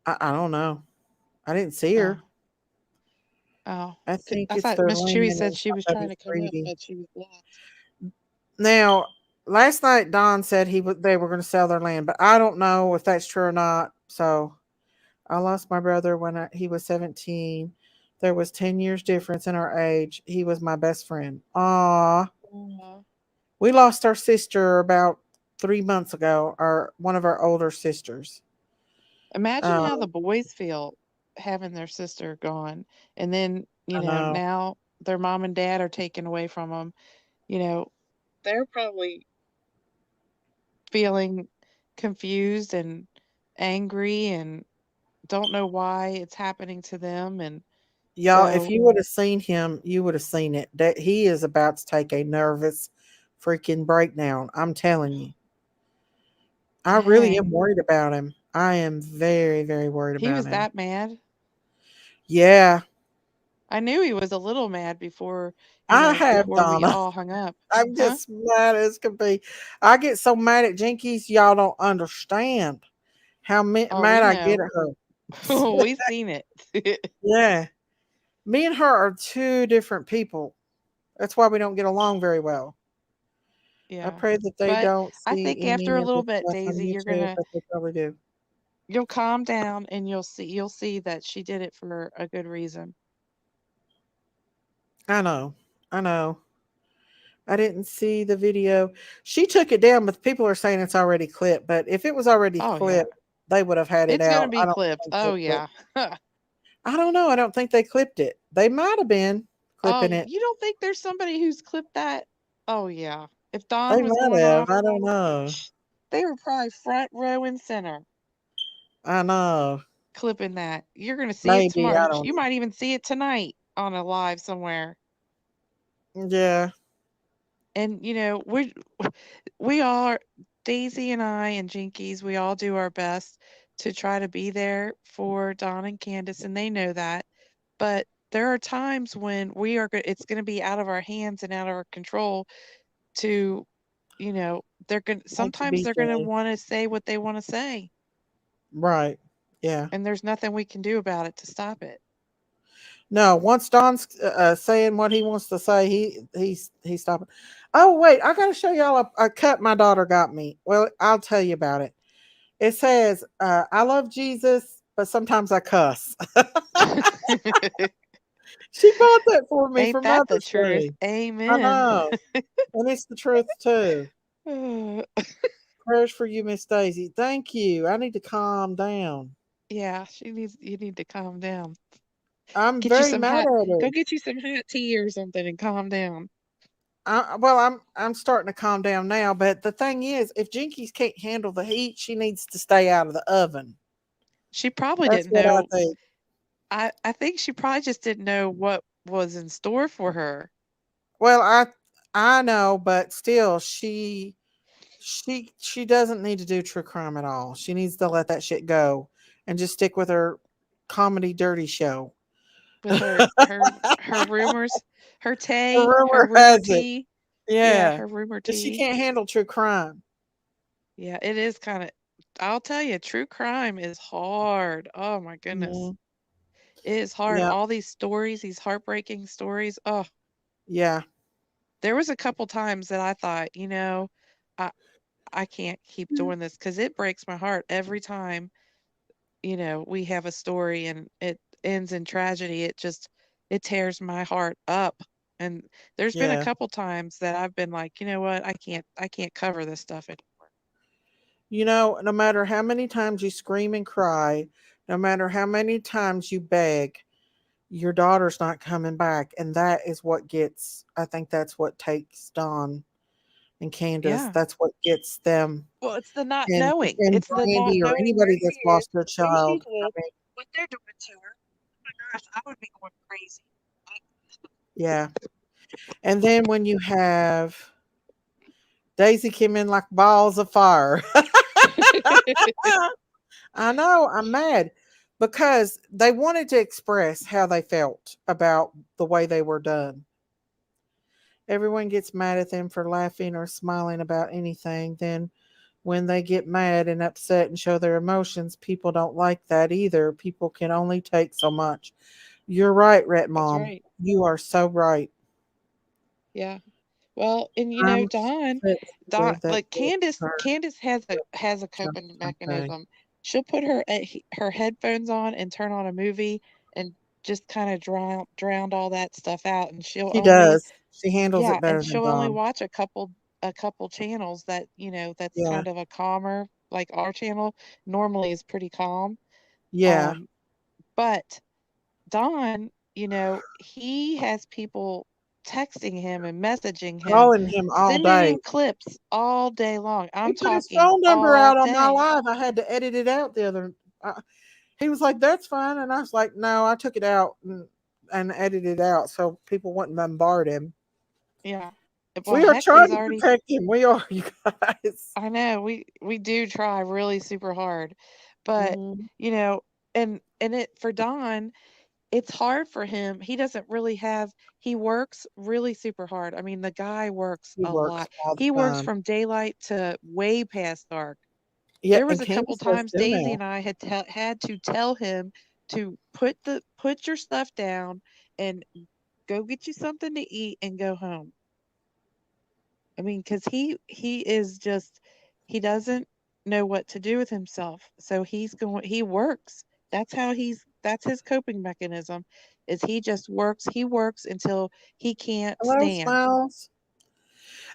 I don't know. I didn't see Oh, her. oh. I think I it's thought their Miss Chewy land said and she was trying somebody's to come up, greedy. but she was blocked. Now, last night Don said they were going to sell their land, but I don't know if that's true or not. So I lost my brother when he was 17. There was 10 years difference in our age. He was my best friend. Ah, Aw. we lost our sister about 3 months ago. Our one of our older sisters. Imagine Um, how the boys feel having their sister gone, and then I know. now their mom and dad are taken away from them. You know, they're probably feeling confused and angry and don't know why it's happening to them. And Y'all, if so, you would have seen him, you would have seen it. That he is about to take a nervous freaking breakdown. I'm telling you. I really am dang, worried about him. I am very, very worried he about was him. that mad. Yeah, I knew he was a little mad before, I have before we Donna. all hung up. I'm Huh? just mad as can be. I get so mad at Jinkies, y'all don't understand how Oh, we mad I get know. at her. We've seen it. Yeah, me and her are two different people. That's why we don't get along very well. I Yeah. pray that they But don't I see think after any a of little this bit, stuff on Daisy, YouTube, but they probably do. you'll calm down and you'll see that she did it for a good reason. I know. I know. I didn't see the video. She took it down, but people are saying it's already clipped. But if it was already Oh yeah. clipped, they would have had it It's gonna out. be I don't clipped. think they Oh clipped. yeah. I don't know. I don't think they clipped it. They might have been Oh, clipping it. you don't think there's somebody who's clipped that? Oh yeah. If Don They was might going have. off, I don't know. they were probably front row and center I know. clipping that. You're gonna see it Maybe. tomorrow. I don't You might even see it tonight on a live somewhere. know. Yeah. And we all are, Daisy and I and Jinkies, we all do our best to try to be there for Don and Candace, and they know that. But there are times when it's going to be out of our hands and out of our control to, Like to sometimes be they're going to done. want to say what they want to say, Right. Yeah. and there's nothing we can do about it to stop it. No, once Don's saying what he wants to say, he's stopping. Oh wait, I got to show y'all a cut my daughter got me. Well, I'll tell you about it. It says, "I love Jesus, but sometimes I cuss." She bought that for me Ain't for that the Mother's truth? Day. I Amen. know, and it's the truth too. Prayers for you, Miss Daisy. Thank you. I need to calm down. Yeah, you need to calm down. I'm Get you very some mad hot at her. Go get you some hot tea or something and calm down. Well, I'm starting to calm down now, but the thing is, if Jinkies can't handle the heat, she needs to stay out of the oven. She probably That's didn't what I know. think. I think she probably just didn't know what was in store for her. Well, I know, but still, she doesn't need to do true crime at all. She needs to let that shit go and just stick with her comedy dirty show. With her rumors, The her rumor rumor has it. tea. Yeah, Yeah. her rumor But she tea. can't handle true crime. Yeah, it is kind of, I'll tell you, true crime is hard. Oh my goodness. Mhm. It is hard. Yeah. All these stories, these heartbreaking stories. Oh, Yeah. there was a couple times that I thought, I I can't keep doing this because it breaks my heart every time, we have a story and it ends in tragedy. It tears my heart up. And there's been a Yeah. couple times that I've been like, you know what, I can't cover this stuff anymore. No matter how many times you scream and cry, no matter how many times you beg, your daughter's not coming back. And that is what gets, I think that's what takes Don and Candace. Yeah. That's what gets them Well, it's the not and, knowing. and It's the not Brandy or knowing where anybody she that's is, lost their who she's child. I with, mean, what they're doing to her. Oh my gosh, I would be going crazy. yeah. And then when you have Daisy came in like balls of fire. I know, I'm mad because they wanted to express how they felt about the way they were done. Everyone gets mad at them for laughing or smiling about anything. Then, when they get mad and upset and show their emotions, people don't like that either. People can only take so much. You're right, Ret That's Mom. right. You are so right. Yeah. Well, and I'm Dawn, sensitive that like gets her Candace has a just coping okay. mechanism. She'll put her headphones on and turn on a movie and just kind of drown all that stuff out, and She does. She handles it better than she'll only Dawn. watch a couple channels that that's Yeah. kind of a calmer, like our channel normally is pretty calm. Yeah. Um, but Don, he has people texting him and messaging him, Calling him all sending day. him clips all day long. He I'm put his talking phone number all out on my day. live. I had to edit it out the other. He was like, "That's fine," and I was like, "No, I took it out and edited it out so people wouldn't bombard him. Yeah. Well, We are heck, trying he's to already. protect him. We are, you guys." I know we do try really super hard, but Mhm. you know, and it for Don, it's hard for him. He doesn't really have. He works really super hard. I mean, the guy works He a works lot. all the He works time. from daylight to way past dark. Yeah, There was and a couple Candace does times too Daisy now. and I had to tell him to put your stuff down and go get you something to eat and go home. I mean, because he is just he doesn't know what to do with himself, so he works. That's his coping mechanism, is he just works. He works until he can't Hello, stand. Smiles.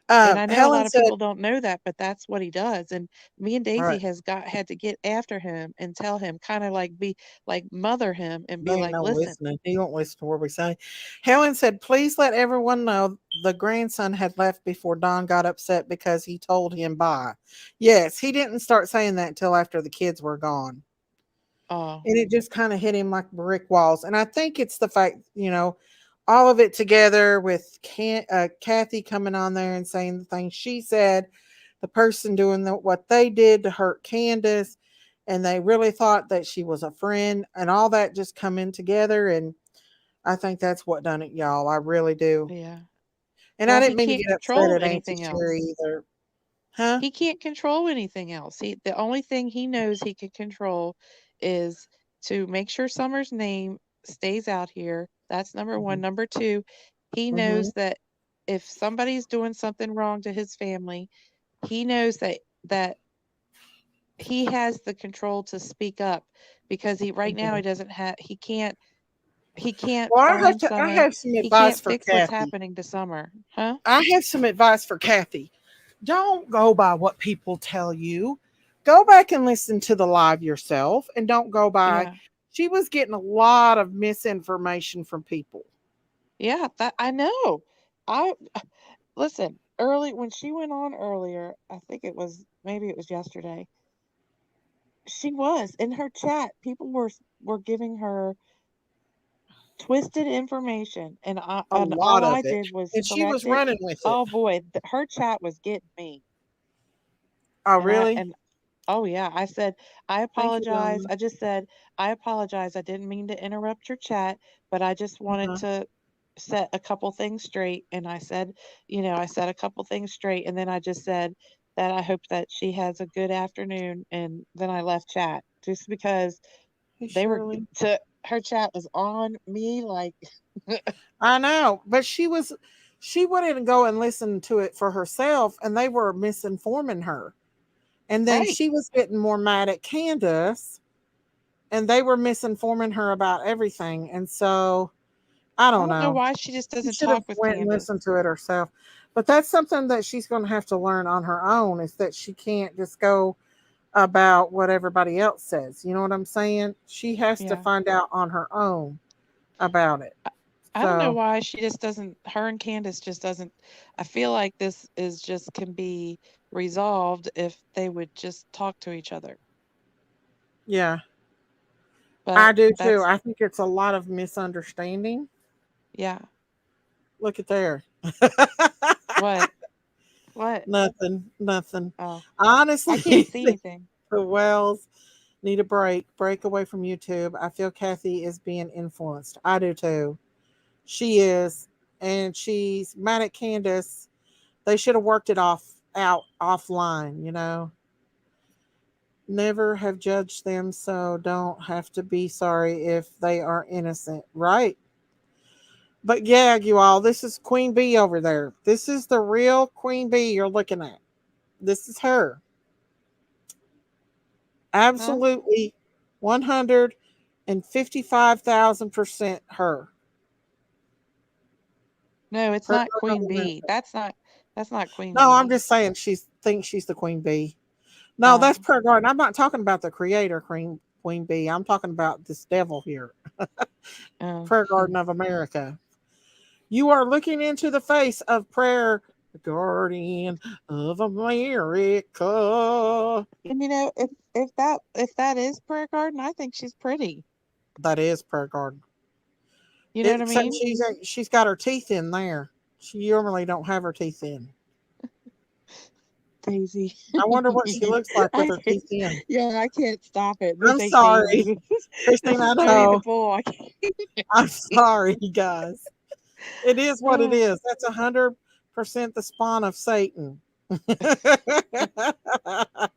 And I know a Helen lot of said, people don't know that, but that's what he does. And me and "All Daisy right, has got had to get after him and tell him, kind of like be like mother him and they be ain't like, no listen, listening. He won't listen to what we say." Helen said, "Please let everyone know the grandson had left before Don got upset because he told him bye." Yes, he didn't start saying that until after the kids were gone. oh, And it just kind of hit him like brick walls. And I think it's the fact, all of it together with Kathy coming on there and saying the things she said, the person doing what they did to hurt Candace, and they really thought that she was a friend, and all that just coming together. And I think that's what done it, y'all. I really do. Yeah. And I Well, didn't he mean to can't get upset control at Auntie anything Sherry else. either. Huh? He can't control anything else. The only thing he knows he can control is to make sure Summer's name stays out here. That's number one. Hmm. Number two, he Hmm. knows that if somebody's doing something wrong to his family, he knows that he has the control to speak up because he right now Hmm. he can't Well, find I Summer. have some He advice can't for fix what's Kathy. happening to Summer. Huh? I have some advice for Kathy. Don't go by what people tell you. Go back and listen to the live yourself, and don't go by. Yeah. She was getting a lot of misinformation from people. Yeah, that I know. I listen, early when she went on earlier, I think maybe it was yesterday. She was in her chat. People were giving her twisted information, and A all lot of I it. did was And she correct was it. running with it. Oh boy, her chat was getting me, Oh, and I really? and oh yeah, I said I Thank you, apologize. Donna. I just said I apologize. I didn't mean to interrupt your chat, but I just wanted Uh-huh. to set a couple things straight. And I said, I said a couple things straight, and then I just said that I hope that she has a good afternoon, and then I left chat just because Hey, they were Shirley. to her chat was on me like I know, but she wouldn't go and listen to it for herself, and they were misinforming her. And then right. she was getting more mad at Candace, and they were misinforming her about everything. And so I I don't don't know know. why she just She doesn't should have talk with went and Candace. listened to it herself. But that's something that she's going to have to learn on her own, is that she can't just go about what everybody else says. You know what I'm saying? She has to Yeah. find out on her own about it. I don't know So, why she just doesn't her and Candace just doesn't I feel like this is just can be resolved if they would just talk to each other. yeah, I But do too. that's I think it's a lot of misunderstanding. yeah. Look at there. What? What? Nothing, nothing. Oh, I can't Honestly, see anything. the Wells need a break away from YouTube. I feel Kathy is being influenced. I do too. She is, and she's mad at Candace. They should have worked it out offline. Never have judged them, so don't have to be sorry if they are innocent, right? But yeah, you all, this is Queen Bee over there. This is the real Queen Bee you're looking at. This is her. Huh? Absolutely 155,000% her. No, it's Per not Queen Bee. America. That's not Queen No, I'm Bee. just saying she thinks she's the Queen Bee. No, that's Oh. Per Garden. I'm not talking about the creator Queen Bee. I'm talking about this devil here. Oh. Prayer Garden of America. You are looking into the face of Prayer Guardian of America. And if that is Prayer Garden, I think she's pretty. That is Prayer Garden. You know what I Except mean? she's got her teeth in there. She normally don't have her teeth in. Daisy. I wonder what she looks like with I her can't, teeth in. yeah, I can't stop it. This I'm ain't Daisy. sorry, This Christine. is I Tony the know. Bull. I can't. I'm sorry, you guys. It is what it is. That's 100% the spawn of Satan. Oh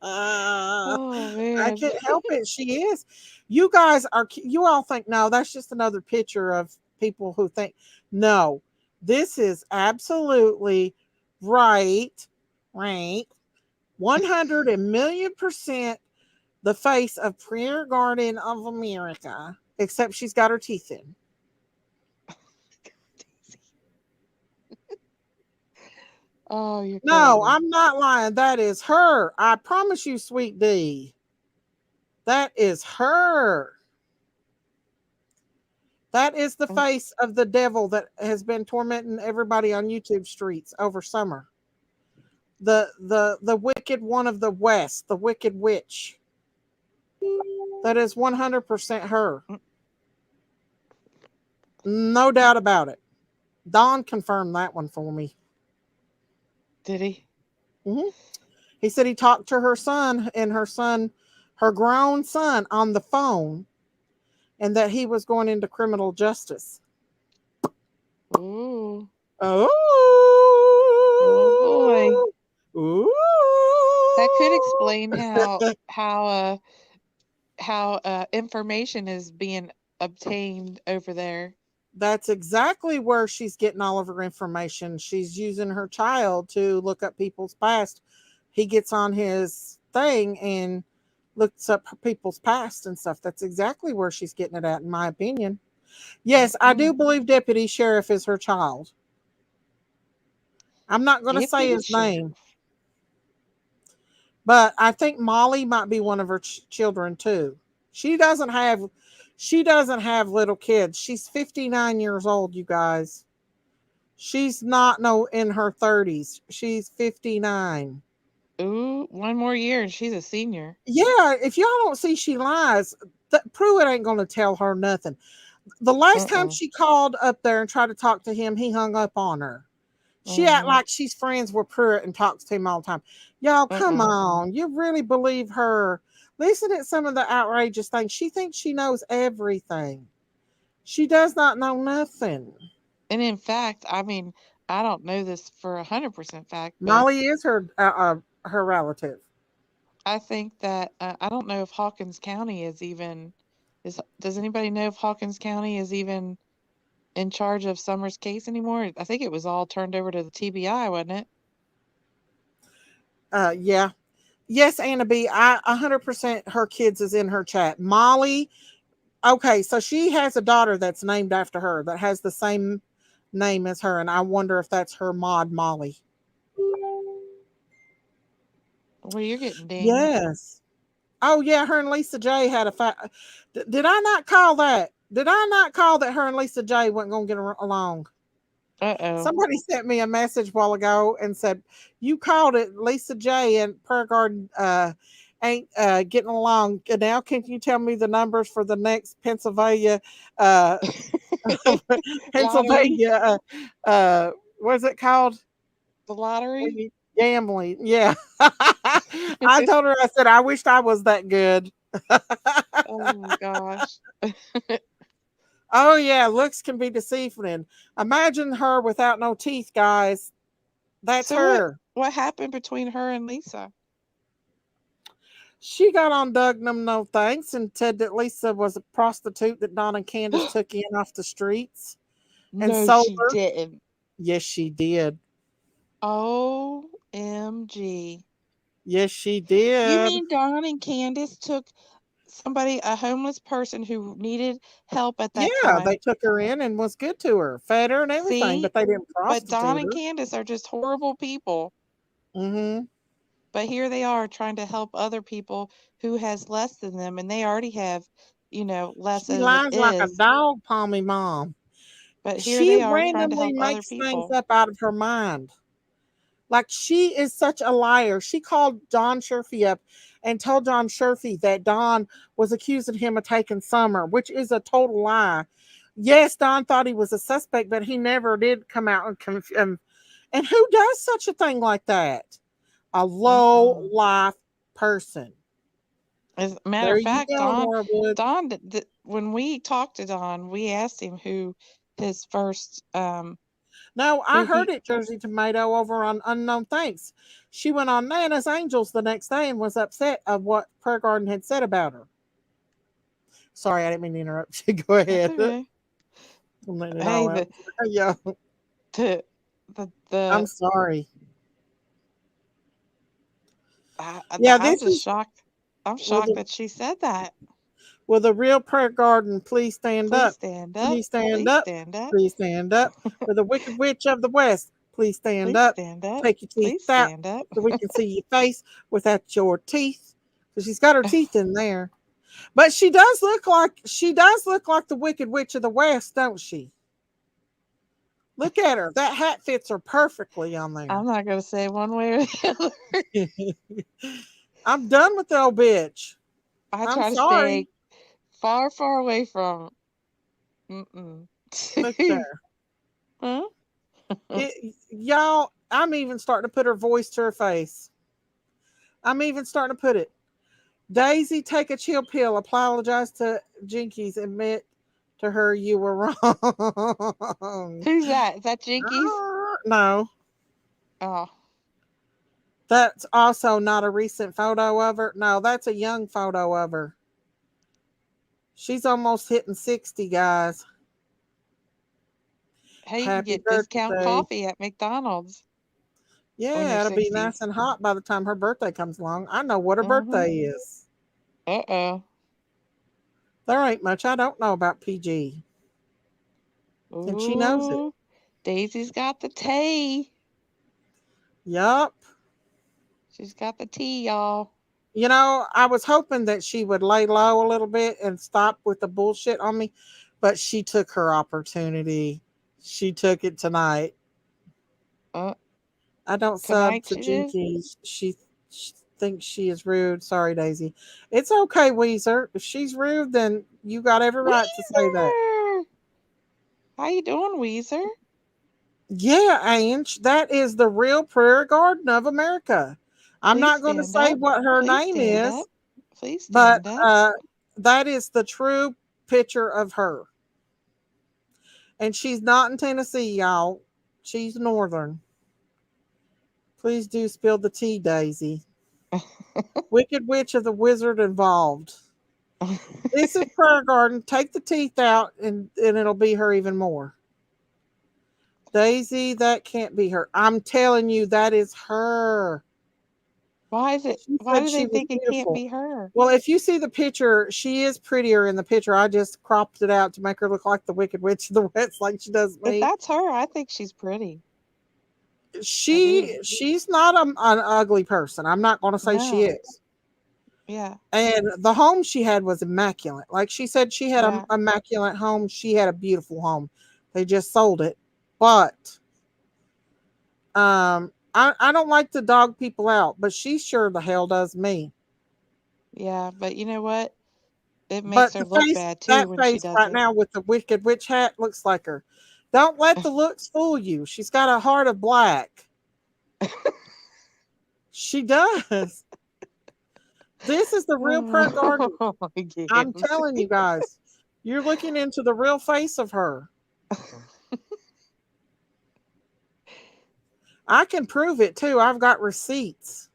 I man. can't help it. She is. You guys are. You all think no. That's just another picture of people who think no. This is absolutely right. Right. 100 million% the face of Prayer Garden of America. Except she's got her teeth in. Oh, you're killing No, me. I'm not lying. That is her. I promise you, sweet D. That is her. That is the Mm, face of the devil that has been tormenting everybody on YouTube streets over summer. The wicked one of the west, the wicked witch. That is 100% her. mm. No doubt about it. Don confirmed that one for me. Did he? Hmm. He said he talked to her son and her grown son on the phone, and that he was going into criminal justice. Ooh. Oh, Oh boy. ooh. That could explain how information is being obtained over there. That's exactly where she's getting all of her information. She's using her child to look up people's past. He gets on his thing and looks up people's past and stuff. That's exactly where she's getting it at, in my opinion. Yes, I do believe Deputy Sheriff is her child. I'm not going to say Deputy his name, Sheriff. but I think Molly might be one of her children too. She doesn't have she doesn't have little kids. She's 59 years old, you guys. She's not no in her 30s. She's 59. Ooh, one more year and she's a senior. Yeah, if y'all don't see she lies, Pruitt ain't going to tell her nothing. The last time Uh-uh. she called up there and tried to talk to him, he hung up on her. She act Mm-hmm. like she's friends with Pruitt and talks to him all the time. Y'all, come Uh-uh. on. You really believe her? Listen at some of the outrageous things. She thinks she knows everything. She does not know nothing. And in fact, I mean, I don't know this for 100% fact, but Molly is her relative. I think that I don't know if Hawkins County is even is. Does anybody know if Hawkins County is even in charge of Summer's case anymore? I think it was all turned over to the TBI, wasn't it? Yeah. Yes, Anna B. I 100% her kids is in her chat. Molly. Okay, so she has a daughter that's named after her that has the same name as her, and I wonder if that's her mod Molly. Well, you're getting dinged. Yes. Oh yeah, her and Lisa J had a fight. Did I not call that? Did I not call that her and Lisa J wasn't going to get along? Uh-oh. Somebody sent me a message a while ago and said, "You called it. Lisa J and Prayer Garden ain't getting along. Now, can you tell me the numbers for the next Pennsylvania, uh, Lottery? Pennsylvania, what's it called? The lottery? Gambling." Yeah, I told her. I said, "I wished I was that good." Oh my gosh. Oh yeah, looks can be deceiving. Imagine her without no teeth, guys. That's So what her. what happened between her and Lisa? She got on Doug no thanks and said that Lisa was a prostitute that Don and Candace took in off the streets and No, sold she her. didn't. Yes, she did. OMG. Yes, she You did. mean Don and Candace took somebody, a homeless person who needed help at that Yeah, they time? took her in and was good to her, fed her and everything, See? but they didn't But Don prostitute and her. Candace are just horrible people. Mm-hmm. But here they are trying to help other people who has less than them, and they already have, less She as it lies like a is. dog, Palmy Mom. But here She they are trying to randomly help other makes things people. up out of her mind. Like she is such a liar. She called Don Sherfy up and told Don Sherfy that Don was accusing him of taking Summer, which is a total lie. Yes, Don thought he was a suspect, but he never did come out and confirm. And who does such a thing like that? A low Mm-mm. life person. As a matter There of you fact, go, Nora Wood. When we talked to Don, we asked him who his first, No, I who heard he, it, Jersey Tomato, over on Unknown Thanks. She went on Nana's Angels the next day and was upset of what Prayer Garden had said about her. Sorry, I didn't mean to interrupt you. Go that's ahead. okay. I'm letting it Hey, all out. Yeah, the, I'm the, sorry. Yeah, I'm this just is shocked. I'm will shocked the that she said that. will the real Prayer Garden please stand Please up? stand up. Please stand Please up. stand up. Please stand up. For the Wicked Witch of the West, please stand Please up. stand up. Take your teeth Please out stand up. so we can see your face without your teeth. So she's got her teeth in there. But she does look like the Wicked Witch of the West, don't she? Look at her. That hat fits her perfectly on I'm there. not going to say one way or the other. I'm done with the old bitch. I I'm try to sorry. stay far, far away from. Mm-mm. Look there. Huh? Y'all, I'm even starting to put her voice to her face. I'm even starting to put it. Daisy, take a chill pill. Apologize to Jinkies. Admit to her you were wrong. Who's that? Is that Jinkies? No, Oh, that's also not a recent photo of her. No, that's a young photo of her. She's almost hitting 60, guys. hey, you can Happy get discount birthday. coffee at McDonald's when you're Yeah, it'll be 60. nice and hot by the time her birthday comes along. I know what her Mm-hmm. birthday is. Uh-oh. There ain't much I don't know about PG, and she knows it. Ooh, Daisy's got the tea. Yup. She's got the tea, y'all. I was hoping that she would lay low a little bit and stop with the bullshit on me, but she took her opportunity. She took it tonight. Uh, I don't sub tonight to she did. Jinkies. She thinks she is rude. Sorry, Daisy. It's okay, Weezer. If she's rude, then you got every right to say that. Weezer! How you doing, Weezer? Yeah, Ange, that is the real prayer garden of America. I'm Please not going to stand say up. what her Please name stand is, up. Please but stand up. that is the true picture of her. And she's not in Tennessee, y'all. She's northern. Please do spill the tea, Daisy. Wicked witch of the wizard involved. This is prayer garden. Take the teeth out, and it'll be her even more. Daisy, that can't be her. I'm telling you, that is her. Why is it? She Why said do they she was think it can't beautiful. be her? Well, if you see the picture, she is prettier in the picture. I just cropped it out to make her look like the Wicked Witch of the West, like she does If me. that's her, I think she's pretty. I do. She's not an ugly person. I'm not going to say she No. is. Yeah. And the home she had was immaculate. Like she said, she had an Yeah. immaculate home. She had a beautiful home. They just sold it, but I don't like to dog people out, but she sure the hell does me. Yeah. But you know what? It makes But her look bad too that when she face does right it. now with the Wicked Witch hat looks like her. Don't let the looks fool you. She's got a heart of black. She does. This is the real prayer garden. Oh my I'm goodness. telling you guys, you're looking into the real face of her. I can prove it too. I've got receipts.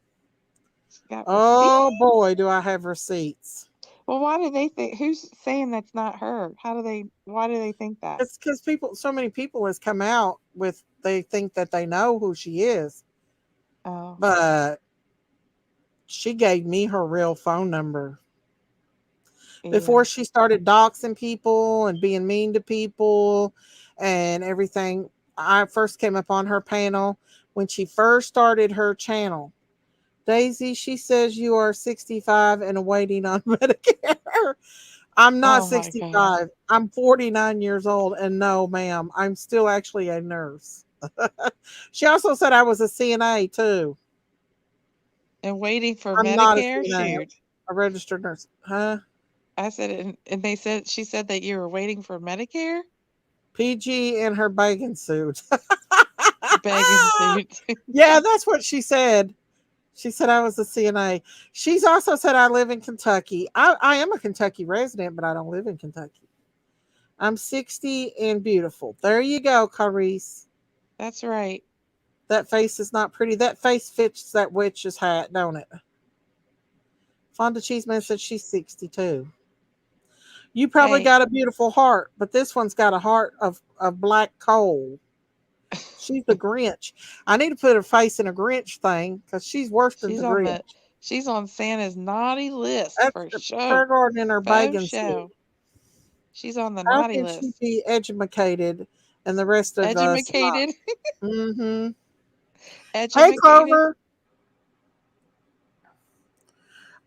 She got Oh receipts. boy, do I have receipts. Well, why do they think? Who's saying that's not her? How do they? Why do they think that? It's because so many people has come out with, they think that they know who she is, Oh, but she gave me her real phone number yeah. before she started doxing people and being mean to people and everything. I first came up on her panel when she first started her channel. Daisy, she says you are 65 and waiting on Medicare. I'm not Oh my God. 65. I'm 49 years old. And no, ma'am, I'm still actually a nurse. She also said I was a CNA too. And waiting for I'm not a Medicare? CNA, Shoot. a registered nurse. Huh? I said it, and they said she said that you were waiting for Medicare? PG in her bathing suit. Begging suit. Yeah, that's what she said. She said I was a CNA. She's also said I live in Kentucky. I am a Kentucky resident, but I don't live in Kentucky. I'm 60 and beautiful. There you go, Clarice. That's right. That face is not pretty. That face fits that witch's hat, don't it? Fonda Cheeseman said she's 62. You probably Hey, got a beautiful heart, but this one's got a heart of black coal. She's the Grinch. I need to put her face in a Grinch thing because she's worse than she's the on the Grinch. she's on Santa's naughty list That's for the prayer show. garden in her Faux bathing suit. show. She's on the How naughty can she list. be educated and the rest of us not? Edumacated. Mm-hmm. Hey, Edumacated. Clover.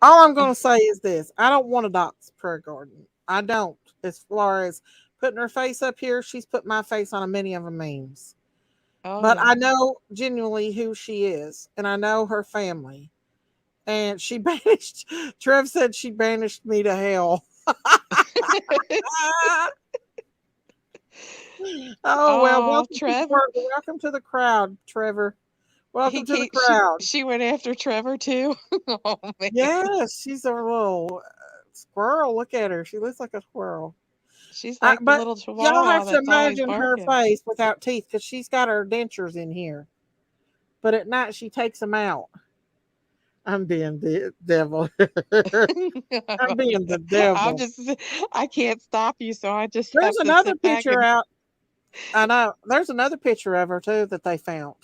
All I'm going to say is this. I don't want a doc's prayer garden. I don't. As far as putting her face up here, she's put my face on a many of the memes. Oh But I yeah. know genuinely who she is, and I know her family. And she banished, Trev said she banished me to hell. Oh well, Oh, Trevor. welcome to the crowd, Trevor. He Welcome to the came, crowd. she went after Trevor too. Oh man. Yes, she's a little squirrel. Look at her. She looks like a squirrel. She's like the But little y'all chihuahua have to that's always imagine her barking. face without teeth because she's got her dentures in here. But at night she takes them out. I'm being the devil. I'm being the I'm devil. just, I can't stop you, so I just There's have to another sit back picture and, out. I know. There's another picture of her too that they found.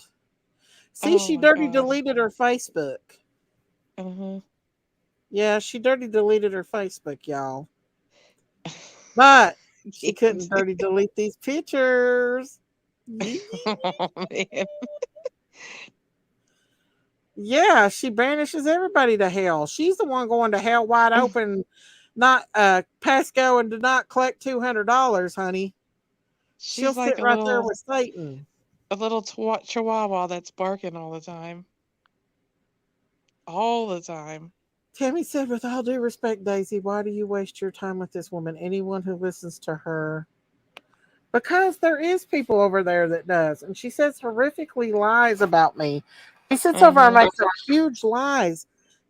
See, oh she my dirty gosh. deleted her Facebook. Uh-huh. Yeah, she dirty deleted her Facebook, y'all. But she couldn't Yes. dirty delete these pictures. Yee. Oh man. Yeah, she banishes everybody to hell. She's the one going to hell wide open, not pass go and did not collect $200, honey. She'll She's like sit right there with Satan. a little chihuahua that's barking all the time. All the time. Tammy said, with all due respect, Daisy, why do you waste your time with this woman? Anyone who listens to her. Because there is people over there that does. And she says horrifically lies about me. She sits over and Uh-huh. makes some huge lies.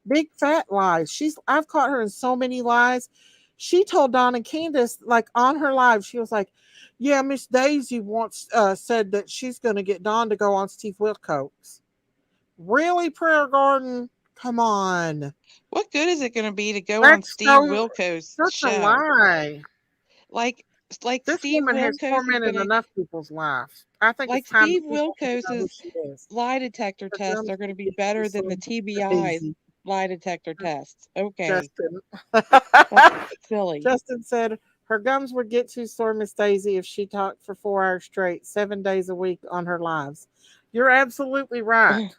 Big fat lies. I've caught her in so many lies. She told Don and Candace, like on her live, she was like, yeah, Miss Daisy once said that she's gonna get Don to go on Steve Wilkos. Really, Prayer Garden? Come on. What good is it going to be to go on That's Steve so Wilkos' such a show? lie. Like like This Steve woman has Wilkos is tormented going to enough people's lives. I think like it's time Steve that people need to know who Wilkos's she is. lie detector Her tests gums are going to will be get you better than the so TBI easy. lie detector tests. Okay. Justin. That's silly. Justin said her gums would get too sore, Miss Daisy, if she talked for 4 hours straight, 7 days a week on her lives. You're absolutely right.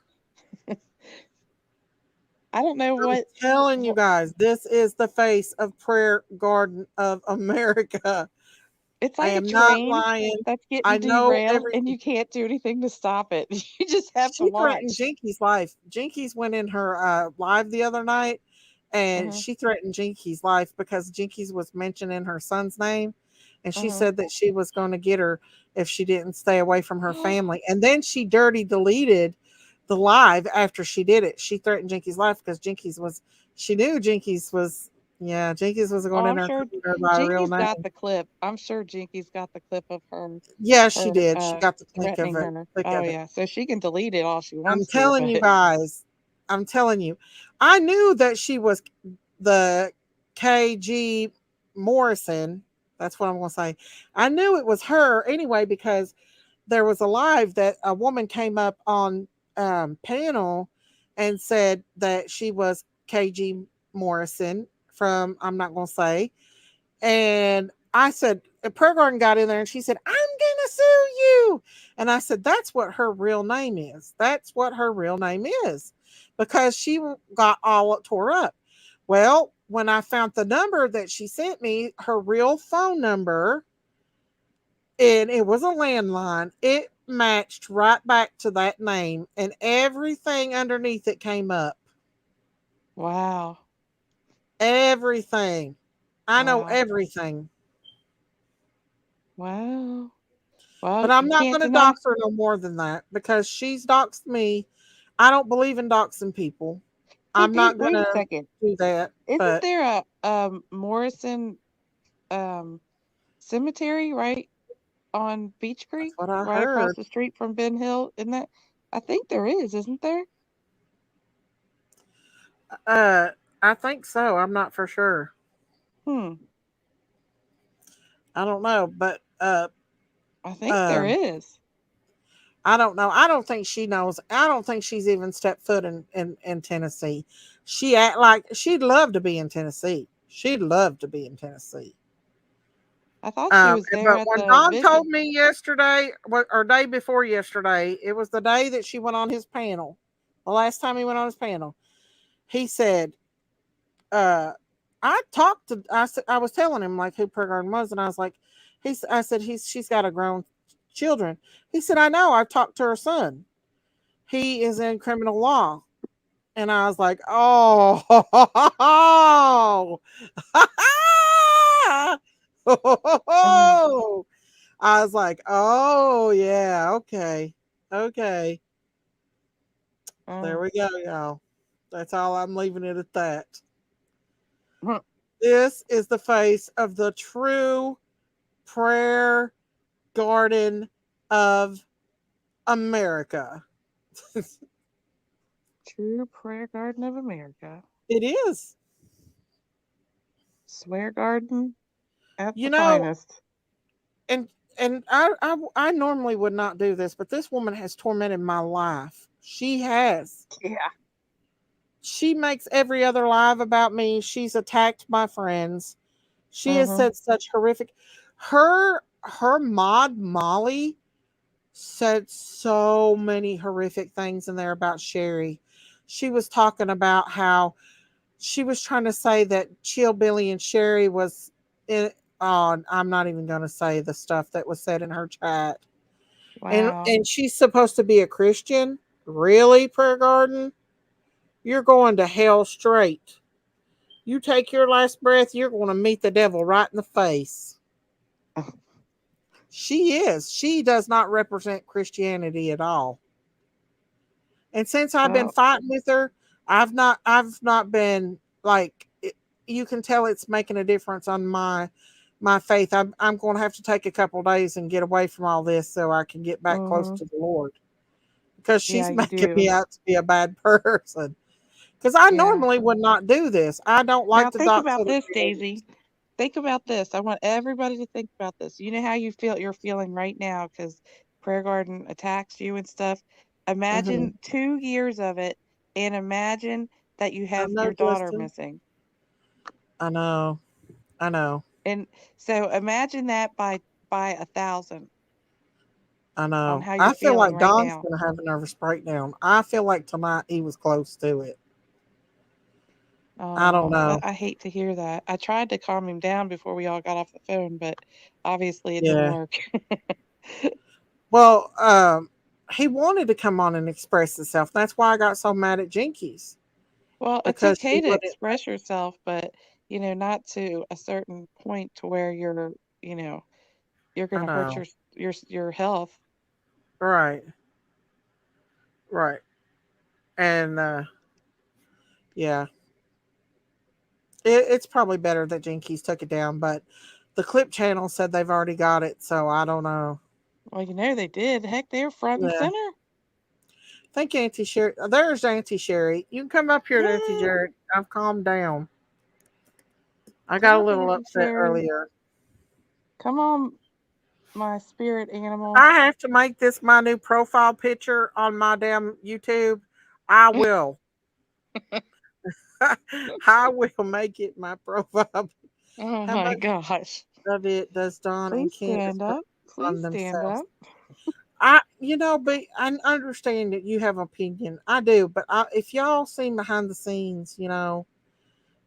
I don't know I'm what, telling you what guys, this is the face of Prayer Garden of America. it's I like a am not train lying. that's getting I know derailed and everything. you can't do anything to stop it. You just have to She threatened watch. Jinkies' life. Jinkies went in her live the other night and Uh-huh. she threatened Jinkies' life because Jinkies was mentioning her son's name. And she Uh-huh. said that she was going to get her if she didn't stay away from her family. And then she dirty deleted the live after she did it. She threatened Jinkies' life because she knew Jinkies was, yeah, Jinkies was Oh, going in I'm there sure calling her by her real Jinkies got name. the clip. I'm sure Jinkies got the clip of her Yeah, she her did. She got the click of threatening it. her. Click Oh of it. yeah. So she can delete it all she I'm wants to, telling you but guys, I'm telling you, I knew that she was the KG Morrison. That's what I'm going to say. I knew it was her anyway because there was a live that a woman came up on panel and said that she was KG Morrison from, I'm not going to say, and I said, Prayer Garden got in there and she said, I'm going to sue you. And I said, that's what her real name is. That's what her real name is because she got all tore up. Well, when I found the number that she sent me, her real phone number, and it was a landline, it matched right back to that name and everything underneath it came up. wow. Everything. I know Wow. everything. Wow. Well, But I'm you not can't going to deny. dox her no more than that because she's doxed me. I don't believe in doxing people. Hey, I'm not going wait a to second. do that. Isn't But there a Morrison um cemetery right on Beach that's Creek, what I right across heard. the street from Ben Hill? Isn't that? I think there is, isn't there? Uh, I think so. I'm not for sure. Hmm. I don't know, but I think there um, is. I don't know. I don't think she knows. I don't think she's even stepped foot in Tennessee. She act like she'd love to be in Tennessee. She'd love to be in Tennessee. I thought she was there But at when the Don vision. told me yesterday, or day before yesterday, it was the day that she went on his panel. The last time he went on his panel, he said, "I talked to." I was telling him like who Prayer was, and I was like, I said she's got a grown children. He said, "I know. I've talked to her son. He is in criminal law." And I was like, "Oh, Um, I was like, oh yeah, okay. Okay. There Oh. we go, y'all. That's all. I'm leaving it at that. Huh. This is the face of the true prayer garden of America. True Prayer Garden of America. It is. Swear Garden at You the know, finest. and I normally would not do this, but this woman has tormented my life. She has. Yeah. She makes every other live about me. She's attacked my friends. She has Mm-hmm. said such horrific. Her mod Molly said so many horrific things in there about Sherry. She was talking about how she was trying to say that Chill Billy and Sherry was in. Oh, I'm not even going to say the stuff that was said in her chat. Wow. And she's supposed to be a Christian. Really, Prayer Garden? You're going to hell straight. You take your last breath, you're going to meet the devil right in the face. She is. She does not represent Christianity at all. And since I've been Well, fighting with her, I've not been like you can tell it's making a difference on my faith. I'm going to have to take a couple days and get away from all this so I can get back close mm-hmm. to the Lord because Yeah, she's you making me do. out to be a bad person. Because I Yeah. normally would not do this. I don't Now like the think dots about of the this, creators. Daisy. Think about this. I want everybody to think about this. You know how you're feeling right now because Prayer Garden attacks you and stuff. Hmm. Imagine 2 years of it, and imagine that you I have know, your daughter Justin. missing. I know. I know. And so imagine that by 1,000 I on know. how you're I feel feeling like right Don's now. going to have a nervous breakdown. I feel like tonight he was close to it. I don't Oh, know. I hate to hear that. I tried to calm him down before we all got off the phone, but obviously it didn't Yeah. work. Well, he wanted to come on and express himself. That's why I got so mad at Jinkies Well, it's because she okay to wouldn't. express yourself, but not to a certain point to where you know, you're I gonna hurt know. your health. Right. Right. And yeah, it's probably better that Jinkies took it down, but the clip channel said they've already got it, so I don't know. Well, they did. Heck, they're front and Yeah. center. Thank you, Auntie Sherry. There's Auntie Sherry. You can come up here, Auntie Yay! Jared. I've calmed down. I Come got a up, little Auntie upset Sherry. earlier. Come on, my spirit animal. I have to make this my new profile picture on my damn YouTube. I will. I will make it my profile. Oh How my much gosh. of it does Don and Please Candace stand put up. on Please stand themselves? up. But I understand that you have opinion. I do, but if y'all seen behind the scenes,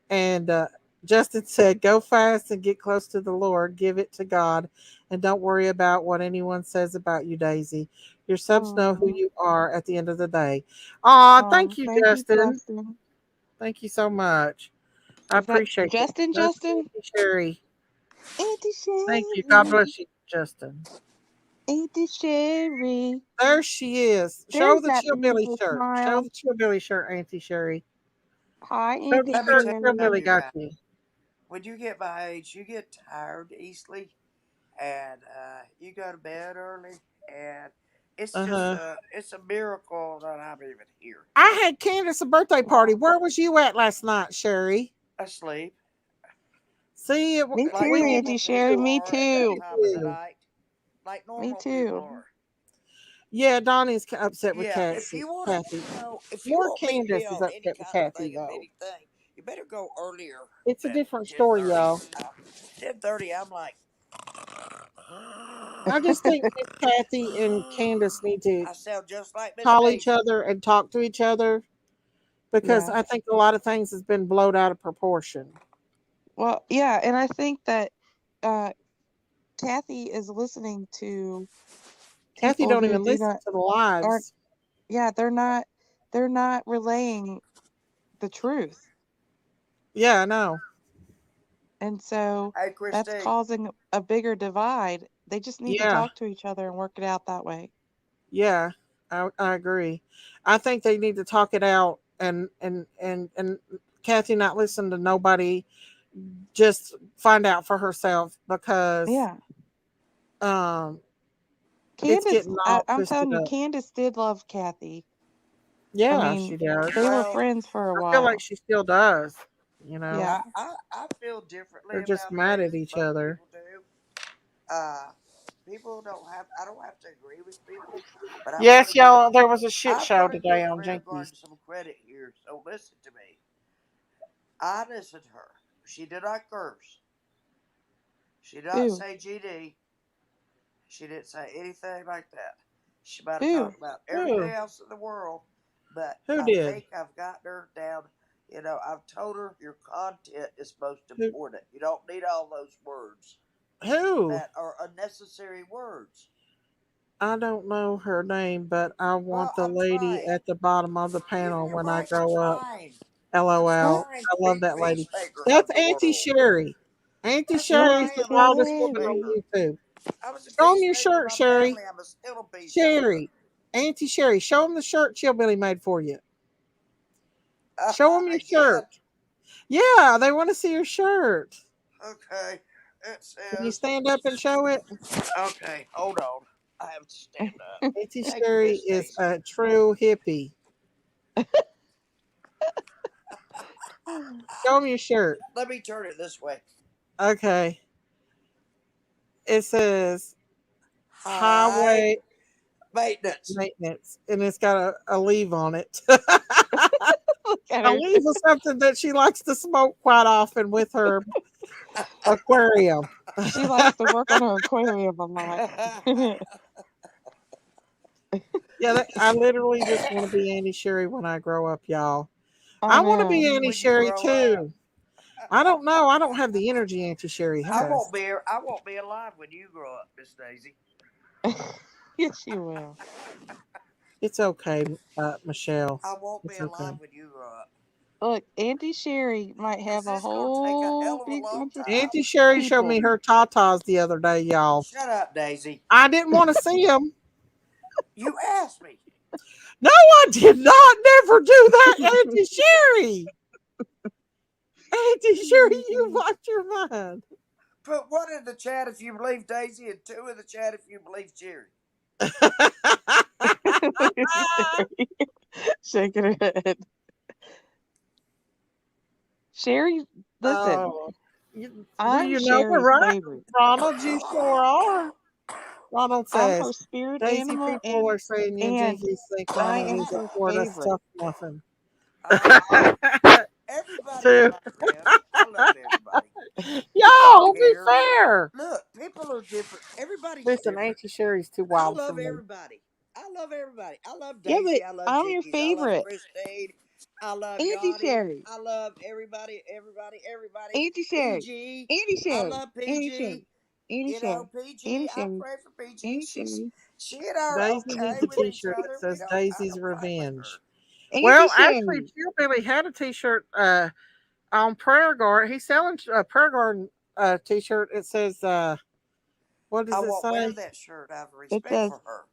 and Justin said, "Go fast and get close to the Lord. Give it to God, and don't worry about what anyone says about you, Daisy. Your subs know who Oh, you are at the end of the day." Aw, thank you, thank you, Justin. Justin. Thank you so much. I Is that appreciate it. Justin? That's Justin? Auntie Sherry. Auntie Thank you. God Sherry. bless you, Justin. Auntie Sherry. There she is. Show There's the that Chillbilly beautiful shirt. Show smile. the Chillbilly shirt, Auntie Sherry. Hi, Show the Auntie Let me shirt tell you Sherry. something, Chillbilly you got guys. you. When you get my age, you get tired easily, and you go to bed early, and Uh huh. it's a miracle that I'm even here, I had Candace a birthday party. Where was you at last night, Sherry? asleep, See, Me like too, we Auntie normal Sherry. people Me are at that too. time of the you. night, like Me normal people too. are. Yeah, Donnie's upset with Yeah, if Kathy. you want to, Kathy. if you More want me to be Candace is on any upset with kind of Kathy thing of though. anything, you better go earlier It's a than different ten story, thirty. y'all. 10:30, I'm like, I just think Miss Kathy and Candace need to I sound just like Miss call each Daisy. other and talk to each other because Yeah. I think a lot of things has been blown out of proportion. Well, yeah, and I think that uh, Kathy is listening to Kathy people don't who even do listen not to the aren't. lives. Yeah, they're not relaying the truth, Yeah, I know. and so Hey, that's Christine, causing a bigger divide. They just need to Yeah, talk to each other and work it out that way. yeah, I agree. I think they need to talk it out and Kathy not listen to nobody. Just find out for herself because Yeah. um it's Candace, getting all I'm twisted telling you, up. Candace did love Kathy. I Yeah, mean, she does. they were Well, friends for a I feel like while. she still does. You know, Yeah. I feel differently they're just about mad at things. each Most other. people do. Uh, people don't have. I don't have to agree with people, but Yes, y'all. There was a shit I'm show gonna today give on Prayer Jinkies. Garden some credit here. So listen to me. I listened to her. She did not curse. She did not Who? say GD. She didn't say anything like that. She might have Who? talked about everything Who? else in the world, but Who I did? think I've gotten her down. I've told her your content is most Who? important. You don't need all those words Who? that are unnecessary words. I don't know her name, but I want Well, the I'm lady trying. at the bottom of the Give me panel a when I break. I'm grow up. trying. I'm Huh? LOL. trying, I love that lady. peacemaker That's of the Auntie world. Sherry. Auntie That's who Sherry's I the am. I'm a wildest woman on Sherry. peacemaker. YouTube. I was a Show them your peacemaker in shirt, my Sherry. family. I'm a still a peacemaker. Sherry. Auntie Sherry, show them the shirt Chillbilly made for you. Show them your Again. shirt. Yeah, they want to see your shirt. Okay. It Can you says, stand up and show it? okay, hold on. I have to stand up. Auntie Thank you, Sherry Miss is Daisy. a true hippie. Show them your shirt. Let me turn it this way. Okay. It says High highway maintenance. maintenance, and it's got a leaf on it. Look at A her. leaf is something that she likes to smoke quite often with her aquarium. She likes to work on her aquarium a lot. Yeah, I literally just want to be Annie Sherry when I grow up, y'all. I I want to be know. Annie When you Sherry grow up, too. I don't know. I don't have the energy Auntie Sherry I has. won't be. I won't be alive when you grow up, Miss Daisy. Yes, you will. It's okay, Michelle. I won't be It's alive okay. when you grow up. Look, Auntie Sherry might Cause have a it's gonna take a whole hell of a big long bunch of time. Auntie Sherry showed people. me her tatas the other day, y'all. Shut up, Daisy. I didn't want to see them. You asked me. No, I did not. Never do that, Auntie Sherry. Auntie Sherry, you lost your mind. Put one in the chat if you believe Daisy, and two in the chat if you believe Jerry. Sherry shaking her head. Sherry, listen, Oh, well, I'm you know we're Sherry's right, favorite. Ronald. You sure are. Ronald I'm her says, spirit Daisy, animal, people are saying you and and Jinkies think I Ronald am is a her Florida favorite. stuffed muffin. Uh, everybody's Too. my friend. I love everybody. I don't Y'all, be care. fair. Look, people are different. Everybody's Listen, different. Auntie Sherry's too I wild for love me. everybody. I love everybody. I love Yeah, but Daisy. I love I'm your Jinkies. I love favorite. Christine. I love Auntie Yanni. Sherry. I love everybody, everybody, everybody. Auntie Sherry. PG. Auntie I Sherry. love Auntie PG. Sherry. Auntie Sherry. PG. Auntie I Sherry. pray for PG. Auntie Sherry. She and I are Daisy okay needs a with each T-shirt that other. We says don't. I Daisy's don't fight with her. Revenge. Auntie Well, actually, Sherry. Billy had a T-shirt on Prayer Guard. He's selling a Prayer Garden T-shirt. It says, what I does it won't wear say? that shirt out of It respect says for her.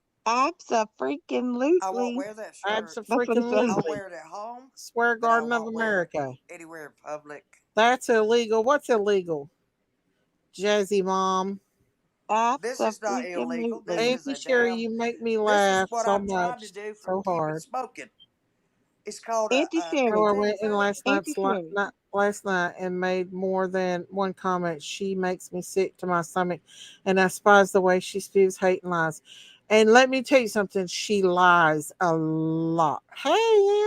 I won't abso-freaking-lutely. wear that shirt. That's what it says. I'll Absolutely. wear it at home, Swear but I Garden of won't wear it America. anywhere in public. That's illegal. What's illegal? Jazzy Mom. This is not illegal. This Abso-freaking-lutely. is Auntie a Sherry, damn. you make me This is laugh what so I'm trying to much, do for so keeping hard. smoking. It's called Auntie a So Sherry. I nicotine went in therapy. Auntie Sherry. last night and made more than one comment. She makes me sick to my stomach, and I despise the way she spews hate and lies. And let me tell you something. She lies a lot. Hey,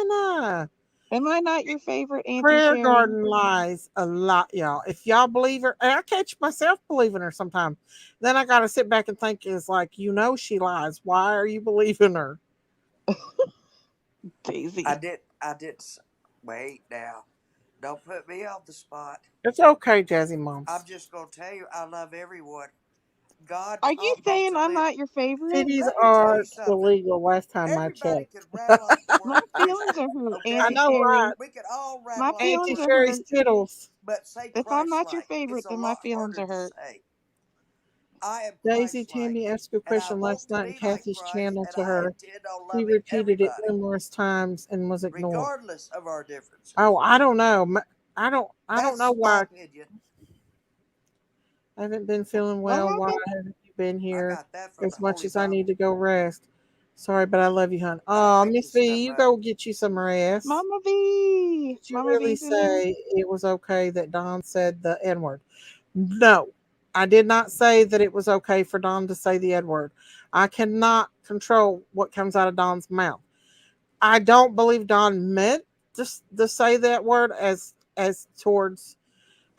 Anna. Am I not your favorite Auntie Prayer Sherry? Garden lies a lot, y'all. If y'all believe her, and I catch myself believing her sometimes. Then I got to sit back and think, is like, she lies. Why are you believing her? I Daisy. did. I did. Wait now. Don't put me on the spot. It's okay, Jazzy Moms. I'm just gonna tell you, I love everyone. God Are you taught me saying to I'm live. not your favorite? Cities Let me tell you are something. illegal last time I Everybody can checked. rattle off the My word feelings Christian, are hurt, I okay? Auntie know, Sherry. right? We can all My rattle off the Auntie feelings are word Sherry's hurt. Christian, Tittles. but say If I'm Christ not your like. It's favorite, a then my lot feelings harder are to hurt. say. I am Daisy Christ like, Tammy asked a and I question hope last to night in be like Kathy's Christ, channel and to I her. intend on She loving repeated it everybody, numerous times and was ignored. regardless of our Oh, differences. I don't know. I don't know That's my why opinion. I haven't been What feeling what well. Why happened? haven't you been I here got that from the as much Holy as I need to Bible. go rest? Sorry, but I love you, hon. I don't Oh, make Miss this V, stuff you up. go get you some rest. Mama V. Did you Mama really V's in here. say it was okay that Don said the N word? No, I did not say that it was okay for Don to say the N word. I cannot control what comes out of Don's mouth. I don't believe Don meant to say that word as towards.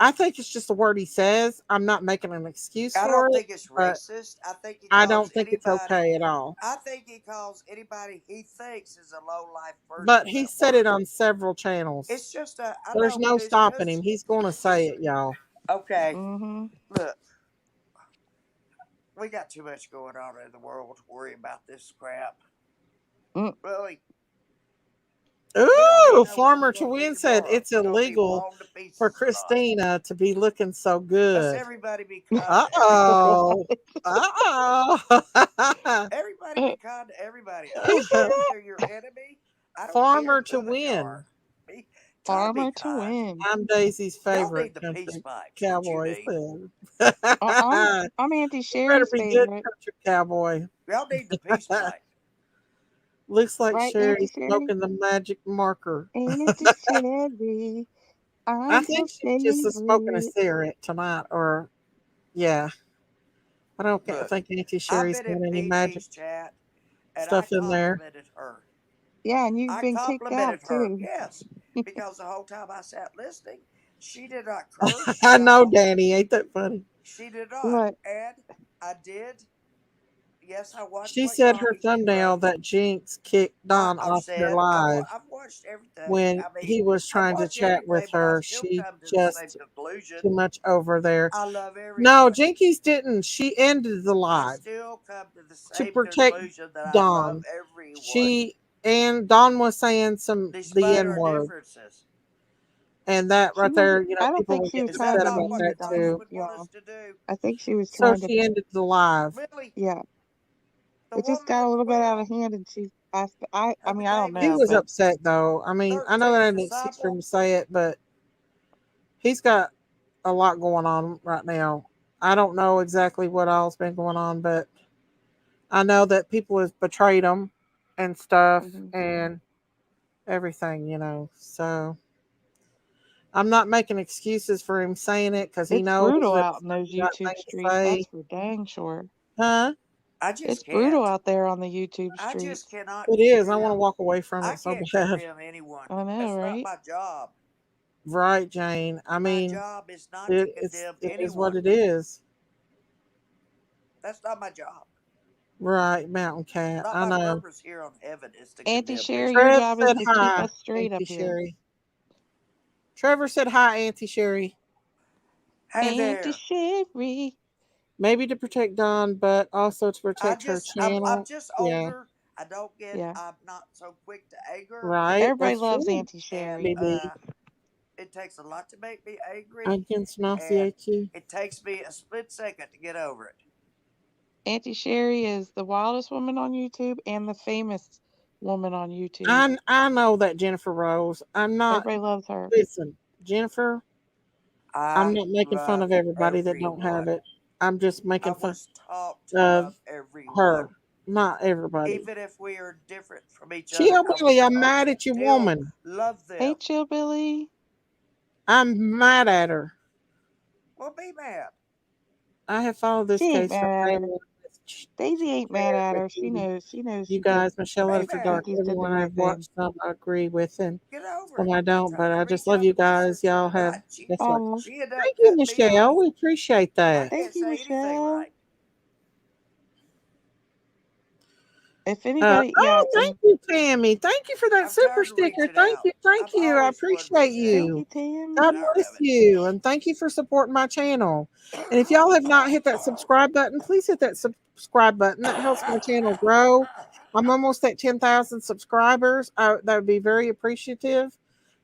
I think it's just a word he says. I'm not making an excuse I for don't it, think it's but racist. I think he I calls don't think it's anybody. okay at all. I think he calls anybody he thinks is a low life person But he that said it word. on several channels. It's just a. I There's know, but no it's stopping him. just. He's going to say It's it, y'all. okay. Mm-hmm. Look, we got too much going on in the world to worry about this crap. Mm. Really, we don't even Ooh, know where we're Farmer going to be Twin said tomorrow. it's We're going to be illegal blown to for pieces or not. Christina to be looking so Let's good. everybody be kind Uh to everybody. oh. Uh oh. Everybody be kind to everybody. Who said Unless that? they're your enemy, I don't Farmer care to who they win. are. Be try to be Farmer to kind. win. I'm Daisy's Y'all favorite need the peace country pipes. What you cowboy. need. Said. I'm You I'm Auntie better Sherry's be good favorite. country cowboy. Y'all need the peace pipe. Looks like Right, Auntie Sherry's Sherry? smoking the magic marker. Auntie Sherry. I I'm her think she's just smoking a favorite. cigarette tonight, or yeah. I don't Look, think Auntie I've Sherry's been in got any magic PG's chat and I stuff in there. complimented her. Yeah, and you've I been kicked out complimented her, too. yes, because the whole time I sat listening, she did not curse I at know, all. Danny. Ain't that funny? She did not. What? And I did. Yes, I watched She what said her Yanni thumbnail wrote. that Jinx kicked Don I've off her said live I've watched everything. when I mean, he was I trying to watch chat with everything, but I her. still She come to the same just conclusion. too much over there. I love No, everybody. Jinkies didn't. She ended the I live still come to the to same protect conclusion that I love Don. everyone. She and Don was saying the Despite N our word, differences. and that She right wasn't. there, I don't people think were she was getting Is that trying upset to be not about what mean the to that Donnie Don, too. would want y'all. us to do? I think she was So trying to. she ended the live. Really? Yeah, The it just woman got a with little bit out 12 of hand, and she. I who mean, I don't became He know, was his but upset though. I mean, I know that 13th ain't an excuse for him disciple? to say it, but he's got a lot going on right now. I don't know exactly what all's been going on, but I know that people have betrayed him and stuff mhm. and everything. So I'm not making excuses for him saying it because he It's knows brutal that out it's in not those the right YouTube thing to streets. That's say. for dang sure. Huh? I It's just brutal can't. out there on the YouTube I just streets. cannot It is. I want to condemn. walk away from I it so can't bad. condemn anyone. I know, That's not right? my job. Right, Jane. I My mean, job is not to it's condemn it is what anyone. it is. That's not my job. Right, Mountain Cat. Not I my know. purpose here on heaven is to Auntie condemn Sherry, your anyone. Trev job is said to keep hi, us straight Auntie up here. Sherry. Trevor said hi, Auntie Sherry. Hey Auntie there. Sherry. Maybe to protect Dawn, but also to protect her I'm channel. just Yeah, older. Yeah. I'm not so quick to anger. right. Everybody That's loves true. Auntie And Sherry. Maybe it takes a lot to make me I angry. can And pronunciate you. it takes me a split second to get over it. Auntie Sherry is the wildest woman on YouTube and the famous woman on YouTube. I know that Jennifer Rose. I'm not. Everybody loves her. Listen, Jennifer. I'm I not making fun love of everybody that don't have everyone. it. I'm just I making fun was taught to of love everyone. her, not everybody. Even if we are different from each other, Chill, I Billy. was I'm taught mad to at you, still woman. love them. Hey, Chill Billy. I'm mad at her. Well, be mad. I have followed this She ain't case from mad day at her. one. Daisy ain't mad Shared at with her. She you, knows. She knows you she did. guys, Michelle Be After Dark, mad. Jinkies did the everyone right I've thing. watched, some I agree with, and Get over some it. I I don't. tried But to I just reach love out you to my guys. sister Y'all have. tonight. That's right. Oh, She ended up Thank you, cutting me Michelle. off. We appreciate I that. thank can't you, say anything Michelle. right. If anybody, yeah, Thank and you, Tammy. Thank you for that I'm super tired of sticker. reaching Thank out. you. Thank I've you. I always wanted to appreciate reach out. thank you. you, Tammy. God I'm tired bless of you. And thank you for supporting my channel. And if y'all have not hit that subscribe button, please hit that subscribe button. That helps my channel grow. I'm almost at 10,000 subscribers. That would be very appreciative.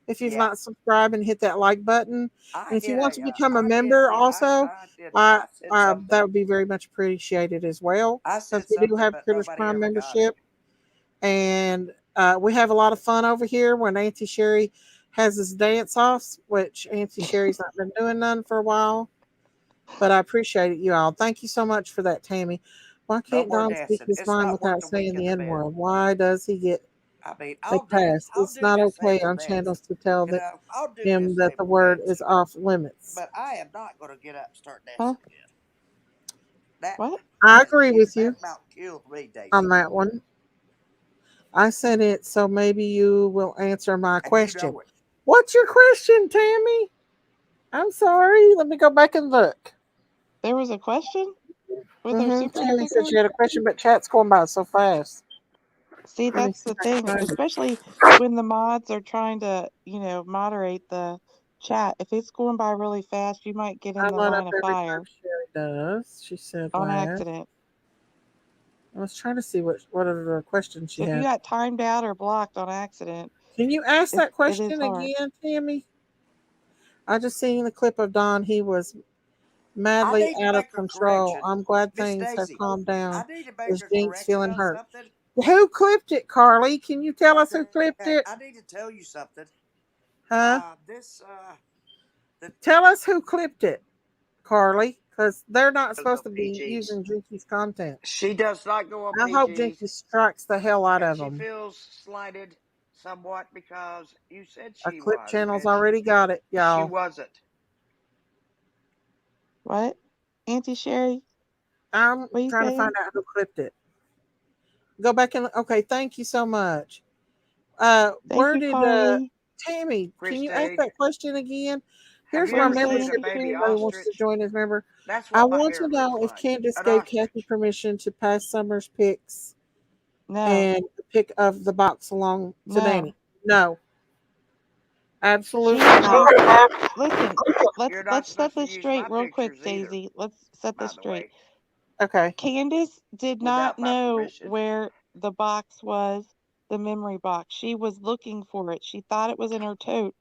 If you've Yeah, not subscribed, and hit that like button. I And if you hit want to a, become a I did member, hit, also, I did, I said that something. would be very much appreciated as well. I Because said we do something, have but Critters nobody Prime ever got it. membership, and we have a lot of fun over here when Auntie Sherry has his dance offs, which Auntie Sherry's not been doing none for a while. But I appreciate it, you all. Thank you so much for that, Tammy. Why No can't more Don speak dancing. his It's mind not worth without a week saying in the the N bed. word? Why does he get I mean, a pass? I'll It's do not okay disabled on dancing. channels to tell You know, I'll do him that the disabled word is dancing. off limits. But I am not going to get up and start Huh? dancing again. That What? I that agree with you that about killed me, on Daisy. that one. I said it, so maybe you will answer my And you question. know it. What's your question, Tammy? I'm sorry. Let me go back and look. There was a question with our super Tammy said sticker? she had a question, but chat's going by so fast. See, Let me that's see the if I can thing, find it. especially when the mods are trying to, moderate the chat. If it's going by really fast, you might get in I the load up line of every time fire Sherry does. She said on last. accident. I was trying to see what other question she So if you had. got timed out or blocked on accident, Can you ask that it is question hard. again, Tammy? I just seen the clip of Don. He was I madly need to out of make a control. correction. I'm glad Miss things have Daisy, calmed I down. need to make Was a Jinx correction feeling on hurt? something. Who clipped it, Carly? Can you tell us who Okay, clipped it? I need to tell you something. Huh? This the Tell us who clipped it, Carly, because they're not goes supposed on to be PGs. using Jinkies content. She does not go on I hope PGs, Jinkies strikes the hell out and of she them. feels slighted somewhat because you said Our she clip was, channel's and already got it, she y'all. wasn't. What? Auntie Sherry, I'm what you trying to find saying? out who clipped it. Go back and okay. Thank you so much. Thank Where you, did Carly. Tammy? Can you ask Christine, that question again? have Here's you what our What ever you say, seen a membership. Auntie If baby Sherry? anybody wants to ostrich? join as member, That's I what my want to hair looks know if like. Candace An gave Kathy ostrich. permission to pass Summer's pics No, and the pic of the box along to no. Danny. No, absolutely She not. listen, let's You're not let's set supposed to this use straight my real quick, pictures either, Daisy. Let's set by this the straight. way, Okay. Candace did not without my know permission. where the box was, the memory box. She was looking for it. She thought it was in her tote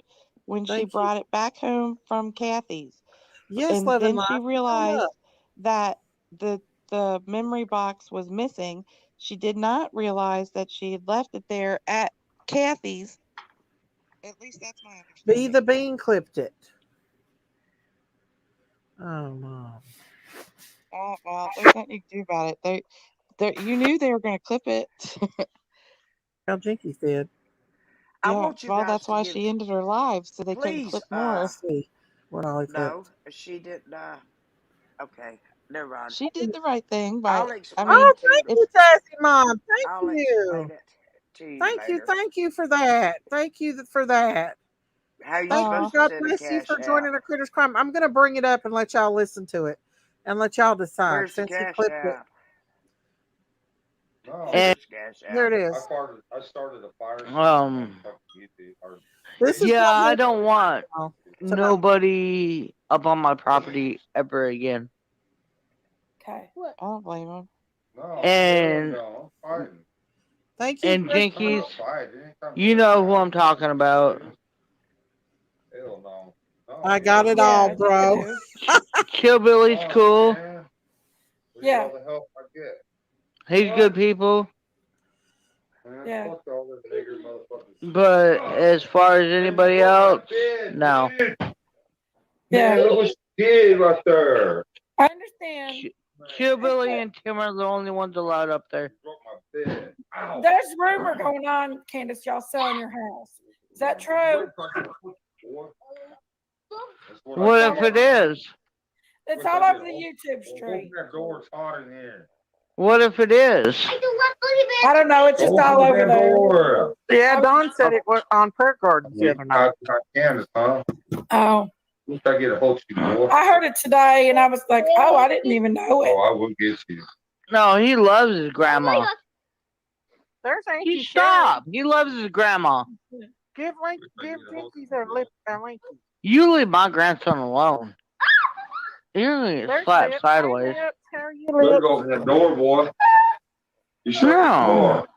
when she Thank you. brought it back home from Kathy's. Yes, And love and then life. she Come on up. realized that the memory box was missing. She did not realize that she had left it there at Kathy's. At least that's my Be understanding. the Bean clipped it. Oh, Mom. Oh, well, there's nothing you can do about it. You knew they were going to clip it. Well, Jinkies did. I Yeah, want you well, guys that's to why give, she ended her live, so they couldn't please. clip more. Let's see what Ollie No, clipped. she didn't. Okay, never mind. She did the right thing I'll by, I explain mean, Oh, it to you. thank it's you, Sassy Mom. Thank I'll explain you. it to you Thank you. later. Thank you for that. Thank you for that. How you Thank you. supposed aw. to God send a bless you cash for app? joining a Critters Crime. I'm going to bring it up and let y'all listen to it and let y'all decide Where's the since he cash clipped it. app? No, Where's the cash Here app? it is. I started a fire. This is Yeah, what I makes don't want to know. nobody up on my property ever again. Okay. I don't blame him. No, And no, I'm fighting. Thank you. and Chris. Jinkies, you know who I'm talking about. Hell no. No, I got it all, bro. Killbilly's cool. Man. Yeah. All the help I get. He's good people. Man, Yeah. fuck all this nigger motherfuckers. But as far as anybody else, no. Yeah. Man, look what she did right there. I understand. Killbilly and Tim are the only ones allowed up there. Broke my bed. Ow. There's rumor going on, Candace, y'all selling your house. Is that true? What if it is? It's all over the YouTube stream. That door's hot in here. What if it is? I don't know. It's just all Open over that there. door. Yeah, Don said it was on Prayer Gardens the You other night. got Candace, huh? Oh, Wish I get a hold of you, boy. I heard it today, and I was like, oh, I didn't even know it. Oh, I will get you. No, he loves his grandma. There's He Auntie Sherry. stop. He loves his grandma. Give Jinkies a lip and Linky. You leave my grandson alone. You're gonna get There's slapped lips. sideways. Lips. How are you, Better lips? go open that door, boy. You shut the No. door.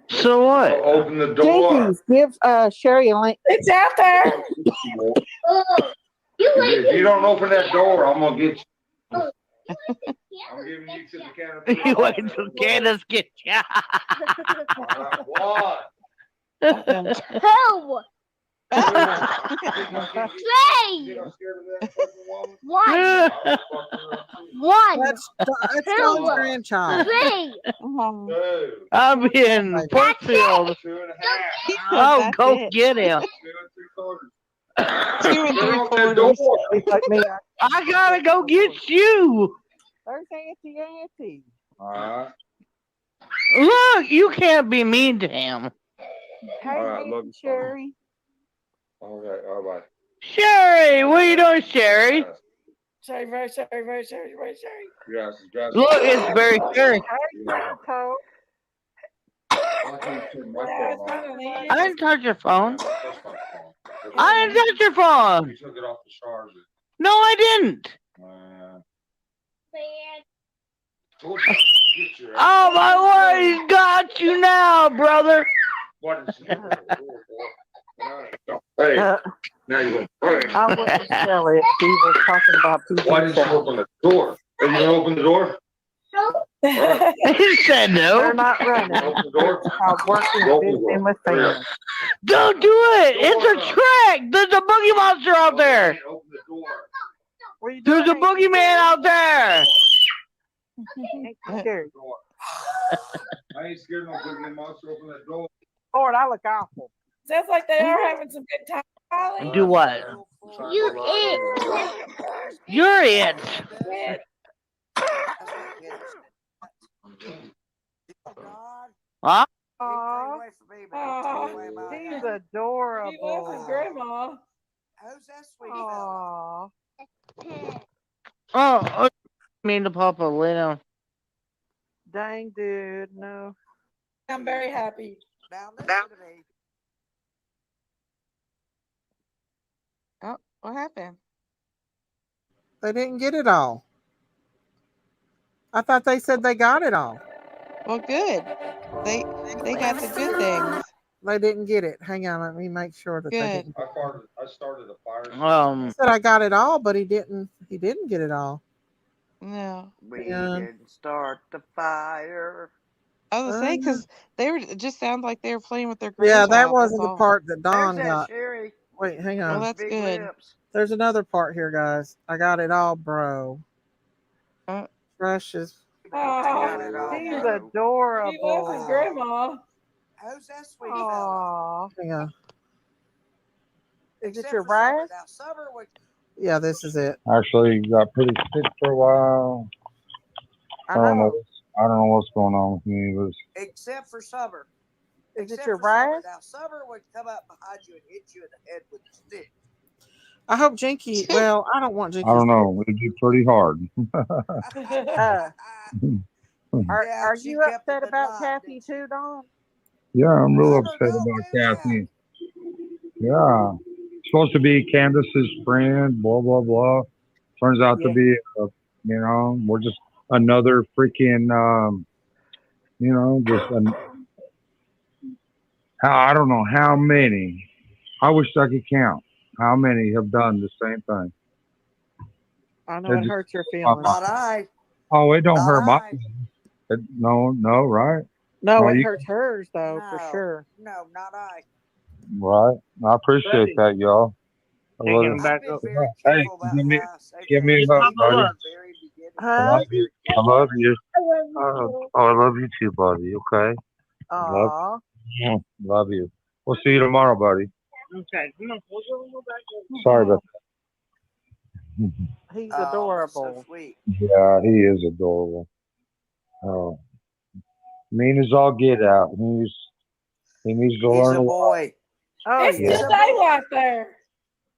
So what? Open the door. Jinkies, give Sherry a link. It's out there. If you don't open that door, I'm gonna get you. I'm giving you to the Candace. You wait till Candace gets you. What? Who? Play. One. One. That's Who? Don's grandchild. Three. Two. I'm in That's Brookfield. 2.5. Oh, That's go it. get him. 2 and Open the 3/4. door. He's like me. I gotta go get you. There's Auntie. All right. Look, you can't be mean to him. Hey, All right, Auntie look. Sherry. Okay. All right. Sherry, what are you doing, Sherry? Sorry. Yes. Look, it's very Sherry. Yeah. Coco. I didn't touch your phone. That's my phone. I didn't touch your phone. You took it off the charger. No, I didn't. Told you I'm gonna get your ass. Oh, my word, he's got you now, brother. What is it? Hey, now you go. Hey. I wouldn't tell it. He was talking about people. Why didn't you open the door? Are you gonna open the door? He said They're no. not running. Open the door. It's called working visiting with family. Don't do it. It's a trick. There's a boogie monster out there. Open the door. What are you There's a doing, boogeyman out there. Auntie Sherry? I ain't scared no boogeyman monster. Open that door. Lord, I look awful. Sounds like they are having some good time. Holly. Do what? You it. You're it. Huh? Aw, he's She loves adorable. his grandma. Who's that sweet fella? Aw, Oh, mean to Papa, lay down. dang, dude, no. I'm very happy. Now listen to me. Oh, what happened? They didn't get it all. I thought they said they got it all. Well, good. They got the good things. They didn't get it. Hang on, let me make sure that they Good. didn't. I started a fire. He said I got it all, but he didn't. He didn't get it all. No. We Yeah. didn't start the fire. I was gonna say because they were it just sounded like they were playing with their Yeah, grandchild. that That's wasn't the all. part that There's Don that got. Sherry. Wait, hang Well, on. that's Big good. lips. There's another part here, guys. I got it all, bro. Uh, Precious. Aw, He's He loves his adorable. grandma. Who's that sweet fella? Aw, hang on. Is it Except your for Summer. rice? Now Summer would Yeah, this is it. Actually, got pretty sick for a while. I I don't know. know. I don't know what's going on with me. It was except for Summer. Is Except it your for Summer. rice? Now Summer would come up behind you and hit you in the head with a stick. I hope Jinky. Well, I don't want Jinky. I don't know. It did pretty hard. Are she you kept upset it about alive, Kathy didn't she? too, Don? Yeah, I'm real Summer, upset don't about do that. Kathy. Yeah, supposed to be Candace's friend. Blah blah blah. Turns out to Yeah. be, we're just another freaking, just I don't know how many. I wish I could count how many have done the same thing. I know it It hurts your just- feelings. Not I. Oh, it don't Not hurt my I. feelings. No, right? No, Oh, it you- hurts hers though, for No. sure. No, not I. Right. I appreciate that, y'all. I love Taking it. him back I've up. been very Hey, careful about give me- how I say give me things. a hug, Even buddy. at the very beginning, I Huh? love you. I love you. Oh, I love you too, buddy. Okay. Aw. Love you. We'll see you tomorrow, buddy. Okay, come on. We'll go back up. Sorry about He's Oh, that's so adorable. sweet. that. Yeah, he is adorable. Oh, mean as all get out. He needs to He's learn a a lot. boy. Oh It's yeah. still daylight there.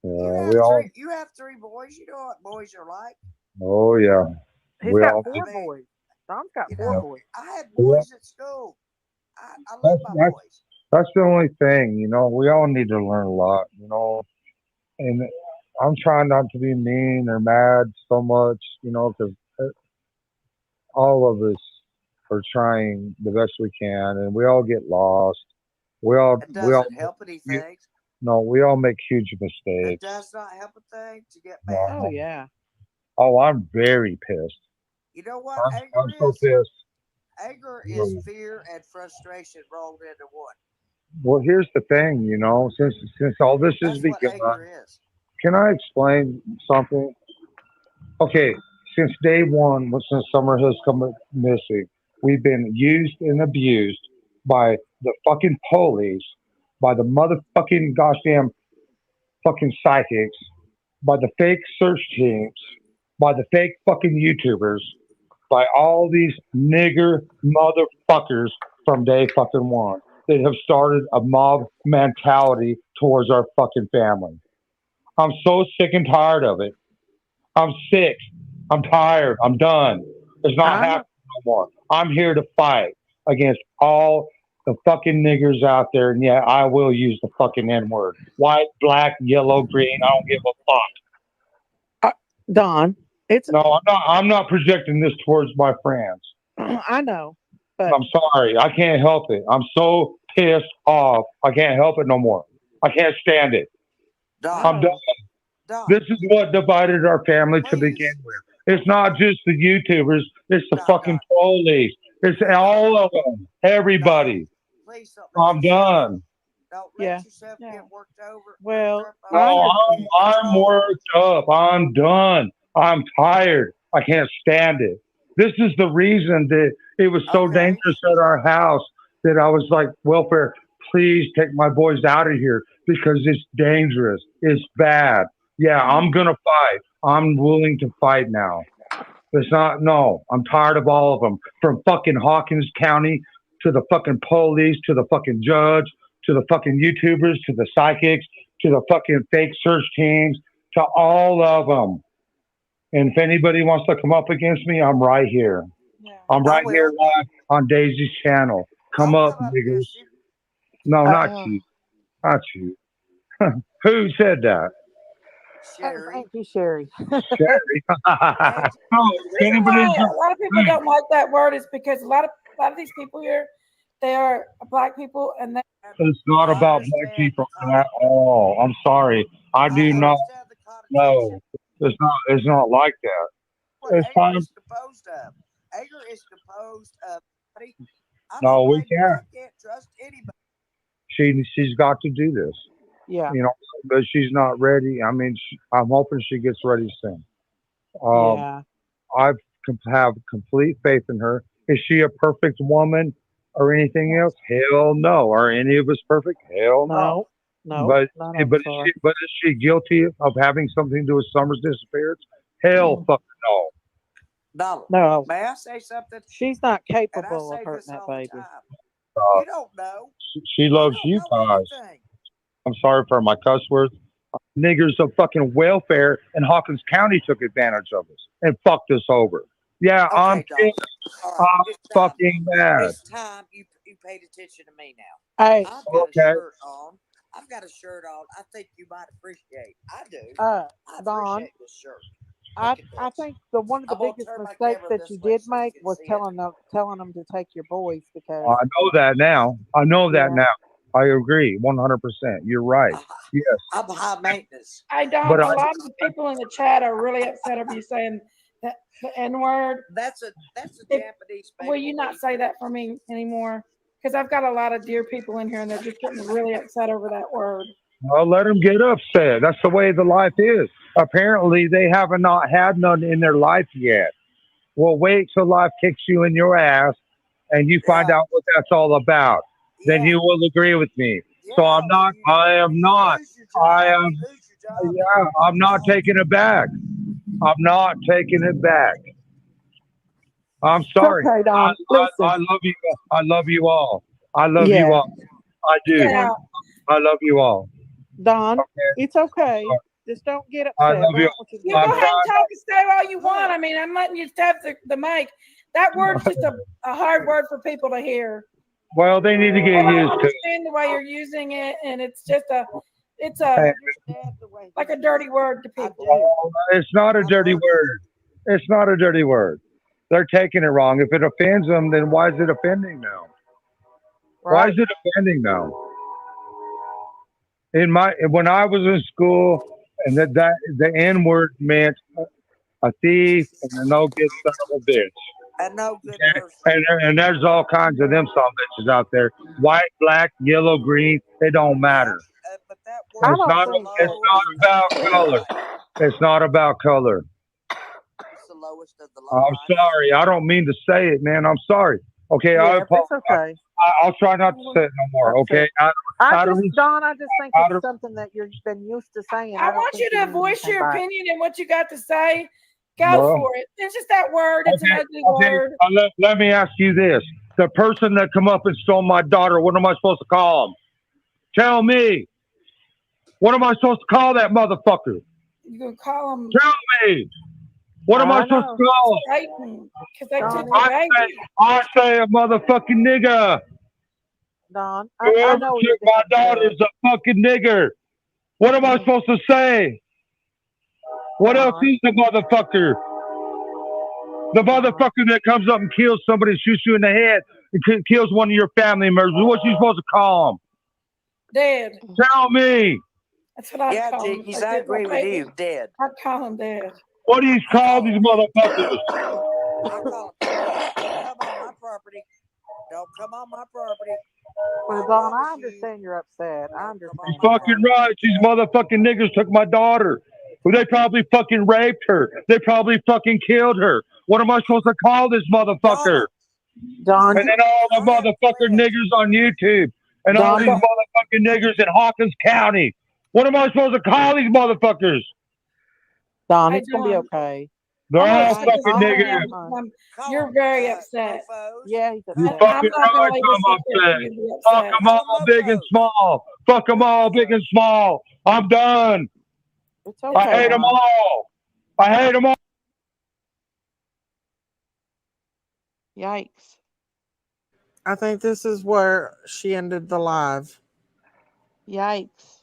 Yeah, You have three boys. You know what boys are like. Oh yeah. He's We got all. 4 I mean, boys. Don's got You 4 know, boys. I had boys at school. I love my That's- boys. That's the only thing, we all need to learn a lot, and I'm trying not to be mean or mad so much, because all of us We're trying the best we can, and we all get lost. It We all doesn't help anything. no, we all make huge It mistakes. does not help a thing to get mad. Oh No. yeah. Oh, I'm very pissed. You know what anger I'm so is? pissed. Anger is fear and frustration rolled into one. Well, here's the thing, since all this has That's what begun, anger is. can I explain something? Okay, since day one, since Summer has come missing, we've been used and abused by the fucking police, by the motherfucking goddamn fucking psychics, by the fake search teams, by the fake fucking YouTubers, by all these nigger motherfuckers from day fucking one that have started a mob mentality towards our fucking family. I'm so sick and tired of it. I'm sick. I'm tired. I'm done. It's not I'm happening no more. I'm here to fight against all the fucking niggers out there. And yeah, I will use the fucking N word. White, black, yellow, green. I don't give a fuck. Don. It's No, I'm not projecting this towards my friends. I know, but I'm sorry. I can't help it. I'm so pissed off. I can't help it no more. I can't stand it. I'm Don, done. Don, This is what divided our family to begin please. with. It's not just the YouTubers. It's the Don, fucking Don, police. It's Don, all of them. Don, Everybody. please don't let I'm yourself done. don't yeah. let yourself Yeah. get worked Well, up No, over I it. understand. It's I'm wrong. worked up. I'm done. I'm tired. I can't stand it. This is the reason that it was so Okay. dangerous at our house that I was like, welfare, please take my boys out of here because it's dangerous. It's bad. Yeah, I'm going to fight. I'm willing to fight now. It's not, no, I'm tired of all of them. From fucking Hawkins County to the fucking police to the fucking judge to the fucking YouTubers to the psychics to the fucking fake search teams to all of them. And if anybody wants to come up against me, I'm right here. Yeah. I'm I right here will. live on Daisy's channel. Come I'll up, come up niggers. against you. No, not Uh, you. Not you. Who said that? Sherry. thank you, Sherry. Sherry. And No, The if reason why anybody's. a lot of people Hey, don't like that word is because a lot of these people here, they are black people, and they it's not I about black understand the people at all. I'm sorry. I I do not understand the connotation. know. It's not like that. What It's anger fine. is composed of. Anger is composed of. I'm No, not we blaming you. can't. I can't trust anybody. She's got to do this. Yeah. You know, but she's not ready. I mean, I'm hoping she gets ready soon. Um, Yeah. I have complete faith in her. Is she a perfect woman or anything else? Hell no. Are any of us perfect? Hell no. No. No. But None of but us are. is she guilty of having something to do with Summer's disappearance? Hell fucking no. Donald, No. may I say something? She's not And I capable of say hurting this that all the baby. time. Uh, You don't know. she You loves don't you know guys. anything. I'm sorry for my cuss words. Niggers of fucking welfare in Hawkins County took advantage of us and fucked us over. Yeah, I'm Okay, Donald. pissed. All right, I'm it's time. fucking mad. It's time you paid attention to me now. Hey, I've got a Okay. shirt on. I've got a shirt on. I think you might appreciate. I do. I Don, appreciate this shirt. I Look at I this. think one of the I'm gonna biggest turn my mistakes camera that this you way did so you make can was see it. telling them to take your boys because I know that now. I know that yeah. now. I agree 100%. You're right. Yes. I'm high maintenance. I don't. But A lot of the people in the chat are really upset of you saying that the N word. That's a If- Japanese. Will you not say that for me anymore? Because I've got a lot of dear people in here, and they're just getting really upset over that word. Well, let them get upset. That's the way the life is. Apparently, they haven't not had none in their life yet. Well, wait till life kicks you in your ass and you find Yeah, out what that's all about. Then yeah, you will agree with me. So yeah. I am When you not, lose your I job, am, you lose your job. yeah, I'm not taking it back. I'm not taking it back. I'm sorry. Okay, Don. I Listen. love you. I love you all. I love you Yeah. all. I do. Yeah. I love you all. Don, Okay. it's okay. Just don't get I upset. love We you. don't want you to You get I'm go mad. ahead and trying. talk and say all you want. I mean, I'm letting you tap the mic. That word's just a hard word for people to hear. Well, they need to I get don't used to it. understand the way you're using it, and it's just it's Hey, like a dirty word to I people. do. it's not a I've dirty heard it. word. It's not a dirty word. They're taking it wrong. If it offends them, then why is it offending them? Why Right. is it offending them? When I was in school, and that the N word meant a thief and a no good son of a bitch. A no good Okay? person. And there's all kinds of them son of bitches out there. White, black, yellow, green. It don't Yeah, matter. but that I word is don't It's not. the think It's that not lowest of about the low color. life. It's not about color. It's the lowest of the low I'm life. sorry. I don't mean to say it, man. I'm sorry. Okay, I yeah, apologize. it's okay. I'll try not to say it no more. Upset. Okay. Out of res- Don, I just think out it's of something that you've been used to saying. I I don't want think you you to mean voice anything your by it. opinion and what you got to say. Go well, for it. It's just that word. It's an okay. ugly Okay. word. Let me ask you this: the person that come up and stole my daughter, what am I supposed to call him? Tell me. What am I supposed to call that motherfucker? You gonna call them Tell me. What am I I supposed know. to call him? Satan because they Don, took the I baby. say a motherfucking nigger. Don, I Whoever know you're took my getting daughter upset. is a fucking nigger. What am I supposed to say? What else Don, is the motherfucker? The Don, motherfucker that comes up and kills somebody, shoots you in the head, and kills one of your family members. What you supposed to call him? Dead. Tell me. That's what I'd Yeah, call them. Jinkies, If I they did my agree with baby, you. Dead. I'd call them dead. What do you I call call these them dead. motherfuckers? I call them dead. Don't come on my property. Don't come on my property. well, I Don, I promise you. understand you're upset. I Don't come understand on my that. Fucking property. right. These motherfucking niggers took my daughter. They probably fucking raped her. They probably fucking killed her. What am I supposed to call this motherfucker? Donna, Don, And then all the I have motherfucking threats. niggers on YouTube and all Don, these motherfucking niggers in Hawkins County. What am I supposed to call these motherfuckers? Don, Hey, it's gonna be Don, okay. They're I'm gonna all say Don, this fucking right calm now niggers. down, because hon. Call you're them very upset. mofos. Yeah, he's You upset. I'm fucking not gonna right, leave this I'm up there for upset. you to be Fuck upset. them Call them all, big and mofos. small. Fuck them They're all, big and mofos. small. I'm done. It's It's I okay, hate them Don. okay. all. I hate them all. Yikes. I think this is where she ended the live. Yikes.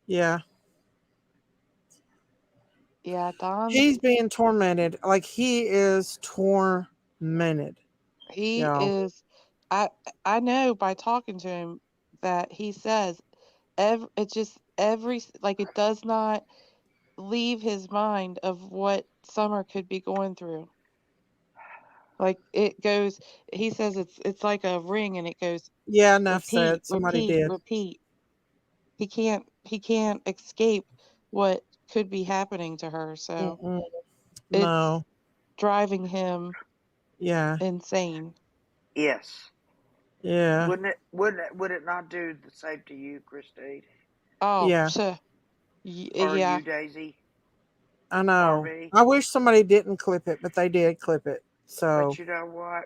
Yeah. Yeah, Don's He's being tormented. Like he is tormented. he Y'all. is I I know by talking to him that he says like it does not leave his mind of what Summer could be going through. Like it goes he says it's like a ring and it goes Yeah, enough repeat, said. Somebody repeat, did. repeat. He can't escape what could be happening to her. So Mm-mm. it's No. driving him Yeah. insane. Yes. Yeah. Would it not do the same to you, Christine? Oh, Yeah. Or yeah. you, Daisy? I Or know. me? I wish somebody didn't clip it, but they did clip it. But So you know what?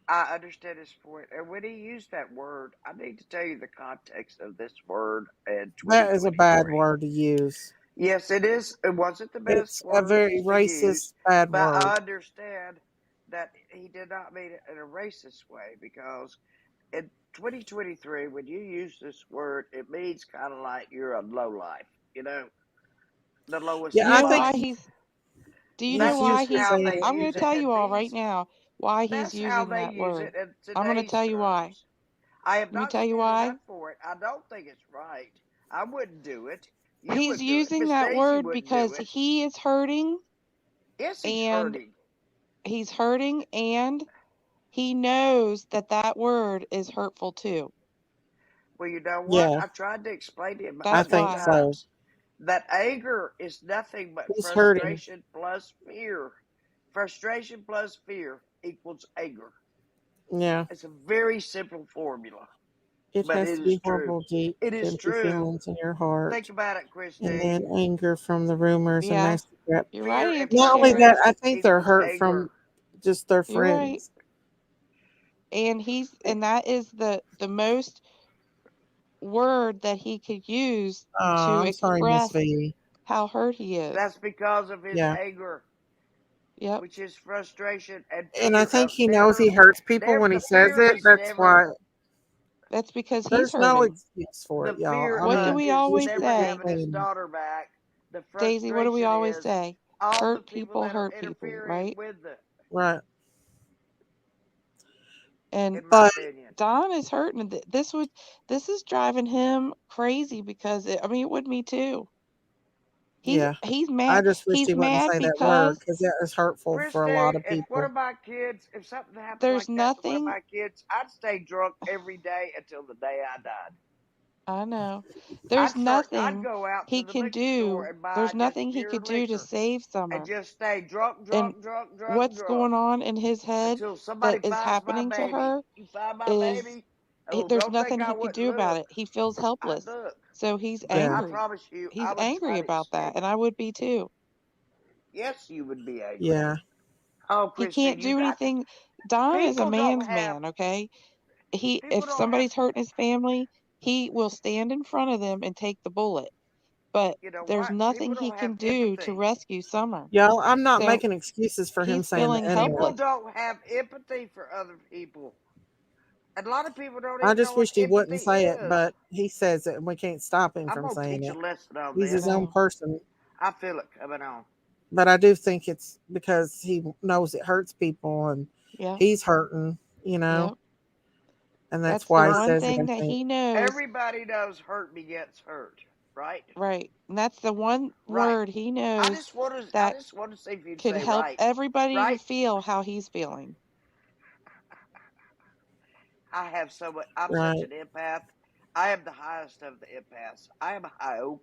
I understand his point. And when he used that word, I need to tell you the context of this word in that is a bad 2023. word to use. Yes, it is. It wasn't the best It's a word very to use, racist bad but word. I understand that he did not mean it in a racist way because in 2023, when you use this word, it means kind of like you're a low life, you know, the lowest Do Yeah, you of I know think why low. he's That's why used just to he's how saying they I'm going use to it. tell It you all right means now why he's that's how using they that use word. it in I'm going to today's tell you why. terms. I am Let me not tell you standing why. up for it. I don't think it's right. I wouldn't do it. You He's would do it. using Miss that Daisy word wouldn't do because it. he is hurting Yes, he's and hurting. and he knows that that word is hurtful too. Well, you know what? yeah, I tried to explain to him I That's many think why. so. times that anger is nothing but He's hurting. frustration plus fear. Frustration plus fear equals anger. Yeah. It's a very simple formula, It but has it to is be true. horrible, deep, It is empty true. feelings in your Think heart. about it, And Christine. then anger from the rumors and Yeah, nasty crap. you're right, Fear and Auntie Not only that, Sharon. I frustration think they're equals hurt anger. from just their You're right. friends. And that is the most word that he could use Oh, to I'm sorry, Miss express V. how hurt he That's is. because of his Yeah. anger, Yep. which is frustration and And I fear think of he knows never, he hurts people never. when he The says fear it. is That's never. why That's because he's there's no hurting. excuse for The it, y'all. fear I What do mean, we is we always should never just say? having let his him. daughter back. The Daisy, what do we frustration always is say? all the Hurt people people that are hurt people, interfering right? with the Right. And in my But opinion. Don is hurting. This is driving him crazy because I mean, it would me too. yeah, He's I mad. just wish He's he wouldn't mad say that word because because that is hurtful for a lot Christine, of if one people. of my kids, if something happened there's like that to one of nothing. my kids, I'd stay drunk every day until the day I died. I know. There's I'd nothing go out to he the can liquor store do. and buy There's just nothing he pure could do to liquor save and Summer. just stay drunk, And drunk, drunk, drunk, what's drunk going on in his head until that somebody is finds my happening to baby. her You find my is baby? Oh, there's don't nothing think I he could wouldn't do about look. it. He feels I'd helpless. look. So he's Yeah, I angry. promise you, He's I would angry try to about that, escape. and I would be too. Yes, you would be angry. yeah, Oh, He Christine, can't you do got to. anything. Don is a People don't man's have. man, okay? People If don't have. somebody's hurting his family, he will stand in front of them and take the bullet. But You know there's what? nothing People he don't have can do to empathy. rescue Summer. y'all. I'm not So making excuses for him he's saying feeling the N People word. helpless. don't have empathy for other people. And a lot of people don't I even know just what wished he wouldn't empathy say it, is. but he says it, and we can't stop him I'm from gonna saying teach a it. lesson on He's his this. own No. person, I feel it coming on. but I do think it's because he knows it hurts people, and Yep. he's hurting, Yep. and that's That's the why he Hurt. one says it. thing I that think. he knows. Everybody knows hurt begets hurt, right? Right. And that's the one Right. word he I knows just want to. I that just want to see if you'd could say help right. everybody to Right. feel how he's feeling. I have so much. I'm such Right. an empath. I am the highest of the empaths. I am a hyoka,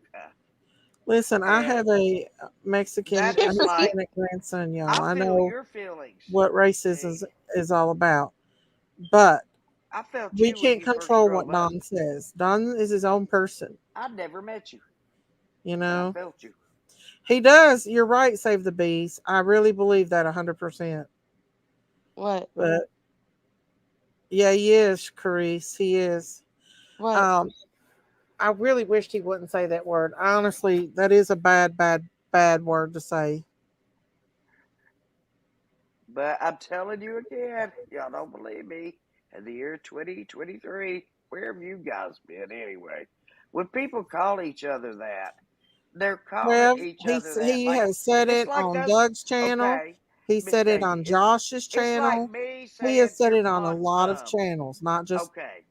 Listen, I and have a that is like Hispanic grandson, y'all. I I feel know your feelings, what racism Christine. is all about, but I felt we you when can't you first control what drove up. Don says. Don is his own person, I never met you, you but I know. felt you. He does. You're right. Save the bees. I really believe that 100%. What? But yeah, he is, Carice. He is. What? Um, I really wished he wouldn't say that word. Honestly, that is a bad, bad, bad word to say. But I'm telling you again, y'all don't believe me. In the year 2023, where have you guys been anyway? When people call each other that, they're calling Well, each other that. he Like, has said it's it like on us. Doug's channel. Okay, He Miss said it Daisy, on Josh's it's like channel. me He saying has said your it on a pawn lot of scum. channels, not just Okay,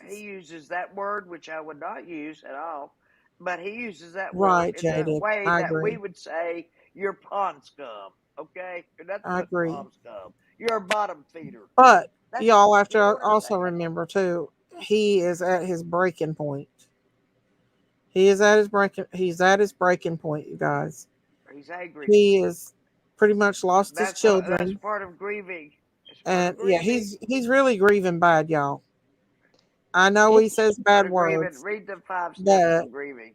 he Jinkies. uses that word, which I would not use at all, but he uses that word Right, in the Jaded. way I that we agree. would say you're pawn scum. Okay, you're nothing I but agree. pawn scum. You're a bottom feeder. But That's y'all have you know to what I'm also saying. remember too, he is at his breaking point. He is at his breaking. He's at his breaking point, you guys. He's angry. He is pretty much lost his That's children, part of grieving. It's part and of yeah, grieving. he's really grieving bad, y'all. I know he It's says Part bad of grieving. words, Read the 5 steps but of grieving.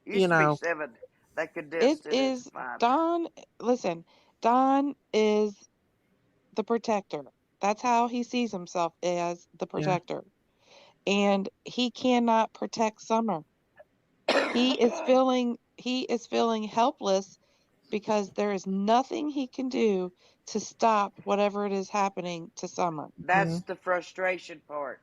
you Used to be know, 7. They it condensed it into is 5. Don. Listen, Don is the protector. That's how he sees himself, as the yeah. protector. And he cannot protect Summer. He is feeling helpless because there is nothing he can do to stop whatever it is happening to Summer. That's Mhm. the frustration part.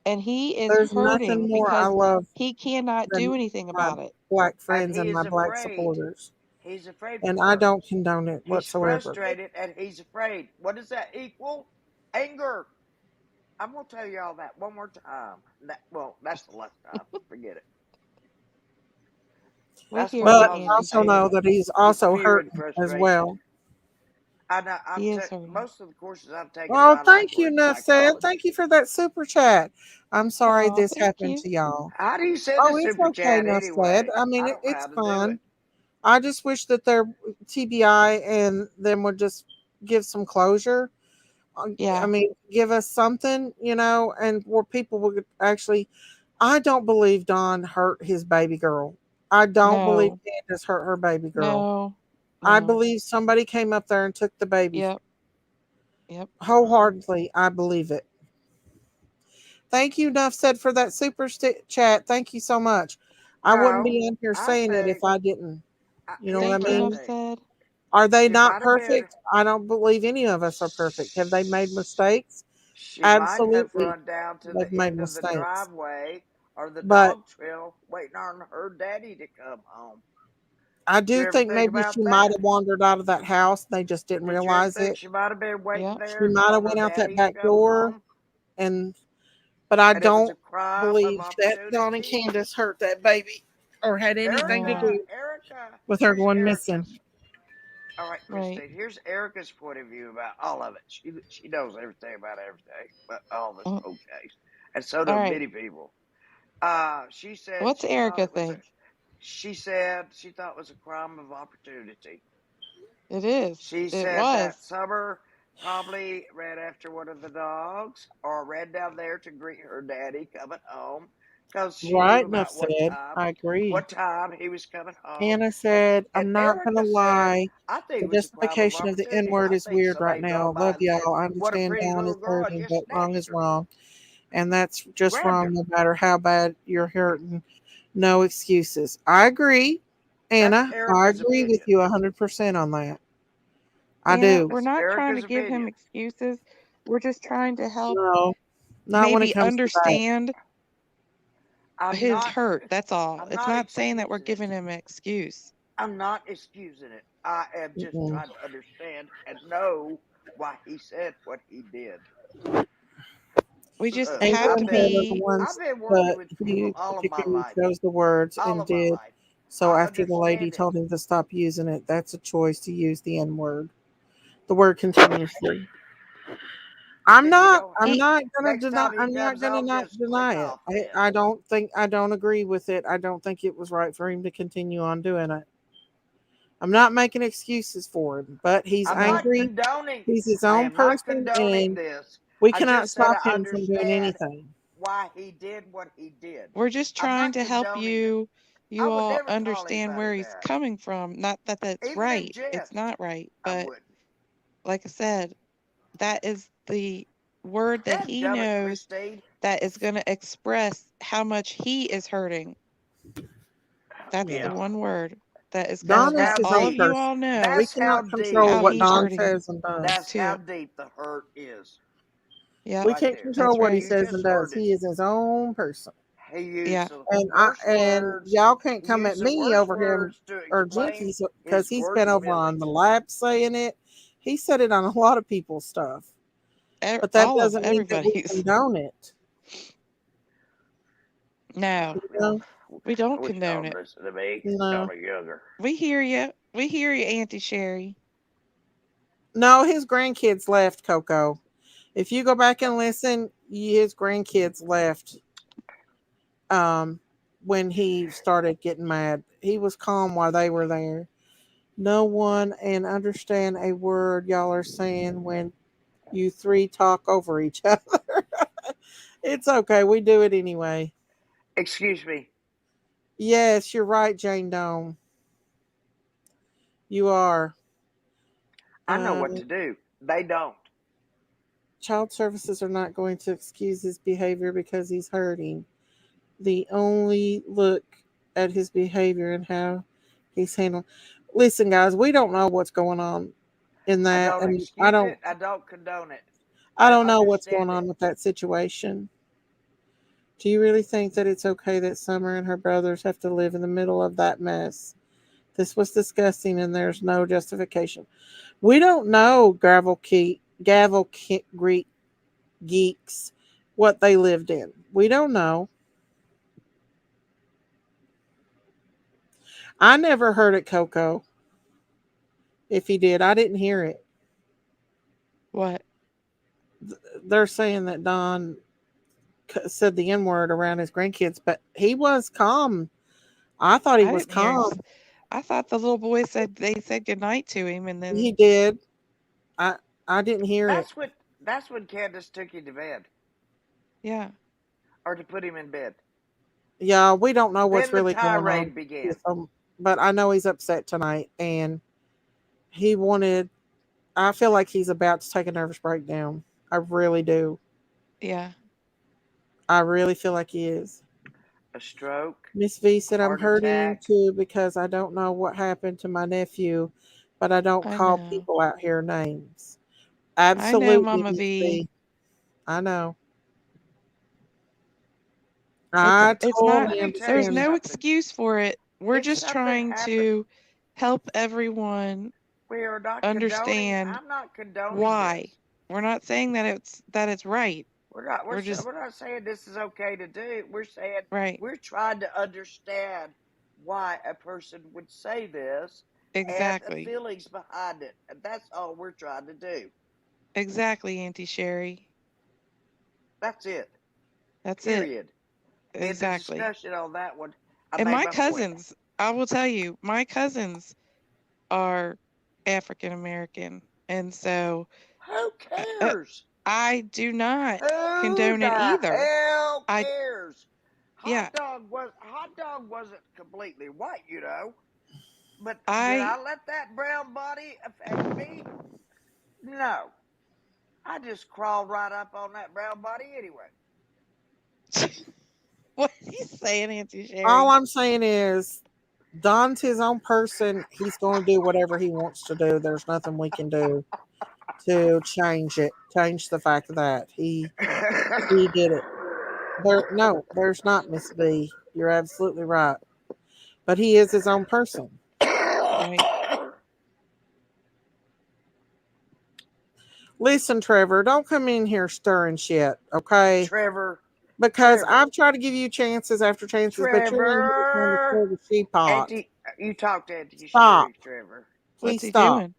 And he is There's nothing hurting more I because love he cannot than do anything my about it. black And friends he and my is black afraid. supporters, He's afraid and I for her. don't condone it He's whatsoever. frustrated and he's afraid. What does that equal? Anger. I'm gonna tell you all that one more time. Well, that's the last time. Forget it. We That's hear what you, But causes Angie, also sweetie. know anger that he's is also fear and hurting as frustration. well. I know. He is hurting. Most of the courses I've taken in Oh, my life thank were you, in Nuff said. psychology. Thank you for that super chat. I'm sorry Oh, this thank happened you. to y'all. How do you send a Oh, it's super okay, chat Nuff said. anyway? I mean, I don't know it's how to do it. fine. I just wish that their TBI and them would just give some closure. I Yeah. mean, give us something, and where people would actually. I don't believe Don hurt his baby girl. I don't believe No. Candace hurt her baby girl. No. I No. believe somebody came up there and took the baby. Yep. Yep. Wholeheartedly, I believe it. Thank you, Nuff said, for that super chat. Thank you so much. I wouldn't No, be on here I saying it if think. I didn't. You know what I Here's Thank what you, I mean? Nuff think. said. Are they She not might have been. perfect? I don't believe any of us are perfect. Have they made mistakes? She might have Absolutely, run down to they've the made end of the mistakes. driveway or the But dog trail, waiting on her daddy to come home. I Did you do ever think think maybe she about might that? have wandered out of that house. They just didn't Did you ever realize think it. she might have been waiting Yep. She there might for have her went out that daddy to back come door. home? but I And it was don't a crime of believe that Don and opportunity. Candace hurt that baby or had anything to Erica, do Erica, with her here's going missing. Erica's. All right, Right. Christine. Here's Erica's point of view about all of it. She knows everything about everything, but all this Mm, whole case, and so all do right. many people. She said What's she thought Erica it was a. think? She said she thought it was a crime of opportunity. It is. She It said was. that Summer probably ran after one of the dogs or ran down there to greet her daddy coming home because she knew Right, enough about said. I agree. what time he was coming home. Anna And said, and I'm not going to Erica said, lie. I think The it was a crime of justification of the N opportunity. word I is think weird right somebody now. drove by Love and said, y'all. I what a understand pretty Don little is girl, I hurting, just but wrong snatched is her. wrong. And that's just Grabbed wrong her. no matter how bad you're hurting. No excuses. I agree, That's Anna. I Erica's agree with opinion. you 100% on that. I Anna, do. we're That's not trying to Erica's give him opinion. excuses. We're just trying to help No, not when it maybe comes to that. understand I'm his not hurt. That's all. I'm It's not not saying that we're excusing giving it. him an excuse. I'm not excusing it. I am just Mm-mm. trying to understand and know why he said what he did. We just Ava have to and Ted are the be. I've ones been working that with people he all of my particularly life. chose the words All and of my did. life. So I after the lady understand it. told him to stop using it, that's a choice to use the N word, the word continuously. But I'm then you not. don't I'm He not gonna next deny. time he I'm not comes gonna home, not just click deny it. off then. I don't think. I don't agree with it. I don't think it was right for him to continue on doing it. I'm not making excuses for him, but he's I'm not angry. condoning He's his I own am not person, condoning and this. we I cannot just said stop I him from doing understand anything. why he did what he did. we're just I'm trying not to help condoning it. you I would all never call understand anybody where he's that. coming from. Not that that's Even in right. It's jest. not right. I But wouldn't. like I said, that is the word that he Dadgummit, knows Christine. that is going to express how much he is hurting. That's the Yeah, one word that is going to That's Don is let how his all own of deep. you person. all know We That's how cannot deep. control how what he's Don hurting says and That's does. how too. deep the hurt is. Yep, We Right can't there. control that's what he right. You says and just does. heard it. He is his own person. He used Yeah, the worst And words. y'all can't He come at used the me worst over him words to or explain Jinkies because his he's worst been over on the feelings. lab saying it. He said it on a lot of people's stuff, but that all of doesn't mean that we everybody's. condone it. No, You We don't. know? we I don't wish condone y'all would it. listen to me. Y'all No, are younger. We hear you. We hear you, Auntie Sherry. no, his grandkids left Coco. If you go back and listen, his grandkids left um, when he started getting mad. He was calm while they were there. No one and understand a word y'all are saying when you three talk over each other. It's okay. We do it anyway. Excuse me. Yes, you're right, Jane Dome. You are. I know what Um, to do. They don't. child services are not going to excuse his behavior because he's hurting. The only look at his behavior and how he's handled. Listen, guys, we don't know what's going on in I that, don't and excuse it. I don't condone it. I I don't know what's going understand it. on with that situation. Do you really think that it's okay that Summer and her brothers have to live in the middle of that mess? This was disgusting, and there's no justification. We don't know Greek geeks what they lived in. We don't know. I never heard it, Coco. If he did, I didn't hear it. What? They're saying that Don said the N word around his grandkids, but he was calm. I thought he I was didn't hear him. calm. I thought the little boy said they said goodnight to him, and He then did. I I didn't hear it. That's when Candace took him to bed. yeah, Or to put him in bed. Yeah, we don't know what's Then the really going on tirade began. with him, but I know he's upset tonight, and he wanted. I feel like he's about to take a nervous breakdown. I really do. yeah. I really feel like he is. A stroke, Miss V a said, I'm heart hurting attack. too because I don't know what happened to my nephew, but I don't I call know. people out here names. I know, Absolutely, Mama Miss V. V. I know. It's I it's not. Let totally me tell you There's understand no that. something. excuse for it. We're If just something trying happened, to help everyone we are not condoning. understand I'm not condoning why. this. We're not saying that it's right. We're just We're not saying this is okay to do. We're saying right. we're trying to understand why a person would say this and the Exactly. feelings behind it. And that's all we're trying to do. Exactly, Auntie Sherry. That's it. That's it. Period. In the Exactly. discussion on that one, I And made my my point. cousins, I will tell you, my cousins are African American. And so Who uh, cares? I do not Who condone it the either. hell I, cares? yeah, Hot dog wasn't completely white, you know. But did I, I let that brown body affect me? No. I just crawled right up on that brown body anyway. what are you saying, Auntie All Sherry? I'm saying is Don's his own person. He's going to do whatever he wants to do. There's nothing we can do to change it. Change the fact that he did it. There's not, Miss B. You're absolutely right. But he is his own person. Right. Listen, Trevor, don't come in here stirring shit, okay? Trevor, Because I've tried to give you chances after chances, but you're in here trying to Trevor. stir the sheep pot. You talked to Auntie Stop. Sherry, Trevor. What's Please he stop. doing?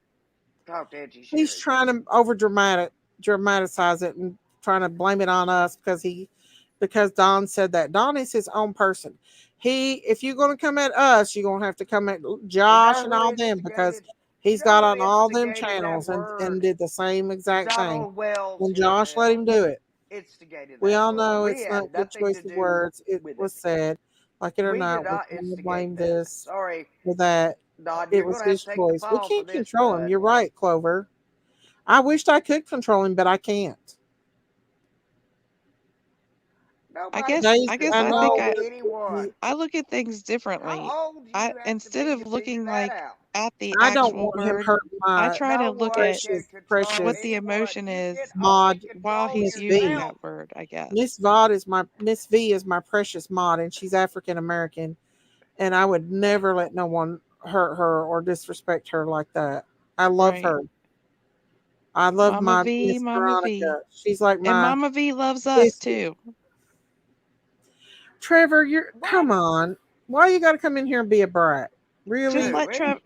Talk to Auntie He's Sherry. trying to dramatize it and trying to blame it on us because Don said that. Don is his own person. If you're going to come at us, you're going to have to come at You Josh know and who all them because instigated? You he's know got who on all them instigated that channels and word? did the same exact thing. Donald Wells And Josh let himself him do it. instigated We that all word. know We it's not had a good nothing to choice of do words. It with it. was said, like it or We did not, we're not going to blame instigate that. this Sorry, for that. Don. It You're was going to have his to take the choice. We fall for can't this, control him. bud. You're right, Clover. I wished I could control him, but I can't. Nobody Daisy, I can guess I I think control know anyone. I look at things differently. How old do I you have to instead be of to figure looking that like out? at the I don't actual want him word, hurting I my try to No look one at can precious, control what precious the anyone. emotion You can is only mod, while control he's Miss using V. that yourself. word, I Miss guess. Miss V is my precious mod, and she's African American, and I would never let no one hurt her or disrespect her like that. I love Right. her. I love Mama my V, Miss Mama V. Veronica. She's like And my Mama V loves us sister. too. Trevor, you're What? come on. Why you got to come in here and be a brat? Just Really? Who, let me?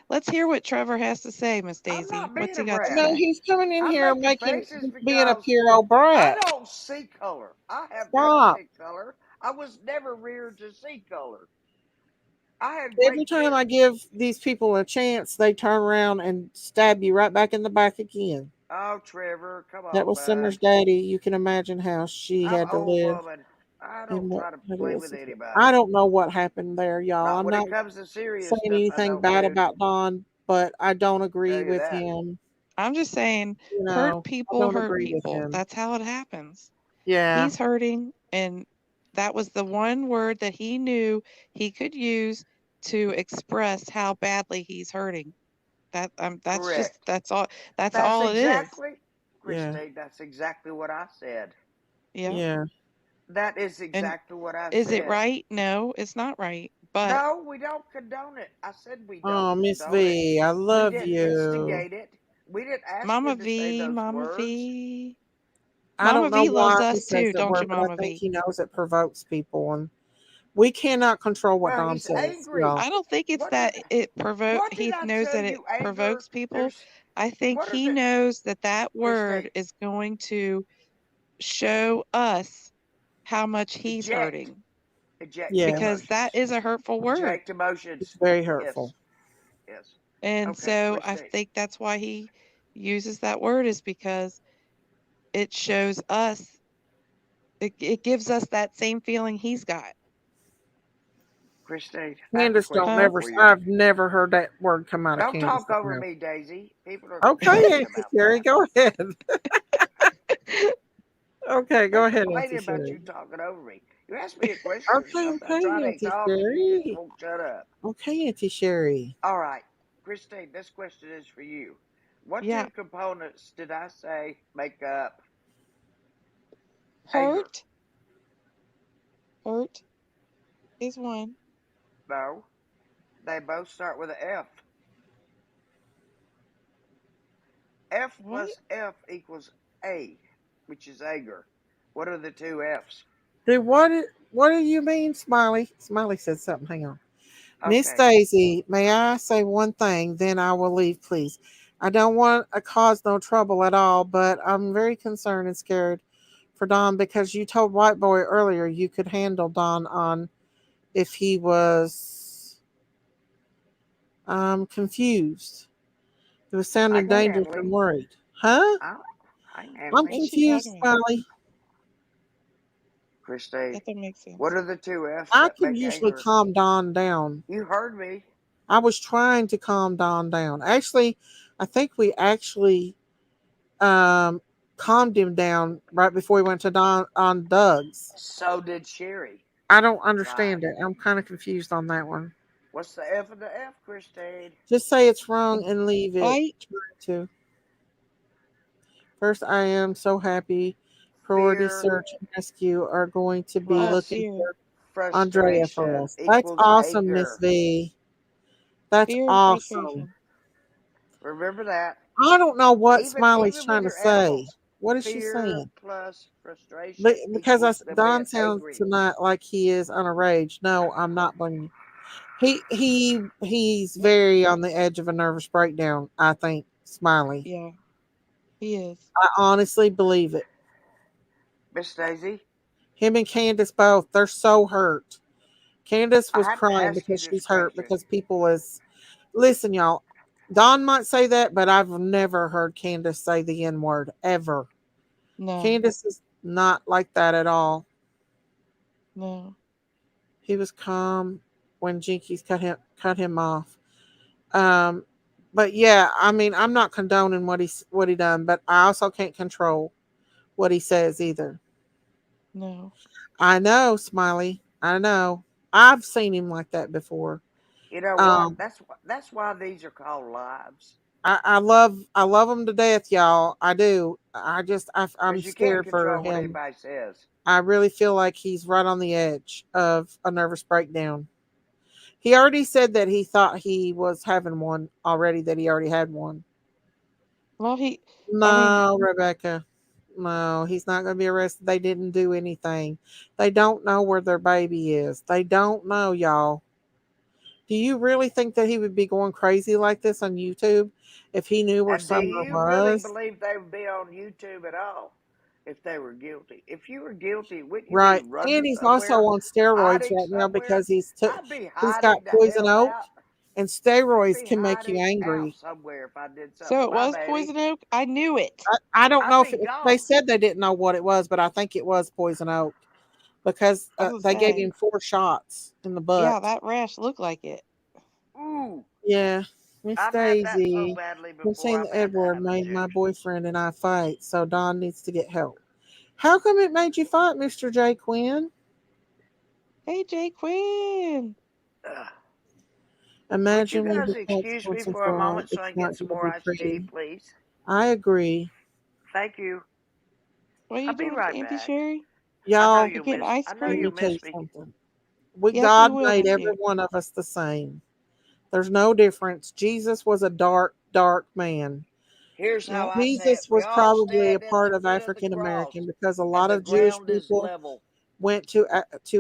let's hear what Trevor has to say, Miss I'm Daisy. not What's being he a got to brat. No, say? he's coming in I'm here making making faces being a because pure old I brat. don't see color. I have never Stop. seen color. I was never reared to see color. I had Every great time I parents. give these people a chance, they turn around and stab you right back in the back again. Oh, Trevor, come That on, was bud. Summer's daddy. You can imagine how she I'm an had to old live woman. I and don't what try to how to play with listen to. I anybody. don't know what happened there, y'all. Not I'm when not it comes to serious saying stuff, I anything don't, bad dude. about Don, but I don't Tell agree you with that. him. I'm just saying, hurt I people don't hurt agree with people. him. That's how it happens. Yeah. He's hurting, and that was the one word that he knew he could use to express how badly he's hurting. Correct. That's That's all it is. exactly, Yeah. Christine, that's exactly what I said. Yep. Yeah. That is And exactly what I is it said. right? No, it's not right. But No, we don't condone it. I said we don't Oh, Miss condone it. V, I We love didn't you. instigate it. We didn't ask Mama him to say V, those Mama words. V. I Mama don't know V loves why he us says too, that don't you, word, but I Mama think V? he knows it provokes people, and we cannot control what Well, Don he's says, angry. y'all. I don't think it's What did that it provoke what did he I knows tell that it you? Anger. provokes people. There's I think what is he it, knows that that word Christine? is going to show us how much he's Eject. hurting Eject Yeah, because that emotions. is a hurtful word. Eject emotions. it's very Yes. hurtful. Yes. And Okay, so I Christine. think that's why he uses that word is because it shows us, it gives us that same feeling he's got. Christine, I have a Candace don't question Huh? never. for you. I've never heard that word come out of Don't talk Candace's over mouth. me, Daisy. People are Okay, complaining Auntie about Sherry, that. go ahead. Okay, They're go ahead, complaining Auntie about Sherry. you talking over me. You ask me a question or Okay, something, I try okay, to Auntie talk and you just Sherry. won't shut up. Okay, Auntie Sherry. All right, Christine, this question is for you. What Yeah. two components did I say make up anger? Hurt. Hurt is one. No, they both start with an F. F What? plus F equals A, which is anger. What are the two F's? Dude, what do you mean, Smiley? Smiley said something. Hang on. Miss Okay. Daisy, may I say one thing? Then I will leave, please. I don't want to cause no trouble at all, but I'm very concerned and scared for Don because you told White Boy earlier you could handle Don on if he was confused. It was I sounding can dangerous handle and him. worried. Huh? I, I can handle I'm him. What's she confused, talking about? Smiley. Christy, That don't make sense. what are the two F's I that can make usually anger? calm Don down. You heard me. I was trying to calm Don down. Actually, I think we actually um, calmed him down right before he went to Don on Doug's. So did Sherry. I don't Try. understand it. I'm kind of confused on that one. What's the F of the F, Christine? Just say it's The wrong and leave it. fight? Try to. First, I am so happy. Priority Fear search and rescue are going to be Oh, plus looking fear. for Andrea for frustration us. That's equals awesome, Miss anger. V. That's Fear and awesome. frustration. Remember that. I don't know what Smiley's Even with trying to your say. animals. What is she Fear saying? plus But frustration because equals them Don being sounds angry. tonight like he is on a rage. No, I'm not blaming you. He's Nope. very on the edge of a nervous breakdown. I think Smiley. Yeah, he is. I honestly believe it. Miss Daisy, Him and Candace both. They're so hurt. Candace I was have to crying ask you because this she's hurt question. because people is listen, y'all. Don might say that, but I've never heard Candace say the N word ever. No, Candace is not like that at all. no, He was calm when Jinkies cut him off. Um, but yeah, I mean, I'm not condoning what he done, but I also can't control what he says either. no. I know, Smiley. I know. I've seen him like that before. You know what? Um, That's why these are called lives. I love him to death, y'all. I do. I'm Because you can't scared for control what him. anybody says. I really feel like he's right on the edge of a nervous breakdown. He already said that he thought he was having one already. That he already had one. Well, I mean, No, Rebecca. No, he's not going to be arrested. They didn't do anything. They don't know where their baby is. They don't know, y'all. Do you really think that he would be going crazy like this on YouTube if he knew where And do Summer you really was? believe they would be on YouTube at all if they were guilty? If you were guilty, wouldn't you be Right. And running he's also somewhere, on steroids hiding right now somewhere? because I'd be he's got hiding the poison hell oak out. and I'd steroids be can make you hiding out angry. somewhere if I did so something to it my was baby. poison oak. I knew it. I don't I'd know be if they gone. said they didn't know what it was, but I think it was poison oak because I was gonna they gave say, him 4 shots in the yeah, butt. that rash looked like it. Ooh, Yeah, Miss I've had that so Daisy. badly You're before. saying I've that had to Edward have it made my juiced. boyfriend and I fight, so Don needs to get help. How come it made you fight, Mr. J. Quinn? Hey, Jay Quinn. Ugh. Would you Imagine when guys he cuts excuse me once and for a for all, moment so I it's can not get some going to more be iced tea, pretty. please? I agree. Thank you. What are I'll you be doing to right Auntie back. Sherry? I know Y'all, You you'll getting miss. ice I know let cream? me you'll tell you miss me. something. Yes, we God will, made Auntie. every one of us the same. There's no difference. Jesus was a dark, dark man. Here's how Yep. I say it: Jesus we was all probably a stand at the part of foot of the African cross, American because a and lot the of Jewish ground is people level. went to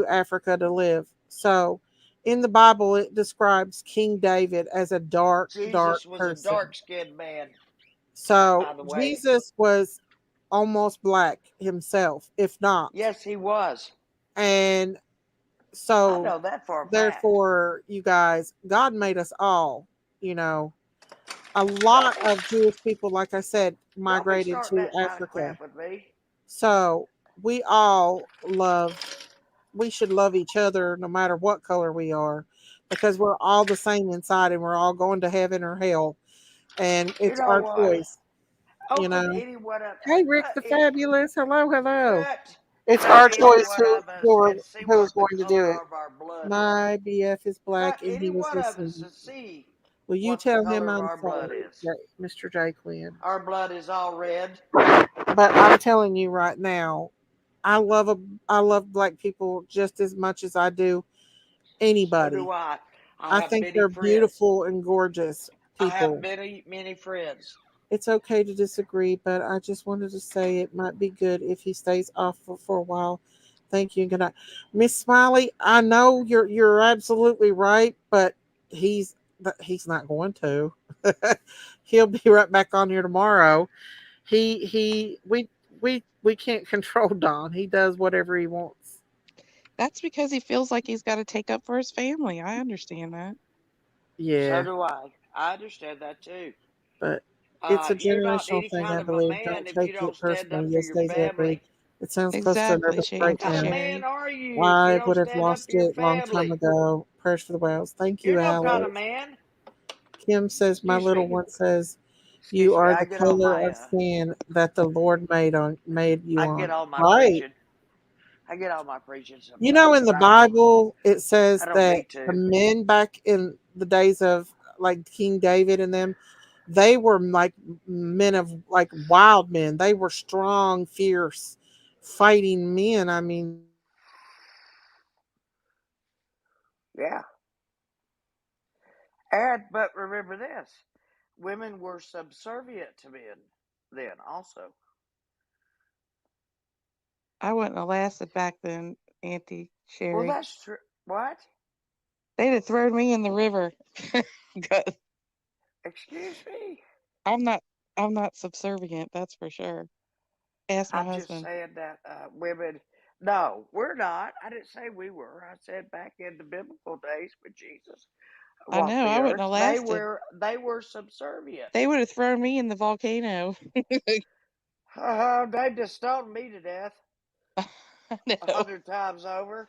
Africa to live. So in the Bible, it describes King David as a dark, dark Jesus was a person. dark-skinned man, So by the way. Jesus was almost black himself, if not. Yes, he was. And I so know that for a fact. therefore, you guys, God made us all, you know. A lot Don't be, of Jewish people, like I said, don't be migrated starting to that kind of Africa. crap with me. So we should love each other no matter what color we are because we're all the same inside and we're all going to heaven or hell. And You it's know our what? choice, you Open know. any one of Hey, Rick the it, Fabulous. Hello, hello. cut It's cut our any choice one of us and see who's what the going to do color it. of our blood is. My BF is Cut black and any he was one of us listening. to see Will you what the tell him color of I'm our blood sorry, is. Mr. J. Quinn? Our blood is all red. But I'm telling you right now, I love a I love black people just as much as I do So do anybody. I. I I have think many they're friends. beautiful and gorgeous I have people. many friends. It's okay to disagree, but I just wanted to say it might be good if he stays off for a while. Thank you and good night. Miss Smiley, I know you're absolutely right, but he's not going to. He'll be right back on here tomorrow. He we can't control Don. He does whatever he wants. That's because he feels like he's got to take up for his family. I understand that. So Yeah, do I. I understand that too. but it's a You're not generational any thing, kind I of a believe. man Don't if you take don't it stand personally. up for Yes, your Daisy, I agree. family. It sounds close to a Exactly, nervous What kind of breakdown. man Sherry. are you if you I don't would have stand up for lost your it long time family? ago. Prayers for the whales. Thank You're you, no kind of Alex. man. Kim says, my Excuse little me. one says, you Excuse me. are the color of skin that the Lord made you I get on. all my Right. preaching. I get all my preaching You know, sometimes, in but the Bible, it I says don't that need the to. men back in the days of like King David and them, they were like men of like wild men. They were strong, fierce, fighting men. I mean, Yeah. And but remember this: women were subservient to men then also. I wouldn't have lasted back then, Auntie Well, Sherry. that's true. What? They'd have thrown me in the river. 'Cause Excuse me. I'm not I'm not subservient, that's for sure. Ask my I'm just husband. saying that women. No, we're not. I didn't say we were. I said back in the biblical days when Jesus I walked know, the I wouldn't earth, have lasted. they were subservient. They would have thrown me in the volcano. They'd just stoned me to death I know. 100 times over.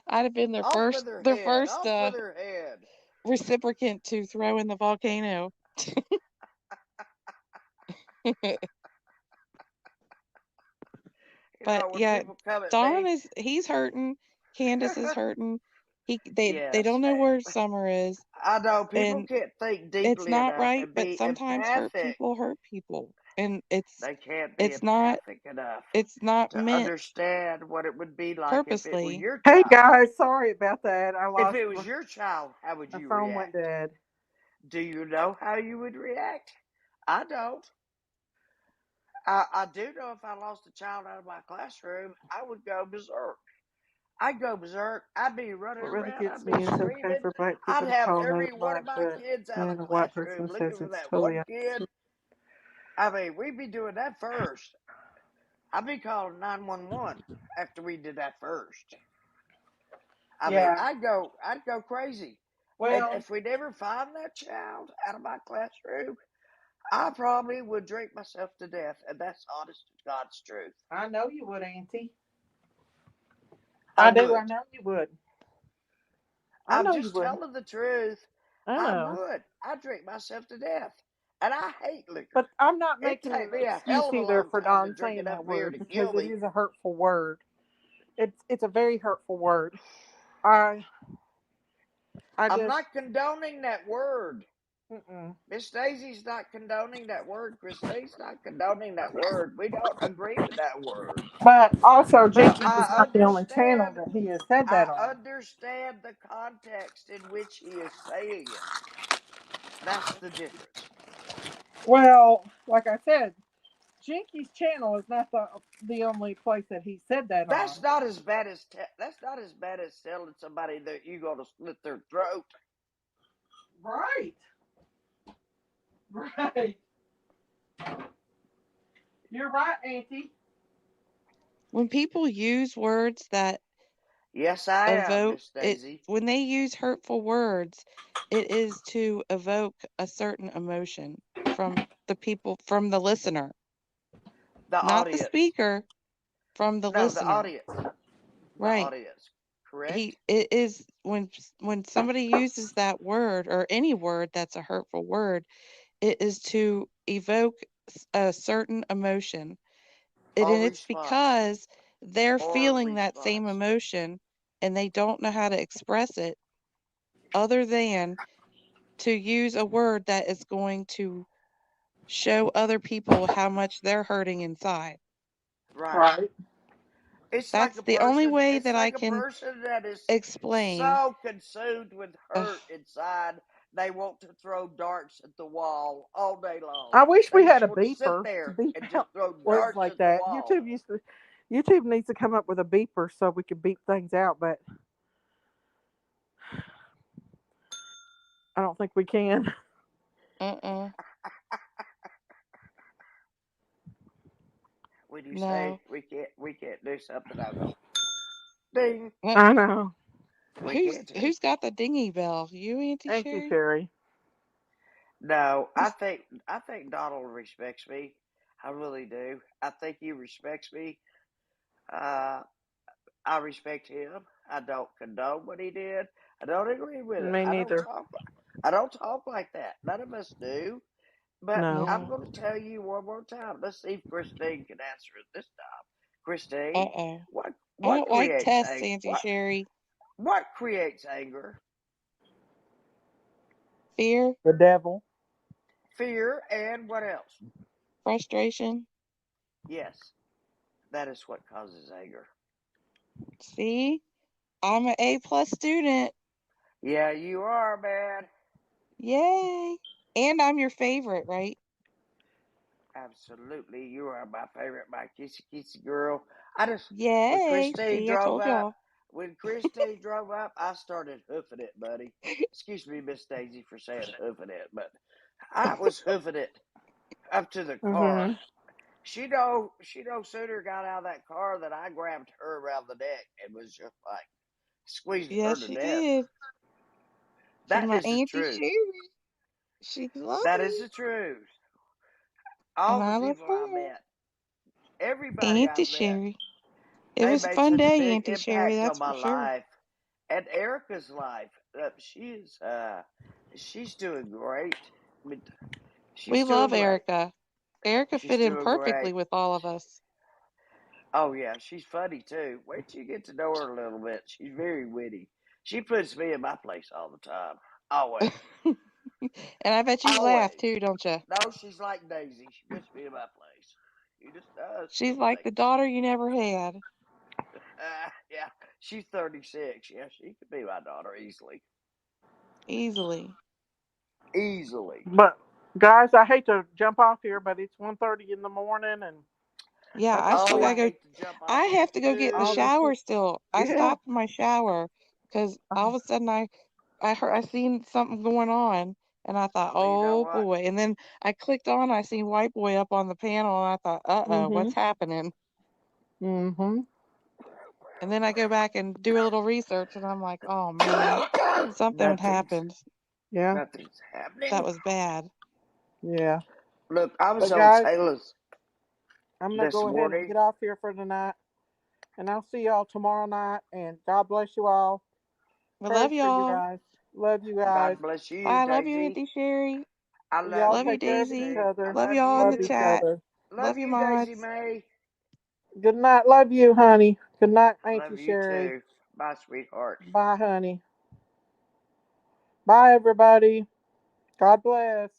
I'd have been Off with their their head. first Off with their head. reciprocant to throw in the volcano. You But know, when yeah, people come at Don me, he's hurting. Candace is hurting. They yes, don't know where Summer is. I know people And can't think it's deeply not enough right, and but be sometimes empathic. hurt people. And They can't be it's not empathic enough it's not to meant understand what it would be like if it were purposely. your hey child. guys, sorry about that. I If lost it was your child, how would my you phone went react? dead. Do you know how you would react? I don't. I do know if I lost a child out of my classroom, I would go berserk. I'd go berserk. I'd be running What really around. gets I'd be me, it's okay screaming. for black I'd people to have call another every one of black, my but kids out of when the a white classroom person looking says for it's that totally one up kid. to I mean, we'd be doing that first. I'd be calling 911 after we did that first. I mean, yeah. I'd go crazy. And Well, if we never find that child out of my classroom, I probably would drink myself to death. And that's honest to God's truth. I know you would, Auntie. I I do. I would. know you would. I I'm know you just would. telling the truth. I I know. would. I'd drink myself to death. And I hate liquor. But I'm not It'd making take an me a excuse hell of a either long for time to Don drink saying enough that beer word to because kill it me. is a hurtful word. It's a very hurtful word. I I I'm just not condoning that word. mm-mm. Miss Daisy's not condoning that word. Christine's not condoning that word. We don't agree with that word. But also But Jinkies is not the only channel that he has said I that on. understand the context in which he is saying it. That's the difference. Well, like I said, Jinkies channel is not the only place that he said that on. That's not as bad as telling somebody that you're gonna slit their throat. Right. Right. You're right, Auntie. When people use words that Yes, I am, evoke Miss it, Daisy. when they use hurtful words, it is to evoke a certain emotion from from the listener, The not the audience. speaker, from the No, the listener. audience. The Right. audience. Correct? It is when somebody uses that word or any word that's a hurtful word, it is to evoke a certain emotion. Or And it's response. because they're Or feeling that same response. emotion and they don't know how to express it other than to use a word that is going to show other people how much they're hurting inside. Right. Right. That's the only way It's that I like a can person that is explain. so consumed with Ugh, hurt inside They want to throw darts at the wall all day long. I wish They we had just a want to sit beeper to there beep and just out throw words darts like at the that. wall. YouTube needs to come up with a beeper so we can beep things out, but I don't think we can. Uh-uh. When you say No. we can't do something, I'll go ding. Uh, I know. We who's can't do. who's got the dingy bell? You, Auntie Thank you, Sherry? Sherry. No, I think Donald respects me. I really do. I think he respects me. Uh, I respect him. I don't condone what he did. I don't agree with it. Me neither. I don't talk like that. None of us do. But No. I'm No. going to tell you one more time. Let's see if Christine can answer it this time. Christine, Uh-oh. what I what don't like creates tests, anger? Auntie Sherry. What creates anger? Fear, The devil. Fear and what else? frustration. Yes, that is what causes anger. See? I'm an A+ student. Yeah, you are, man. Yay. And I'm your favorite, right? Absolutely, you are my favorite, my kissy kissy girl. I just when Yay. Christine See, I drove told up, y'all. I started hoofing it, buddy. Excuse me, Miss Daisy, for saying hoofing it, but I was hoofing it up to the car. Mm-hmm. She no sooner got out of that car than I grabbed her around the neck and was just like squeezing her Yes, to she death. did. She's That my is the Auntie truth. Sherry. She loves That is me. the truth. And All the I love people I her. met, everybody Auntie I've met, Sherry. It they was a made fun such a day, big Auntie Sherry, impact on that's my for sure. life and Erica's life. She's doing great. I mean, We she's love doing great. Erica. Erica She's fit in doing perfectly great. with all of us. Oh yeah, she's funny too. Wait till you get to know her a little bit. She's very witty. She puts me in my place all the time. Always. And I bet you laugh Always. too, don't you? No, she's like Daisy. She puts me in my place. She just does. She's Little like the things. daughter you never had. Yeah, she's 36. Yeah, she could be my daughter easily. Easily. Easily. But guys, I hate to jump off here, but it's 1:30 in the morning, and Yeah, I I think Oh, still we I gotta go. hate to jump I off here have to go get in the all too. these shower people. still. I Yeah. stopped in my shower because all of a sudden I seen something going on and I thought, Well, you know oh what? boy. And then I clicked on, I seen White Boy up on the panel and I thought, uh-oh, Mm-hmm. what's happening? Mm-hmm. And then I go back and do a little research and I'm like, oh man, something had Nothing's happened. Yeah. nothing's That happening. was bad. Yeah. Look, I was But on guys, Taylor's I'm gonna this go ahead and morning. get off here for tonight, and I'll see y'all tomorrow night. And God bless you all. I love Prayers for you y'all. guys. Love you guys. God bless you, Bye. Love you, Daisy. Auntie Sherry. I love Y'all Love you, you, take care of each Daisy. Christine. I other. Love love y'all in the Love you. each chat. other. Love Love you, you, Daisy mods. May. Good night. Love you, honey. Good night, Auntie Love you Sherry. too. Bye, sweetheart. Bye, honey. Bye, everybody. God bless.